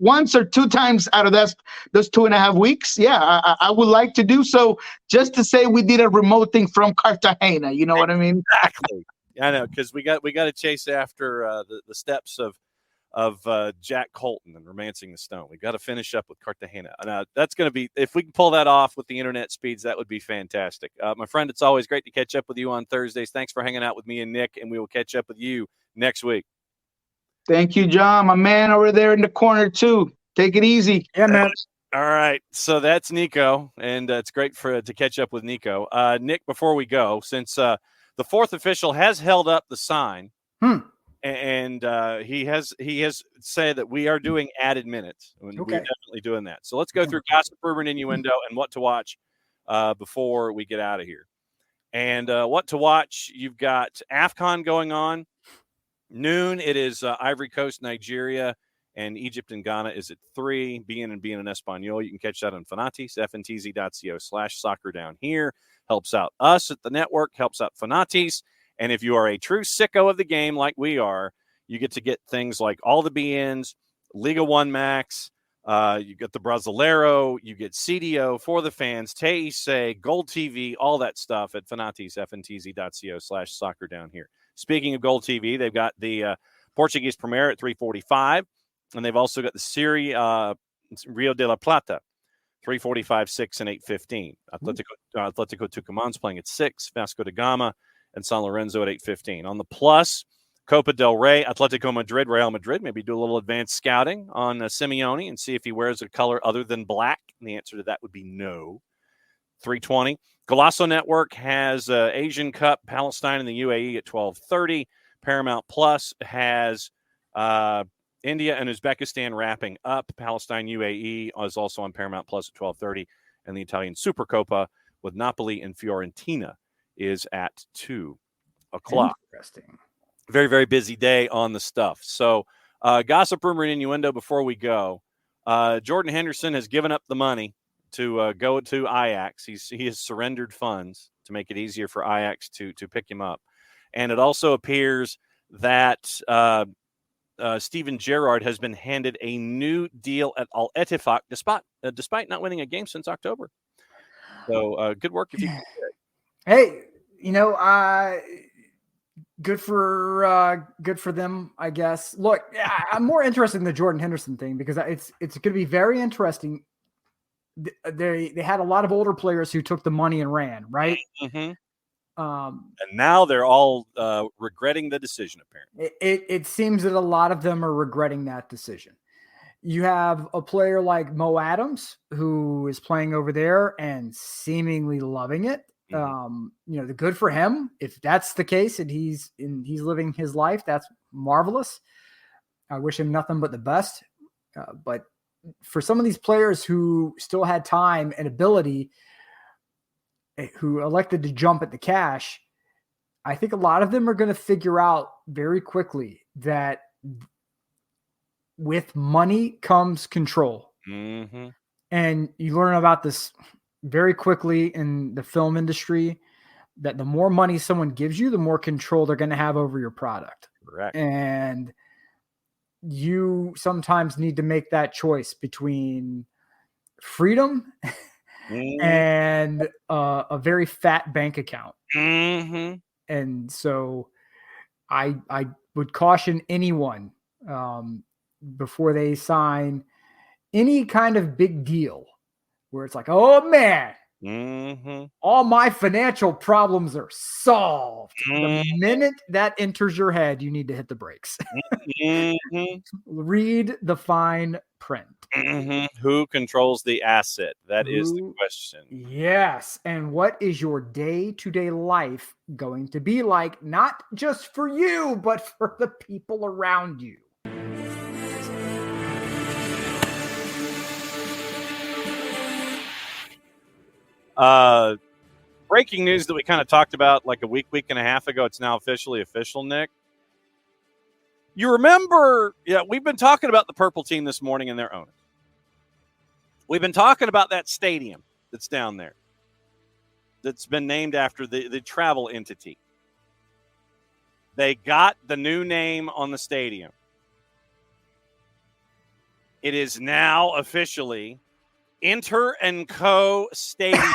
once or 2 times out of those 2.5 weeks. Yeah, I would like to do so, just to say we did a remote thing from Cartagena. You know what I mean? Exactly. I know, because we got to chase after the steps of Jack Colton and Romancing the Stone. We got to finish up with Cartagena. That's going to be, if we can pull that off with the internet speeds, that would be fantastic. My friend, it's always great to catch up with you on Thursdays. Thanks for hanging out with me and Nick, and we will catch up with you next week. Thank you, John. My man over there in the corner, too. Take it easy. Yeah, man. All right. So that's Niko, and it's great to catch up with Niko. Nick, before we go, since the 4th official has held up the sign, and he has said that we are doing added minutes. We're definitely doing that. So let's go through gossip, rumor, and innuendo, and what to watch before we get out of here. And what to watch, you've got AFCON going on. Noon, it is Ivory Coast, Nigeria, and Egypt and Ghana is at 3. Being in Espanol. You can catch that on Fanatis, fntz.co/soccer down here. Helps out us at the network, helps out Fanatis. And if you are a true sicko of the game like we are, you get things like all the BNs, Liga 1 Max, you get the Brasileiro, you get CDO for the fans, Teise, Gold TV, all that stuff at Fanatis, fntz.co/soccer down here. Speaking of Gold TV, they've got the Portuguese Premier at 3:45, and they've also got the Serie Rio de la Plata, 3:45, 6, and 8:15. Atletico Tucumán's playing at 6, Vasco da Gama and San Lorenzo at 8:15. On the plus, Copa del Rey, Atletico Madrid, Real Madrid. Maybe do a little advanced scouting on Simeone and see if he wears a color other than black. And the answer to that would be no. 3:20. Golazo Network has Asian Cup, Palestine and the UAE at 12:30. Paramount Plus has India and Uzbekistan wrapping up. Palestine, UAE is also on Paramount Plus at 12:30. And the Italian Supercoppa with Napoli and Fiorentina is at 2 o'clock. Interesting. Very, very busy day on the stuff. So gossip, rumor, and innuendo before we go. Jordan Henderson has given up the money to go to Ajax. He has surrendered funds to make it easier for Ajax to pick him up. And it also appears that Steven Gerrard has been handed a new deal at Al Ettifaq despite not winning a game since October. So good work if you can. Hey, good for them, I guess. Look, I'm more interested in the Jordan Henderson thing because it's going to be very interesting. They had a lot of older players who took the money and ran, right? Mm-hmm. And now they're all regretting the decision, apparently. It seems that a lot of them are regretting that decision. You have a player like Mo Adams, who is playing over there and seemingly loving it. The good for him. If that's the case and he's living his life, that's marvelous. I wish him nothing but the best. But for some of these players who still had time and ability, who elected to jump at the cash, I think a lot of them are going to figure out very quickly that with money comes control. Mm-hmm. And you learn about this very quickly in the film industry, that the more money someone gives you, the more control they're going to have over your product. Correct. And you sometimes need to make that choice between freedom and a very fat bank account. Mm-hmm. And so I would caution anyone before they sign any kind of big deal where it's like, oh man, all my financial problems are solved. The minute that enters your head, you need to hit the brakes. Read the fine print. Who controls the asset? That is the question. Yes. And what is your day-to-day life going to be like? Not just for you, but for the people around you. Breaking news that we kind of talked about like a week and a half ago. It's now officially official, Nick. You remember, we've been talking about the purple team this morning and their owners. We've been talking about that stadium that's down there that's been named after the travel entity. They got the new name on the stadium. It is now officially Inter & Co. Stadium.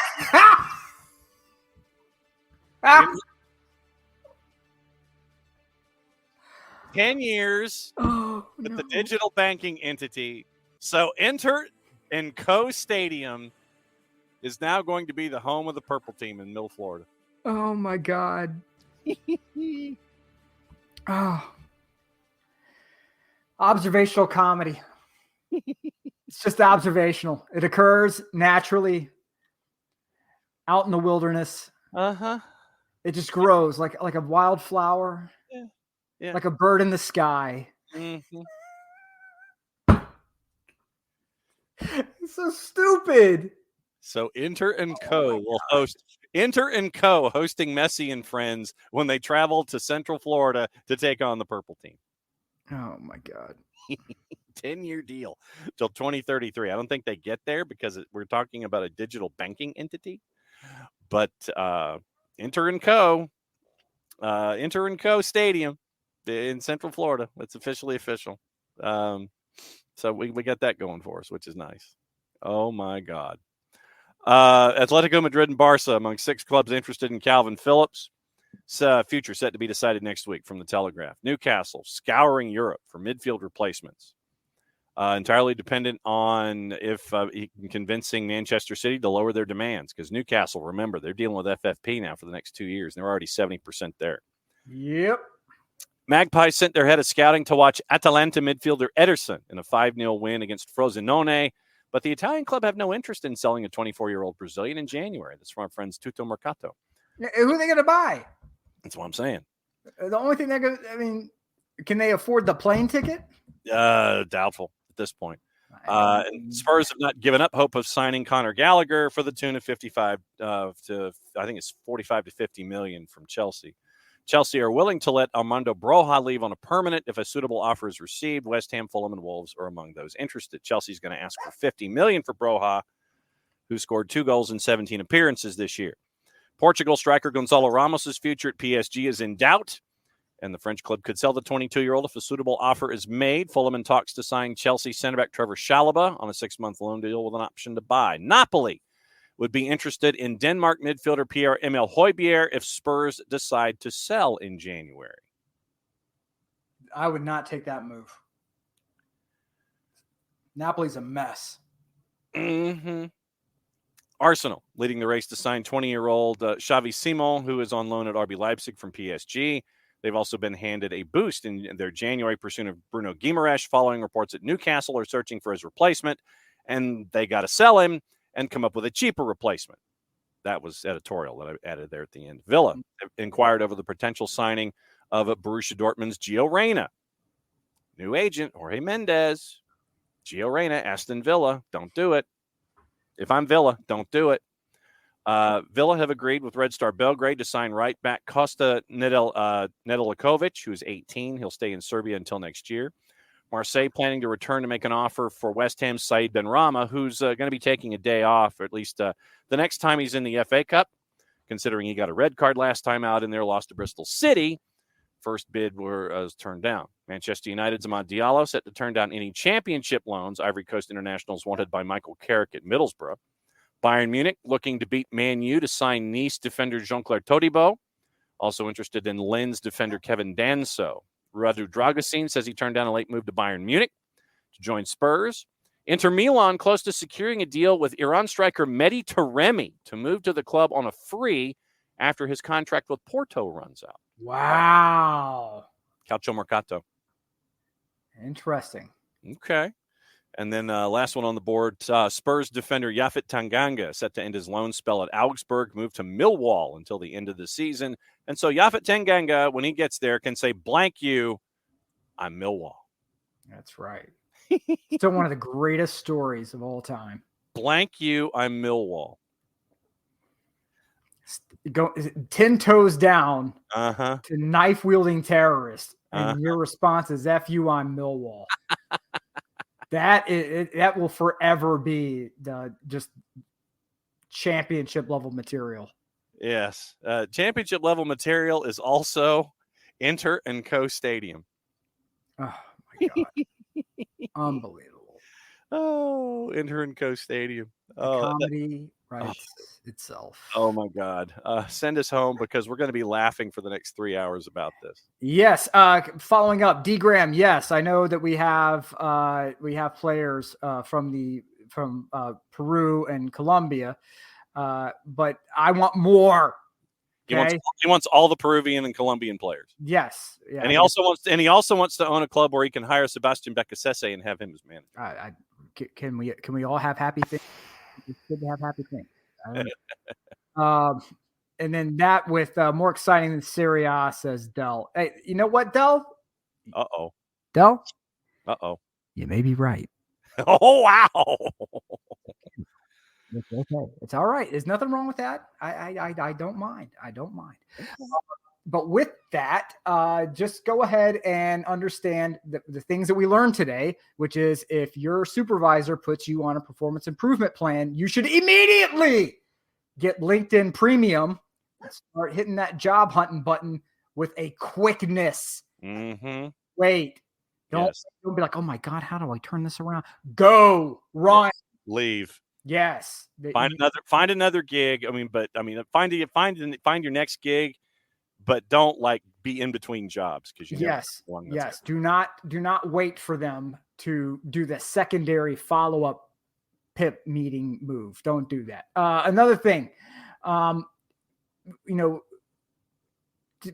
10 years with the digital banking entity. So Inter & Co. Stadium is now going to be the home of the purple team in Middle Florida. Oh, my God. Oh. Observational comedy. It's just observational. It occurs naturally out in the wilderness. It just grows like a wildflower. Yeah. Like a bird in the sky. Mm-hmm. It's so stupid. So Inter & Co. will host Inter & Co. hosting Messi and friends when they travel to Central Florida to take on the purple team. Oh, my God. 10-year deal till 2033. I don't think they get there because we're talking about a digital banking entity. But Inter & Co. Stadium in Central Florida. It's officially official. So we got that going for us, which is nice. Oh, my God. Atletico Madrid and Barca among 6 clubs interested in Calvin Phillips. Future set to be decided next week from the Telegraph. Newcastle scouring Europe for midfield replacements. Entirely dependent on if convincing Manchester City to lower their demands, because Newcastle, remember, they're dealing with FFP now for the next 2 years, and they're already 70% there. Yep. Magpies sent their head of scouting to watch Atalanta midfielder Ederson in a 5-0 win against Frosinone, but the Italian club have no interest in selling a 24-year-old Brazilian in January. That's from our friends Tutto Mercato. Who are they going to buy? That's what I'm saying. The only thing they're going to, can they afford the plane ticket? Doubtful at this point. And Spurs have not given up hope of signing Conor Gallagher for the tune of 55 to I think it's 45 to 50 million from Chelsea. Chelsea are willing to let Armando Broja leave on a permanent if a suitable offer is received. West Ham, Fulham, and Wolves are among those interested. Chelsea's going to ask for 50 million for Broja, who scored 2 goals in 17 appearances this year. Portugal striker Gonzalo Ramos' future at PSG is in doubt, and the French club could sell the 22-year-old if a suitable offer is made. Fulham in talks to sign Chelsea center-back Trevor Chalobah on a 6-month loan deal with an option to buy. Napoli would be interested in Denmark midfielder Pierre-Emile Højbjerg if Spurs decide to sell in January. I would not take that move. Napoli's a mess. Mm-hmm. Arsenal leading the race to sign 20-year-old Xavi Simon, who is on loan at RB Leipzig from PSG. They've also been handed a boost in their January pursuit of Bruno Guimaraes, following reports that Newcastle are searching for his replacement, and they got to sell him and come up with a cheaper replacement. That was editorial that I added there at the end. Villa inquired over the potential signing of Borussia Dortmund's Gio Reyna. New agent, Jorge Mendes. Gio Reyna, Aston Villa, don't do it. If I'm Villa, don't do it. Villa have agreed with Red Star Belgrade to sign right back Kosta Nedeljkovic, who's 18. He'll stay in Serbia until next year. Marseille planning to return to make an offer for West Ham's Said Benrahma, who's going to be taking a day off, or at least the next time he's in the FA Cup, considering he got a red card last time out in there, lost to Bristol City. First bid was turned down. Manchester United's Amad Diallo set to turn down any championship loans Ivory Coast internationals wanted by Michael Carrick at Middlesbrough. Bayern Munich looking to beat Man U to sign Nice defender Jean-Claire Todibo. Also interested in Lens defender Kevin Danso. Radu Dragusin says he turned down a late move to Bayern Munich to join Spurs. Inter Milan close to securing a deal with Iran striker Mehdi Taremi to move to the club on a free after his contract with Porto runs out. Wow. Calcio Mercato. Interesting. Okay. And then last one on the board, Spurs defender Yafet Tanganga set to end his loan spell at Augsburg, moved to Millwall until the end of the season. And so Yafet Tanganga, when he gets there, can say, blank you, I'm Millwall. That's right. Still one of the greatest stories of all time. Blank you, I'm Millwall. Go 10 toes down to knife-wielding terrorists. And your response is, F you, I'm Millwall. That will forever be the just championship level material. Yes. Championship level material is also Inter and Co Stadium. Oh my God. Unbelievable. Oh, Inter and Co Stadium. Comedy writes itself. Oh my God. Send us home, because we're going to be laughing for the next 3 hours about this. Yes. Following up, D Graham. Yes, I know that we have players from Peru and Colombia, but I want more. Okay? He wants all the Peruvian and Colombian players. Yes. Yeah. And he also wants to own a club where he can hire Sebastian Becasese and have him as manager. Can we all have happy things? It's good to have happy things. And then that with more exciting than Serie A, says Dell. Hey, you know what, Dell? Uh-oh. Dell? Uh-oh. You may be right. Oh, wow. It's okay. It's all right. There's nothing wrong with that. I don't mind. I don't mind. But with that, just go ahead and understand the things that we learned today, which is if your supervisor puts you on a performance improvement plan, you should immediately get LinkedIn Premium and start hitting that job hunting button with a quickness. Mm-hmm. Wait. Don't be like, oh my God, how do I turn this around? Go, run. Yes. Leave. Yes. Find another gig. Find your next gig, but don't be in between jobs, because yes. Do not wait for them to do the secondary follow-up PIP meeting move. Don't do that. Another thing,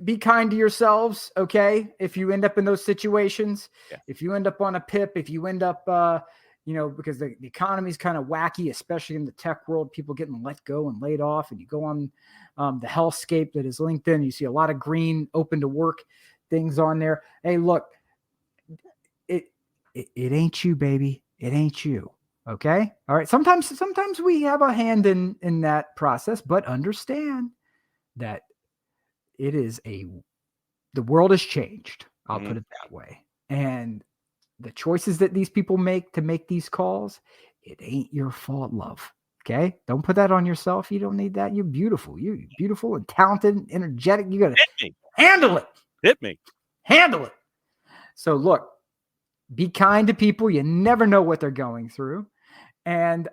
be kind to yourselves. Okay. If you end up in those situations, if you end up on a PIP, if you end up, because the economy is kind of wacky, especially in the tech world, people getting let go and laid off, and you go on the hellscape that is LinkedIn, you see a lot of green open to work things on there. Hey, look, it ain't you, baby. It ain't you. Okay. All right. Sometimes we have a hand in that process, but understand that the world has changed. I'll put it that way. And the choices that these people make to make these calls, it ain't your fault, love. Okay? Don't put that on yourself. You don't need that. You're beautiful. You're beautiful and talented and energetic. You got to handle it. Hit me. Handle it. So look, be kind to people. You never know what they're going through. And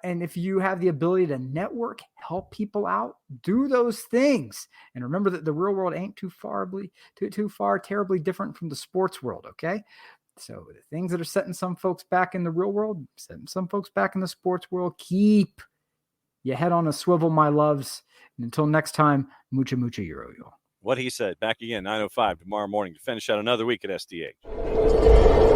if you have the ability to network, help people out, do those things. And remember that the real world ain't too far terribly different from the sports world. Okay? So the things that are setting some folks back in the real world, setting some folks back in the sports world, keep you head on a swivel, my loves. And until next time, mucha yo. What he said. Back again, 9:05 tomorrow morning to finish out another week at SDH.